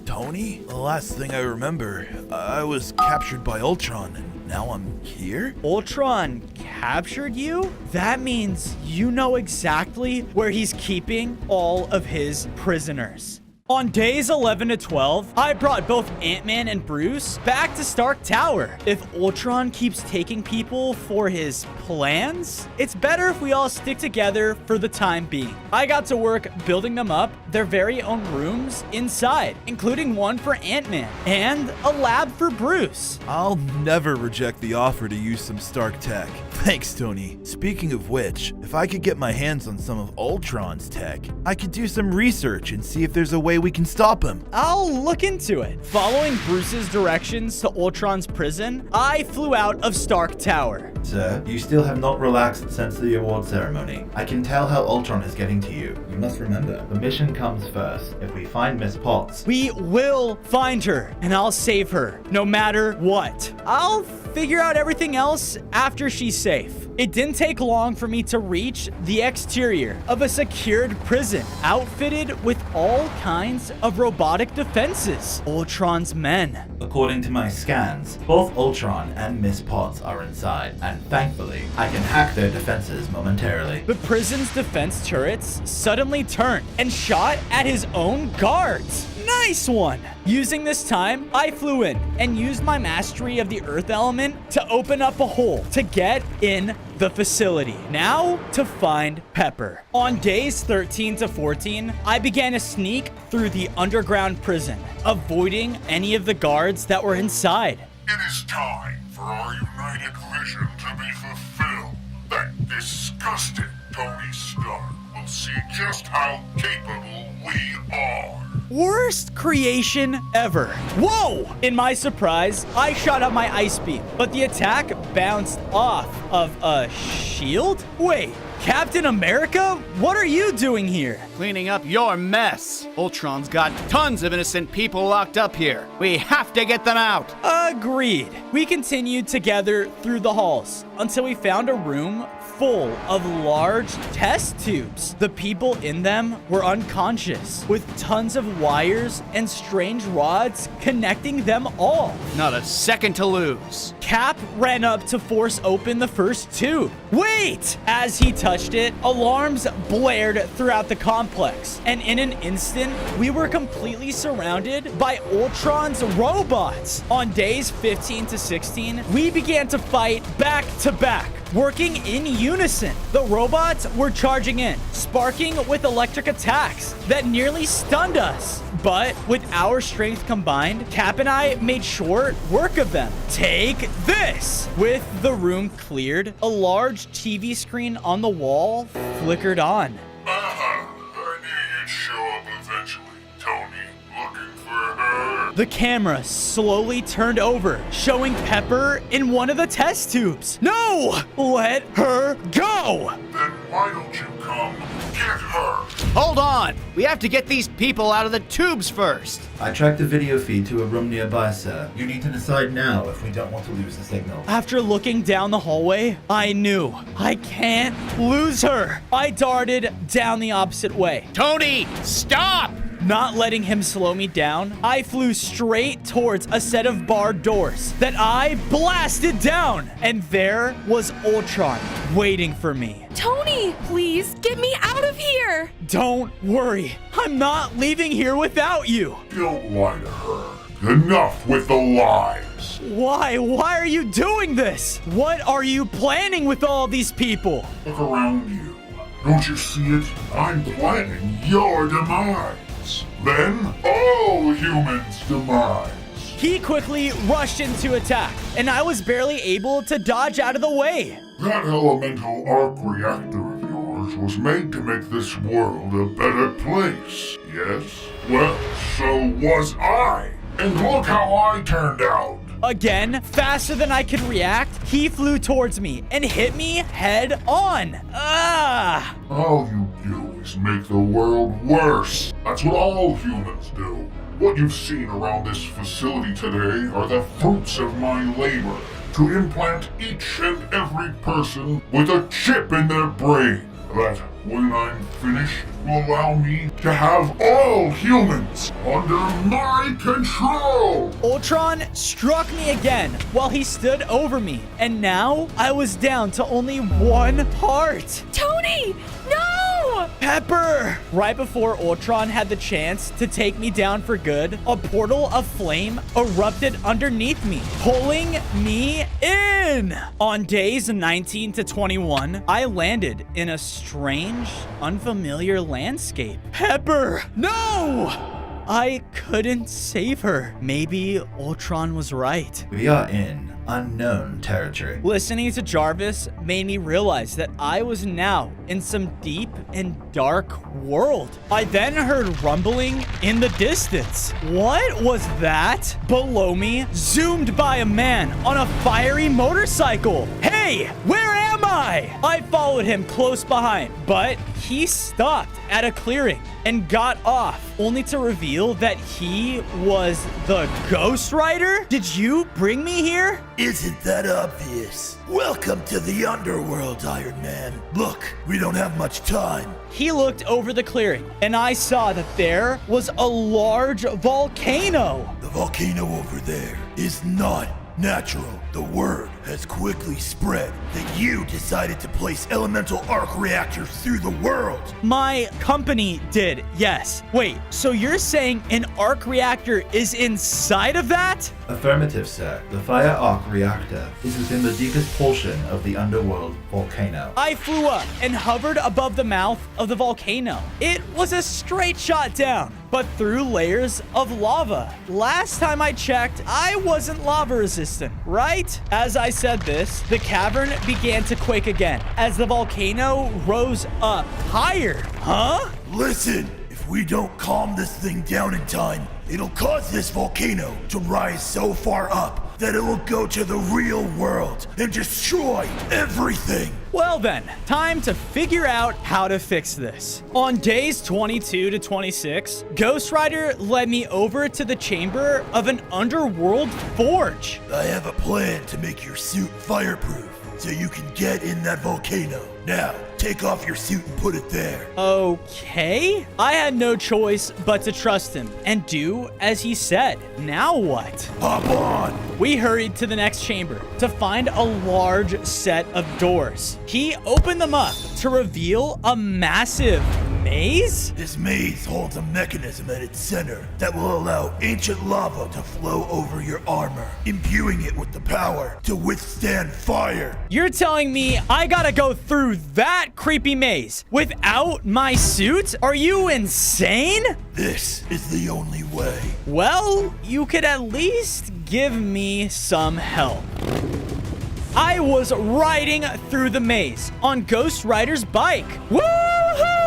Tony? The last thing I remember, I was captured by Ultron, and now I'm here? Ultron captured you? That means you know exactly where he's keeping all of his prisoners. On days 11 to 12, I brought both Ant-Man and Bruce back to Stark Tower. If Ultron keeps taking people for his plans, it's better if we all stick together for the time being. I got to work building them up their very own rooms inside, including one for Ant-Man and a lab for Bruce. I'll never reject the offer to use some Stark tech. Thanks, Tony. Speaking of which, if I could get my hands on some of Ultron's tech, I could do some research and see if there's a way we can stop him. I'll look into it. Following Bruce's directions to Ultron's prison, I flew out of Stark Tower. Sir, you still have not relaxed since the award ceremony. I can tell how Ultron is getting to you. You must remember, the mission comes first. If we find Miss Potts, we will find her, and I'll save her, no matter what. I'll figure out everything else after she's safe. It didn't take long for me to reach the exterior of a secured prison, outfitted with all kinds of robotic defenses. Ultron's men. According to my scans, both Ultron and Miss Potts are inside, and thankfully, I can hack their defenses momentarily. The prison's defense turrets suddenly turned and shot at his own guards. Nice one! Using this time, I flew in and used my mastery of the Earth element to open up a hole to get in the facility. Now to find Pepper. On days 13 to 14, I began to sneak through the underground prison, avoiding any of the guards that were inside. It is time for our united vision to be fulfilled. That disgusting Tony Stark will see just how capable we are. Worst creation ever. Whoa! In my surprise, I shot out my ice beam, but the attack bounced off of a shield? Wait, Captain America? What are you doing here? Cleaning up your mess. Ultron's got tons of innocent people locked up here. We have to get them out. Agreed. We continued together through the halls until we found a room full of large test tubes. The people in them were unconscious, with tons of wires and strange rods connecting them all. Not a second to lose. Cap ran up to force open the first tube. Wait! As he touched it, alarms blared throughout the complex, and in an instant, we were completely surrounded by Ultron's robots. On days 15 to 16, we began to fight back to back, working in unison. The robots were charging in, sparking with electric attacks that nearly stunned us. But with our strength combined, Cap and I made short work of them. Take this! With the room cleared, a large TV screen on the wall flickered on. I knew you'd show up eventually, Tony. Looking for her. The camera slowly turned over, showing Pepper in one of the test tubes. No! Let her go! Then why don't you come get her? Hold on! We have to get these people out of the tubes first. I tracked the video feed to a room nearby, sir. You need to decide now if we don't want to lose the signal. After looking down the hallway, I knew I can't lose her. I darted down the opposite way. Tony, stop! Not letting him slow me down, I flew straight towards a set of barred doors that I blasted down. And there was Ultron waiting for me. Tony, please get me out of here. Don't worry. I'm not leaving here without you. Don't lie to her. Enough with the lies. Why? Why are you doing this? What are you planning with all these people? Look around you. Don't you see it? I'm planning your demise. Then all humans' demise. He quickly rushed into attack, and I was barely able to dodge out of the way. That elemental arc reactor of yours was made to make this world a better place, yes? Well, so was I. And look how I turned out. Again, faster than I could react, he flew towards me and hit me head on. Ah! All you do is make the world worse. That's what all humans do. What you've seen around this facility today are the fruits of my labor to implant each and every person with a chip in their brain that, when I'm finished, will allow me to have all humans under my control! Ultron struck me again while he stood over me, and now I was down to only one heart. Tony, no! Pepper! Right before Ultron had the chance to take me down for good, a portal of flame erupted underneath me, pulling me in. On days 19 to 21, I landed in a strange, unfamiliar landscape. Pepper! No! I couldn't save her. Maybe Ultron was right. We are in unknown territory. Listening to Jarvis made me realize that I was now in some deep and dark world. I then heard rumbling in the distance. What was that? Below me zoomed by a man on a fiery motorcycle. Hey, where am I? I followed him close behind, but he stopped at a clearing and got off, only to reveal that he was the Ghost Rider? Did you bring me here? Isn't that obvious? Welcome to the underworld, Iron Man. Look, we don't have much time. He looked over the clearing, and I saw that there was a large volcano. The volcano over there is not natural. The word has quickly spread that you decided to place elemental arc reactors through the world. My company did, yes. Wait, so you're saying an arc reactor is inside of that? Affirmative, sir. The fire arc reactor is within the deepest portion of the underworld volcano. I flew up and hovered above the mouth of the volcano. It was a straight shot down. but through layers of lava. Last time I checked, I wasn't lava resistant, right? As I said this, the cavern began to quake again as the volcano rose up higher. Huh? Listen, if we don't calm this thing down in time, it'll cause this volcano to rise so far up that it will go to the real world and destroy everything. Well then, time to figure out how to fix this. On days 22 to 26, Ghost Rider led me over to the chamber of an underworld forge. I have a plan to make your suit fireproof so you can get in that volcano. Now, take off your suit and put it there. Okay. I had no choice but to trust him and do as he said. Now what? Hop on. We hurried to the next chamber to find a large set of doors. He opened them up to reveal a massive maze? This maze holds a mechanism at its center that will allow ancient lava to flow over your armor, imbuing it with the power to withstand fire. You're telling me I gotta go through that creepy maze without my suit? Are you insane? This is the only way. Well, you could at least give me some help. I was riding through the maze on Ghost Rider's bike. Woohoo!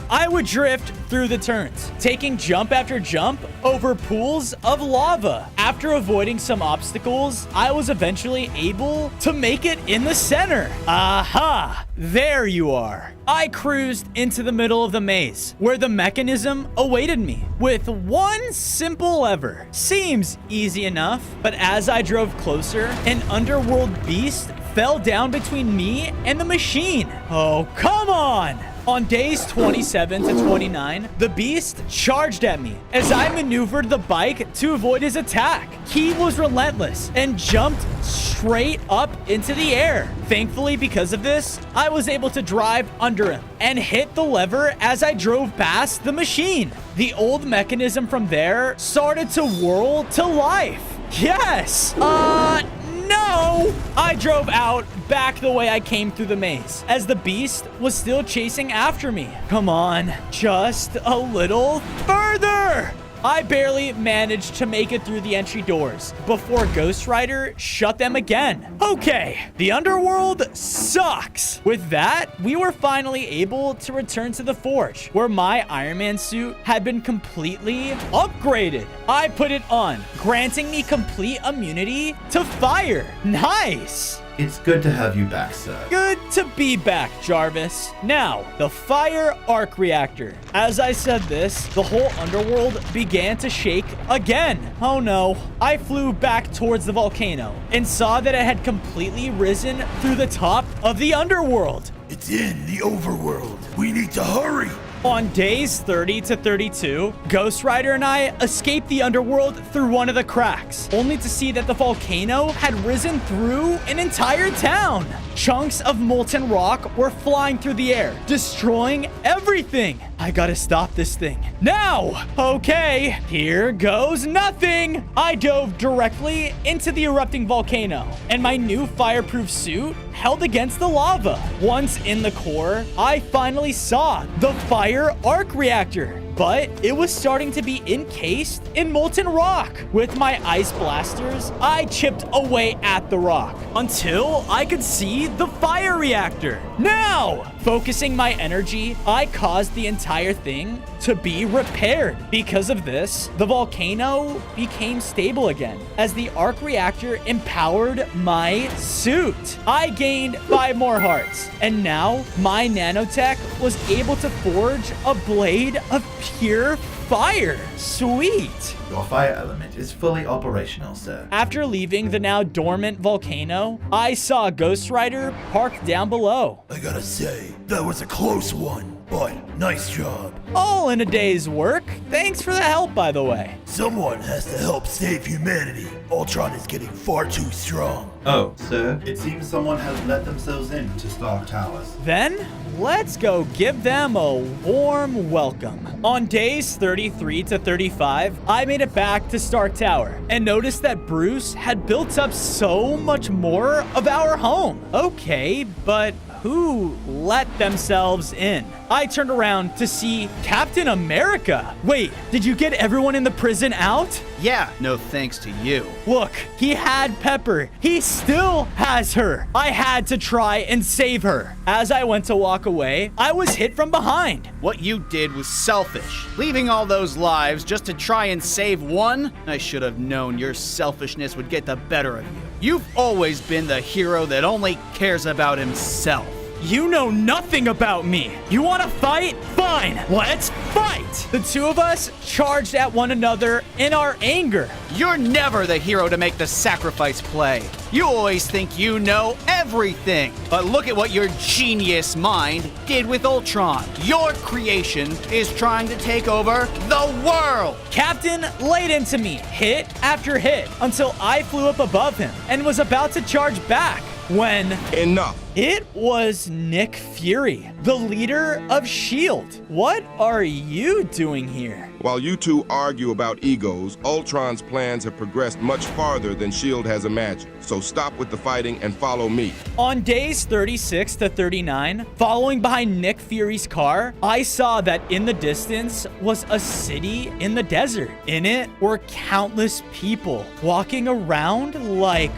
I would drift through the turns, taking jump after jump over pools of lava. After avoiding some obstacles, I was eventually able to make it in the center. Aha! There you are. I cruised into the middle of the maze, where the mechanism awaited me, with one simple lever. Seems easy enough, but as I drove closer, an underworld beast fell down between me and the machine. Oh, come on! On days 27 to 29, the beast charged at me as I maneuvered the bike to avoid his attack. He was relentless and jumped straight up into the air. Thankfully, because of this, I was able to drive under him and hit the lever as I drove past the machine. The old mechanism from there started to whirl to life. Yes! No! I drove out back the way I came through the maze, as the beast was still chasing after me. Come on, just a little further! I barely managed to make it through the entry doors before Ghost Rider shut them again. Okay, the underworld sucks. With that, we were finally able to return to the forge, where my Iron Man suit had been completely upgraded. I put it on, granting me complete immunity to fire. Nice! It's good to have you back, sir. Good to be back, Jarvis. Now, the fire arc reactor. As I said this, the whole underworld began to shake again. Oh no. I flew back towards the volcano and saw that it had completely risen through the top of the underworld. It's in the overworld. We need to hurry. On days 30 to 32, Ghost Rider and I escaped the underworld through one of the cracks, only to see that the volcano had risen through an entire town. Chunks of molten rock were flying through the air, destroying everything. I gotta stop this thing now. Okay, here goes nothing. I dove directly into the erupting volcano, and my new fireproof suit held against the lava. Once in the core, I finally saw the fire arc reactor, but it was starting to be encased in molten rock. With my ice blasters, I chipped away at the rock until I could see the fire reactor. Now, focusing my energy, I caused the entire thing to be repaired. Because of this, the volcano became stable again as the arc reactor empowered my suit. I gained 5 more hearts, and now my nanotech was able to forge a blade of pure fire. Sweet. Your fire element is fully operational, sir. After leaving the now dormant volcano, I saw Ghost Rider parked down below. I gotta say, that was a close one, but nice job. All in a day's work. Thanks for the help, by the way. Someone has to help save humanity. Ultron is getting far too strong. Oh, sir, it seems someone has let themselves in to Stark Towers. Then, let's go give them a warm welcome. On days 33 to 35, I made it back to Stark Tower and noticed that Bruce had built up so much more of our home. Okay, but who let themselves in? I turned around to see Captain America. Wait, did you get everyone in the prison out? Yeah, no thanks to you. Look, he had Pepper. He still has her. I had to try and save her. As I went to walk away, I was hit from behind. What you did was selfish. Leaving all those lives just to try and save one? I should have known your selfishness would get the better of you. You've always been the hero that only cares about himself. You know nothing about me. You want to fight? Fine, let's fight. The two of us charged at one another in our anger. You're never the hero to make the sacrifice play. You always think you know everything. But look at what your genius mind did with Ultron. Your creation is trying to take over the world. Captain laid into me, hit after hit, until I flew up above him and was about to charge back. When enough. It was Nick Fury, the leader of S.H.I.E.L.D. What are you doing here? While you two argue about egos, Ultron's plans have progressed much farther than S.H.I.E.L.D. has imagined. So stop with the fighting and follow me. On days 36 to 39, following behind Nick Fury's car, I saw that in the distance was a city in the desert. In it were countless people walking around like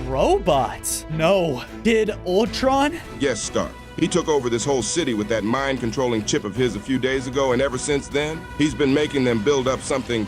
robots. No. Did Ultron? Yes, Stark. He took over this whole city with that mind-controlling chip of his a few days ago, and ever since then, he's been making them build up something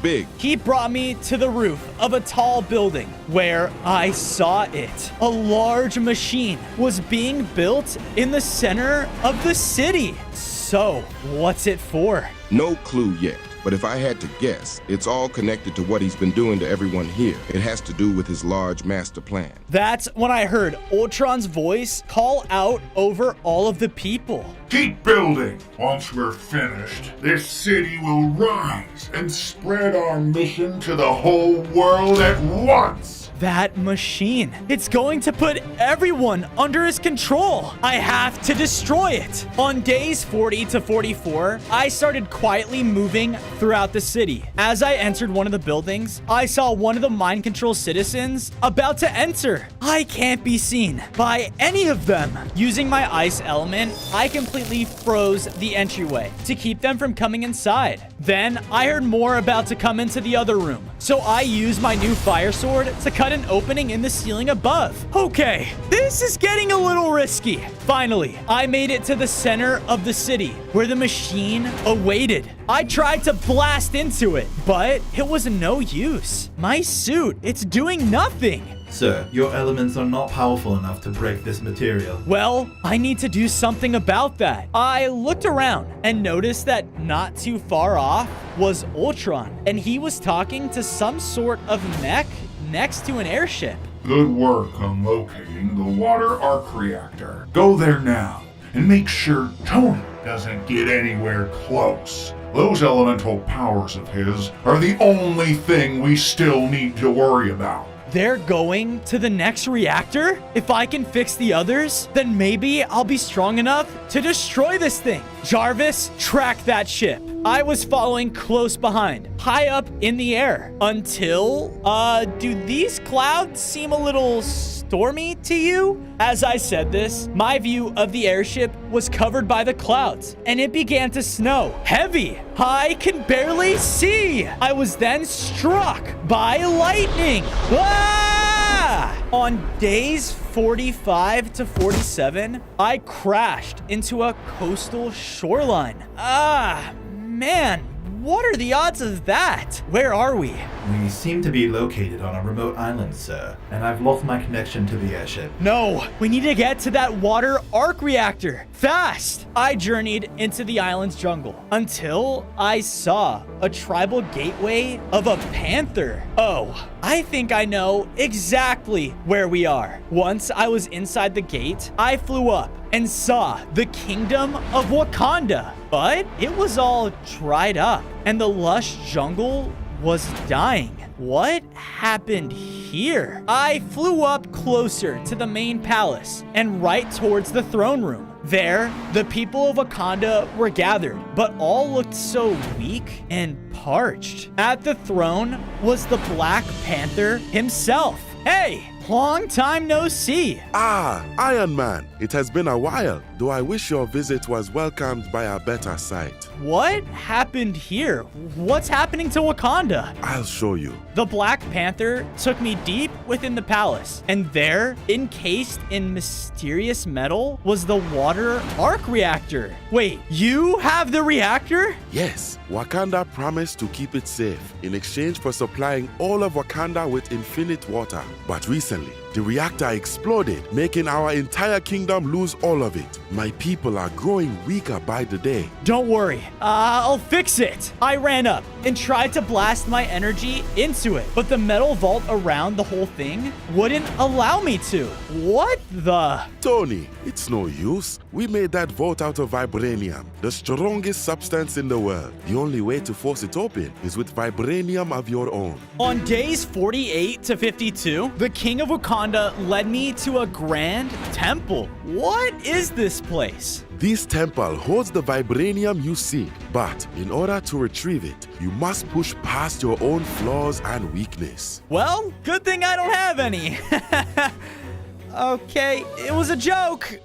big. He brought me to the roof of a tall building where I saw it. A large machine was being built in the center of the city. So, what's it for? No clue yet. But if I had to guess, it's all connected to what he's been doing to everyone here. It has to do with his large master plan. That's when I heard Ultron's voice call out over all of the people. Keep building. Once we're finished, this city will rise and spread our mission to the whole world at once. That machine. It's going to put everyone under his control. I have to destroy it. On days 40 to 44, I started quietly moving throughout the city. As I entered one of the buildings, I saw one of the mind control citizens about to enter. I can't be seen by any of them. Using my ice element, I completely froze the entryway to keep them from coming inside. Then I heard more about to come into the other room. So I used my new fire sword to cut an opening in the ceiling above. Okay, this is getting a little risky. Finally, I made it to the center of the city where the machine awaited. I tried to blast into it, but it was no use. My suit, it's doing nothing. Sir, your elements are not powerful enough to break this material. Well, I need to do something about that. I looked around and noticed that not too far off was Ultron, and he was talking to some sort of mech next to an airship. Good work on locating the water arc reactor. Go there now and make sure Tony doesn't get anywhere close. Those elemental powers of his are the only thing we still need to worry about. They're going to the next reactor? If I can fix the others, then maybe I'll be strong enough to destroy this thing. Jarvis, track that ship. I was following close behind, high up in the air, until, do these clouds seem a little stormy to you? As I said this, my view of the airship was covered by the clouds, and it began to snow. Heavy. I can barely see. I was then struck by lightning. Ah! On days 45 to 47, I crashed into a coastal shoreline. Ah, man. What are the odds of that? Where are we? We seem to be located on a remote island, sir, and I've lost my connection to the airship. No, we need to get to that water arc reactor. Fast! I journeyed into the island's jungle until I saw a tribal gateway of a panther. Oh, I think I know exactly where we are. Once I was inside the gate, I flew up and saw the kingdom of Wakanda. But it was all dried up, and the lush jungle was dying. What happened here? I flew up closer to the main palace and right towards the throne room. There, the people of Wakanda were gathered, but all looked so weak and parched. At the throne was the Black Panther himself. Hey, long time no see. Ah, Iron Man, it has been a while, though I wish your visit was welcomed by a better sight. What happened here? What's happening to Wakanda? I'll show you. The Black Panther took me deep within the palace, and there, encased in mysterious metal, was the water arc reactor. Wait, you have the reactor? Yes, Wakanda promised to keep it safe in exchange for supplying all of Wakanda with infinite water. But recently, the reactor exploded, making our entire kingdom lose all of it. My people are growing weaker by the day. Don't worry, I'll fix it. I ran up and tried to blast my energy into it, but the metal vault around the whole thing wouldn't allow me to. What the? Tony, it's no use. We made that vault out of vibranium, the strongest substance in the world. The only way to force it open is with vibranium of your own. On days 48 to 52, the King of Wakanda led me to a grand temple. What is this place? This temple holds the vibranium you seek, but in order to retrieve it, you must push past your own flaws and weakness. Well, good thing I don't have any. Okay, it was a joke.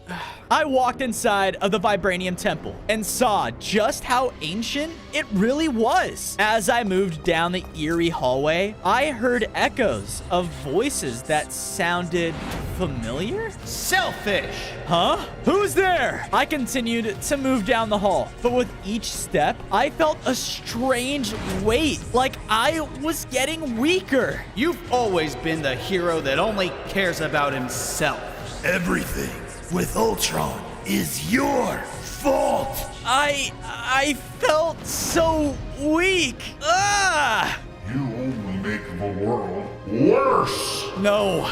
I walked inside of the Vibranium Temple and saw just how ancient it really was. As I moved down the eerie hallway, I heard echoes of voices that sounded familiar. Selfish! Huh? Who's there? I continued to move down the hall, but with each step, I felt a strange weight, like I was getting weaker. You've always been the hero that only cares about himself. Everything with Ultron is your fault. I felt so weak. Ah! You only make the world worse. No.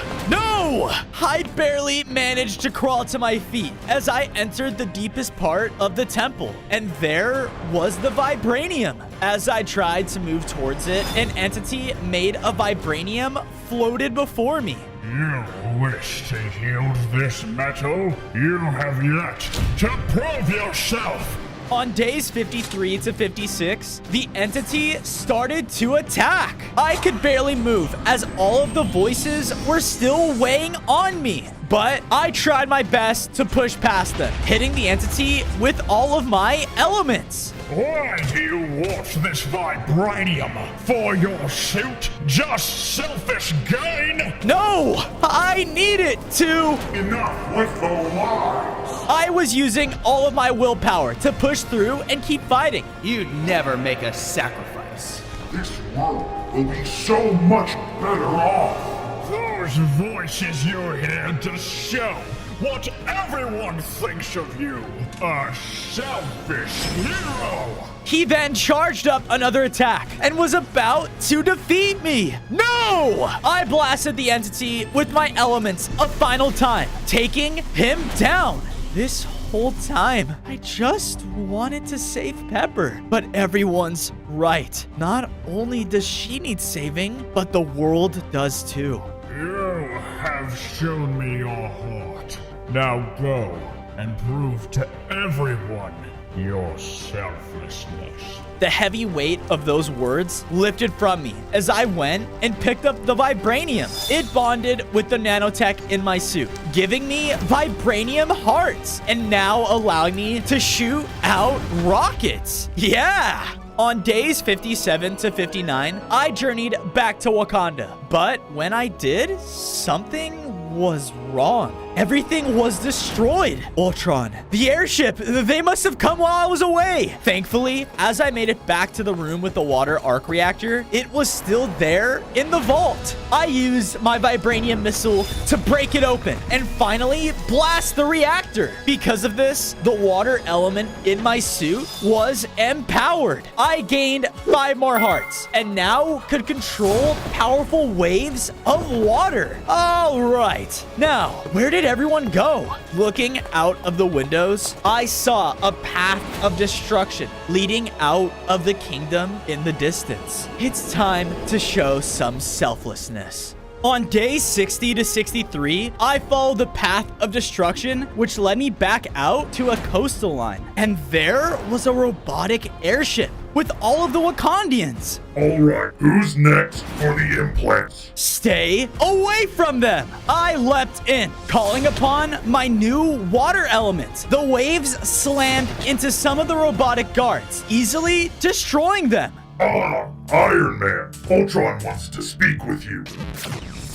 I barely managed to crawl to my feet as I entered the deepest part of the temple, and there was the vibranium. As I tried to move towards it, an entity made of vibranium floated before me. You wish to yield this metal? You have yet to prove yourself! On days 53 to 56, the entity started to attack. I could barely move as all of the voices were still weighing on me. But I tried my best to push past them, hitting the entity with all of my elements. Why do you want this vibranium? For your suit? Just selfish gain? No! I need it to... Enough with the lies! I was using all of my willpower to push through and keep fighting. You'd never make a sacrifice. This world will be so much better off. Those voices you hear to show what everyone thinks of you. A selfish hero. He then charged up another attack and was about to defeat me. No! I blasted the entity with my elements a final time, taking him down. This whole time, I just wanted to save Pepper. But everyone's right. Not only does she need saving, but the world does too. You have shown me your heart. Now go and prove to everyone your selflessness. The heavy weight of those words lifted from me as I went and picked up the vibranium. It bonded with the nanotech in my suit, giving me vibranium hearts and now allowing me to shoot out rockets. Yeah! On days 57 to 59, I journeyed back to Wakanda. But when I did, something was wrong. Everything was destroyed. Ultron, the airship, they must have come while I was away. Thankfully, as I made it back to the room with the water arc reactor, it was still there in the vault. I used my vibranium missile to break it open and finally blast the reactor. Because of this, the water element in my suit was empowered. I gained 5 more hearts and now could control powerful waves of water. All right. Now, where did everyone go? Looking out of the windows, I saw a path of destruction leading out of the kingdom in the distance. It's time to show some selflessness. On day 60 to 63, I followed the path of destruction, which led me back out to a coastal line. And there was a robotic airship. with all of the Wakandians. Alright, who's next for the implants? Stay away from them! I leapt in, calling upon my new water element. The waves slammed into some of the robotic guards, easily destroying them. Ah, Iron Man. Ultron wants to speak with you.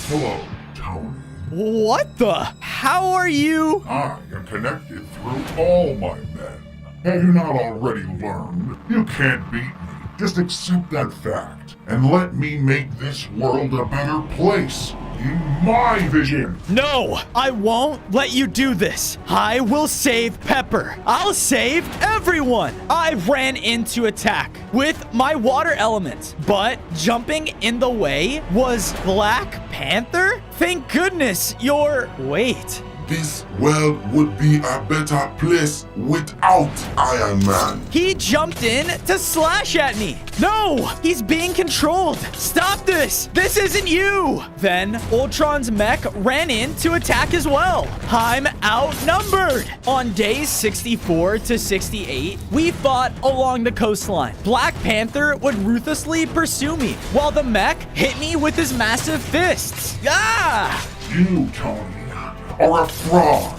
Hello, Tony. What the? How are you? I am connected through all my men. Have you not already learned? You can't beat me. Just accept that fact and let me make this world a better place in my vision. No, I won't let you do this. I will save Pepper. I'll save everyone. I ran in to attack with my water element, but jumping in the way was Black Panther? Thank goodness you're... Wait. This world would be a better place without Iron Man. He jumped in to slash at me. No, he's being controlled. Stop this. This isn't you. Then Ultron's mech ran in to attack as well. I'm outnumbered. On days 64 to 68, we fought along the coastline. Black Panther would ruthlessly pursue me while the mech hit me with his massive fists. Ah! You, Tony, are a fraud,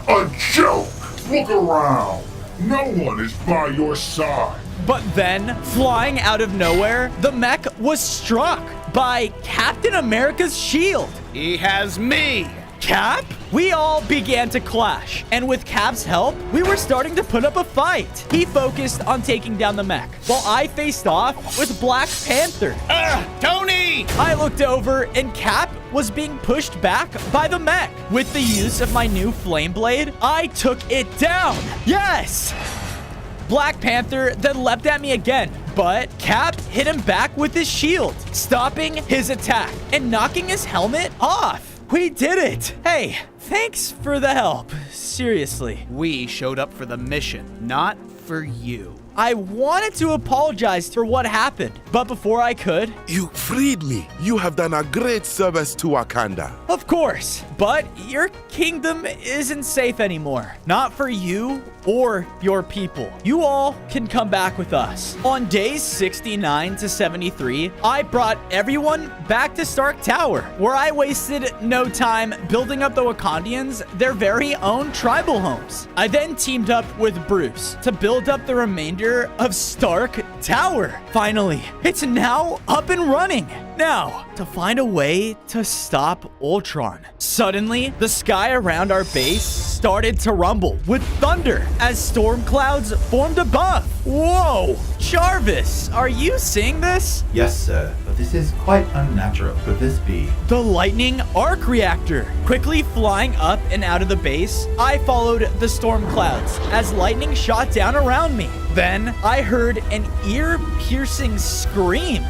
a joke. Look around. No one is by your side. But then, flying out of nowhere, the mech was struck by Captain America's shield. He has me. Cap? We all began to clash, and with Cap's help, we were starting to put up a fight. He focused on taking down the mech, while I faced off with Black Panther. Tony! I looked over, and Cap was being pushed back by the mech. With the use of my new flame blade, I took it down. Yes! Black Panther then leapt at me again, but Cap hit him back with his shield, stopping his attack and knocking his helmet off. We did it! Hey, thanks for the help. Seriously. We showed up for the mission, not for you. I wanted to apologize for what happened, but before I could... You freed me. You have done a great service to Wakanda. Of course, but your kingdom isn't safe anymore. Not for you or your people. You all can come back with us. On days 69 to 73, I brought everyone back to Stark Tower, where I wasted no time building up the Wakandians their very own tribal homes. I then teamed up with Bruce to build up the remainder of Stark Tower. Finally, it's now up and running. Now, to find a way to stop Ultron. Suddenly, the sky around our base started to rumble with thunder as storm clouds formed above. Whoa! Jarvis, are you seeing this? Yes, sir, but this is quite unnatural. Could this be? The lightning arc reactor. Quickly flying up and out of the base, I followed the storm clouds as lightning shot down around me. Then, I heard an ear-piercing scream.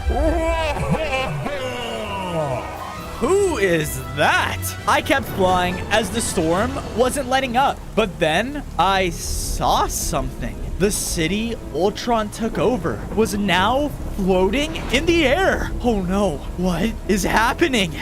Who is that? I kept flying as the storm wasn't letting up. But then I saw something. The city Ultron took over was now floating in the air. Oh no, what is happening?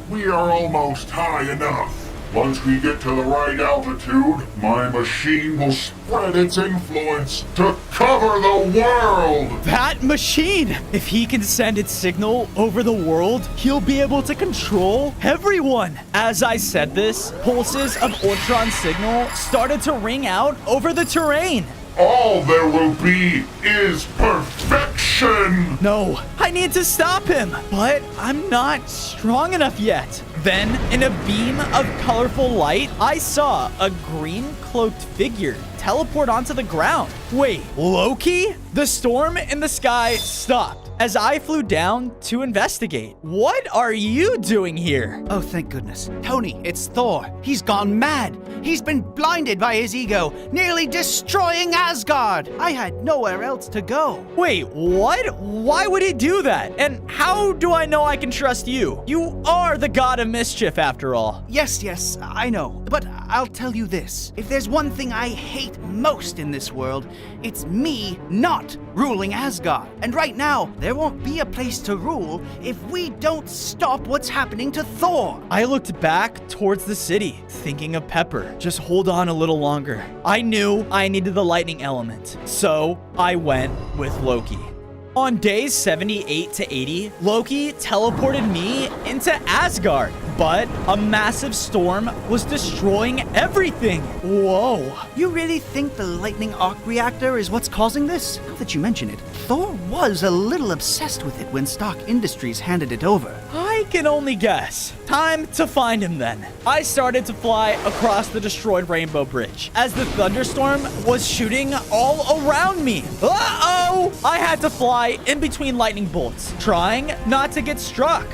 We are almost high enough. Once we get to the right altitude, my machine will spread its influence to cover the world! That machine! If he can send its signal over the world, he'll be able to control everyone! As I said this, pulses of Ultron's signal started to ring out over the terrain. All there will be is perfection! No, I need to stop him, but I'm not strong enough yet. Then, in a beam of colorful light, I saw a green-cloaked figure teleport onto the ground. Wait, Loki? The storm in the sky stopped as I flew down to investigate. What are you doing here? Oh, thank goodness. Tony, it's Thor. He's gone mad. He's been blinded by his ego, nearly destroying Asgard. I had nowhere else to go. Wait, what? Why would he do that? And how do I know I can trust you? You are the god of mischief, after all. Yes, I know. But I'll tell you this. If there's one thing I hate most in this world, it's me not ruling Asgard. And right now, there There won't be a place to rule if we don't stop what's happening to Thor. I looked back towards the city, thinking of Pepper. Just hold on a little longer. I knew I needed the lightning element, so I went with Loki. On days 78 to 80, Loki teleported me into Asgard, but a massive storm was destroying everything. Whoa. You really think the lightning arc reactor is what's causing this? Now that you mention it, Thor was a little obsessed with it when Stark Industries handed it over. I can only guess. Time to find him then. I started to fly across the destroyed Rainbow Bridge as the thunderstorm was shooting all around me. Uh-oh! I had to fly in between lightning bolts, trying not to get struck.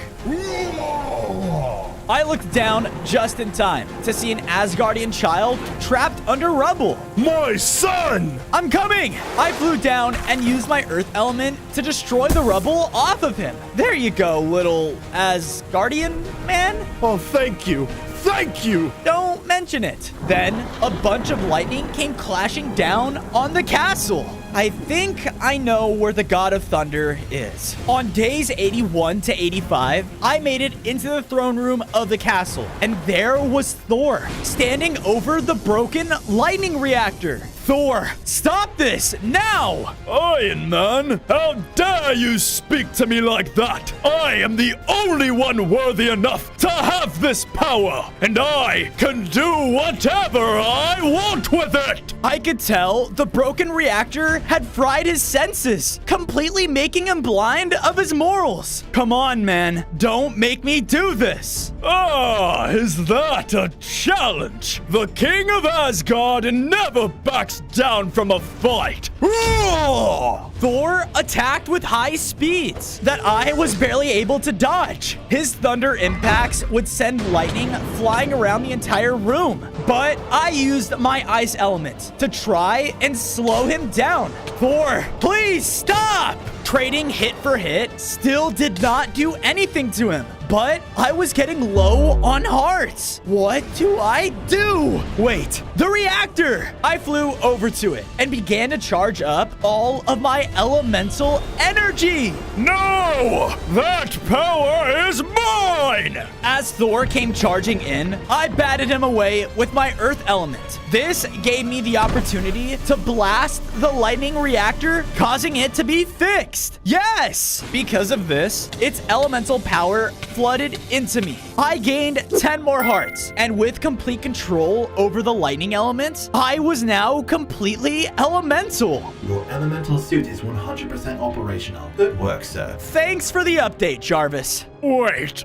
I looked down just in time to see an Asgardian child trapped under rubble. My son! I'm coming! I flew down and used my earth element to destroy the rubble off of him. There you go, little Asgardian man. Oh, thank you. Thank you! Don't mention it. Then, a bunch of lightning came clashing down on the castle. I think I know where the God of Thunder is. On days 81 to 85, I made it into the throne room of the castle, and there was Thor, standing over the broken lightning reactor. Thor, stop this, now! Iron Man, how dare you speak to me like that? I am the only one worthy enough to have this power, and I can do whatever I want with it! I could tell the broken reactor had fried his senses, completely making him blind of his morals. Come on, man, don't make me do this. Ah, is that a challenge? The King of Asgard never backs down from a fight. Thor attacked with high speeds that I was barely able to dodge. His thunder impacts would send lightning flying around the entire room, but I used my ice element to try and slow him down. Thor, please stop! Trading hit for hit still did not do anything to him, but I was getting low on hearts. What do I do? Wait, the reactor! I flew over to it and began to charge up all of my elemental energy. No! That power is mine! As Thor came charging in, I batted him away with my earth element. This gave me the opportunity to blast the lightning reactor, causing it to be fixed. Yes! Because of this, its elemental power flooded into me. I gained 10 more hearts, and with complete control over the lightning element, I was now completely elemental. Your elemental suit is 100% operational. Good work, sir. Thanks for the update, Jarvis. Wait,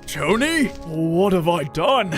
Tony? What have I done?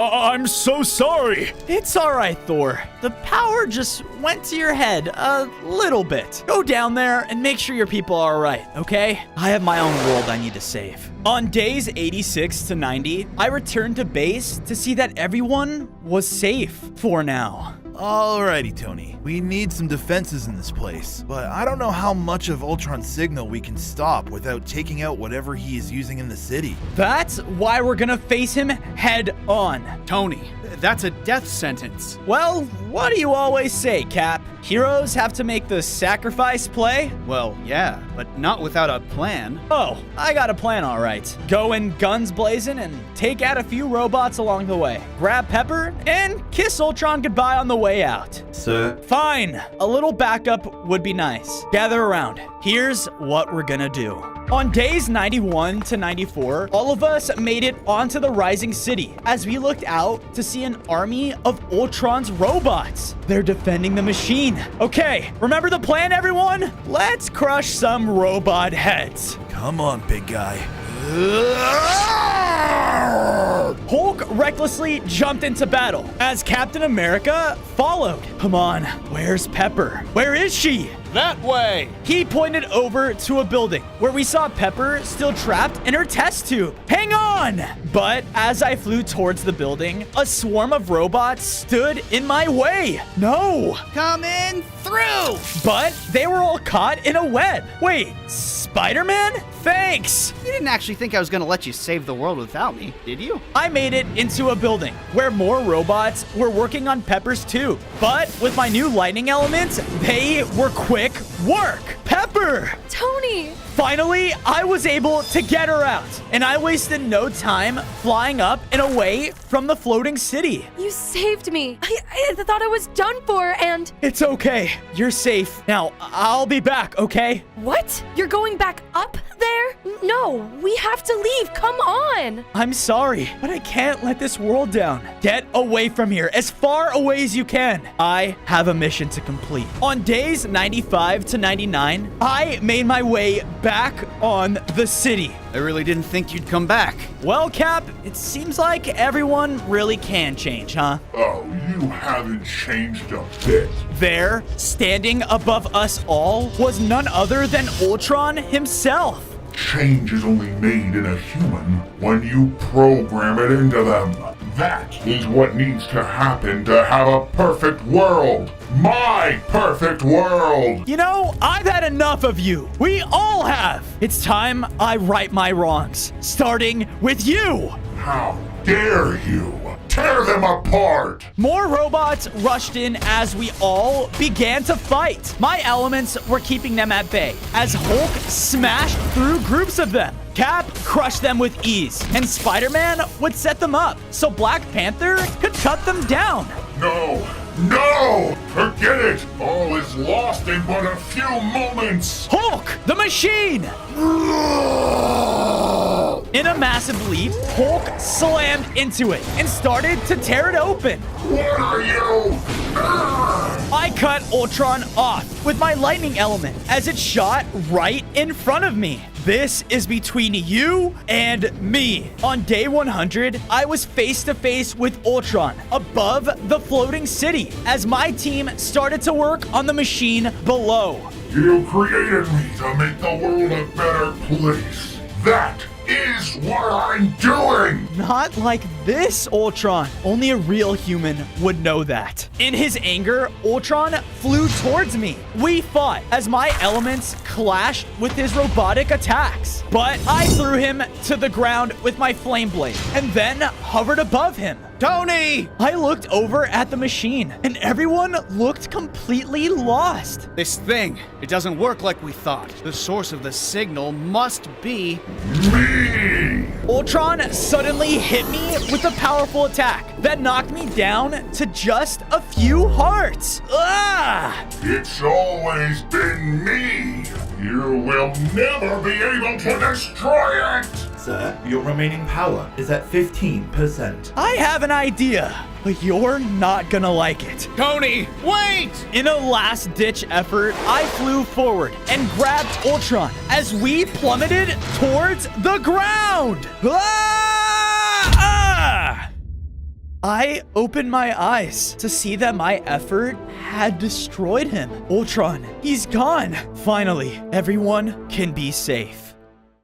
I'm so sorry. It's all right, Thor. The power just went to your head a little bit. Go down there and make sure your people are all right, okay? I have my own world I need to save. On days 86 to 90, I returned to base to see that everyone was safe for now. Alrighty, Tony. We need some defenses in this place, but I don't know how much of Ultron's signal we can stop without taking out whatever he is using in the city. That's why we're gonna face him head on. Tony, that's a death sentence. Well, what do you always say, Cap? Heroes have to make the sacrifice play? Well, yeah, but not without a plan. Oh, I got a plan, all right. Go in guns blazing and take out a few robots along the way. Grab Pepper and kiss Ultron goodbye on the way out. Sir? Fine. A little backup would be nice. Gather around. Here's what we're gonna do. On days 91 to 94, all of us made it onto the Rising City as we looked out to see an army of Ultron's robots. They're defending the machine. Okay, remember the plan, everyone? Let's crush some robot heads. Come on, big guy. Hulk recklessly jumped into battle as Captain America followed. Come on, where's Pepper? Where is she? That way! He pointed over to a building where we saw Pepper still trapped in her test tube. Hang on! But as I flew towards the building, a swarm of robots stood in my way. No! Coming through! But they were all caught in a web. Wait, Spider-Man? Thanks! You didn't actually think I was gonna let you save the world without me, did you? I made it into a building where more robots were working on Pepper's tube. But with my new lightning element, they were quick work. Pepper! Tony! Finally, I was able to get her out, and I wasted no time flying up and away from the floating city. You saved me. I thought I was done for, and... It's okay. You're safe. Now, I'll be back, okay? What? You're going back up there? No, we have to leave. Come on. I'm sorry, but I can't let this world down. Get away from here, as far away as you can. I have a mission to complete. On days 95 to 99, I made my way back on the city. I really didn't think you'd come back. Well, Cap, it seems like everyone really can change, huh? Oh, you haven't changed a bit. There, standing above us all, was none other than Ultron himself. Change is only made in a human when you program it into them. That is what needs to happen to have a perfect world. My perfect world! You know, I've had enough of you. We all have. It's time I right my wrongs, starting with you. How dare you? Tear them apart! More robots rushed in as we all began to fight. My elements were keeping them at bay as Hulk smashed through groups of them. Cap crushed them with ease, and Spider-Man would set them up so Black Panther could cut them down. No! No! Forget it! All is lost in but a few moments! Hulk, the machine! In a massive leap, Hulk slammed into it and started to tear it open. What are you? I cut Ultron off with my lightning element as it shot right in front of me. This is between you and me. On day 100, I was face to face with Ultron above the floating city as my team started to work on the machine below. You created me to make the world a better place. That is what I'm doing! Not like this, Ultron. Only a real human would know that. In his anger, Ultron flew towards me. We fought as my elements clashed with his robotic attacks. But I threw him to the ground with my flame blade and then hovered above him. Tony! I looked over at the machine and everyone looked completely lost. This thing, it doesn't work like we thought. The source of the signal must be me! Ultron suddenly hit me with a powerful attack that knocked me down to just a few hearts. Ah! It's always been me! You will never be able to destroy it! Sir, your remaining power is at 15%. I have an idea, but you're not gonna like it. Tony, wait! In a last-ditch effort, I flew forward and grabbed Ultron as we plummeted towards the ground. I opened my eyes to see that my effort had destroyed him. Ultron, he's gone. Finally, everyone can be safe.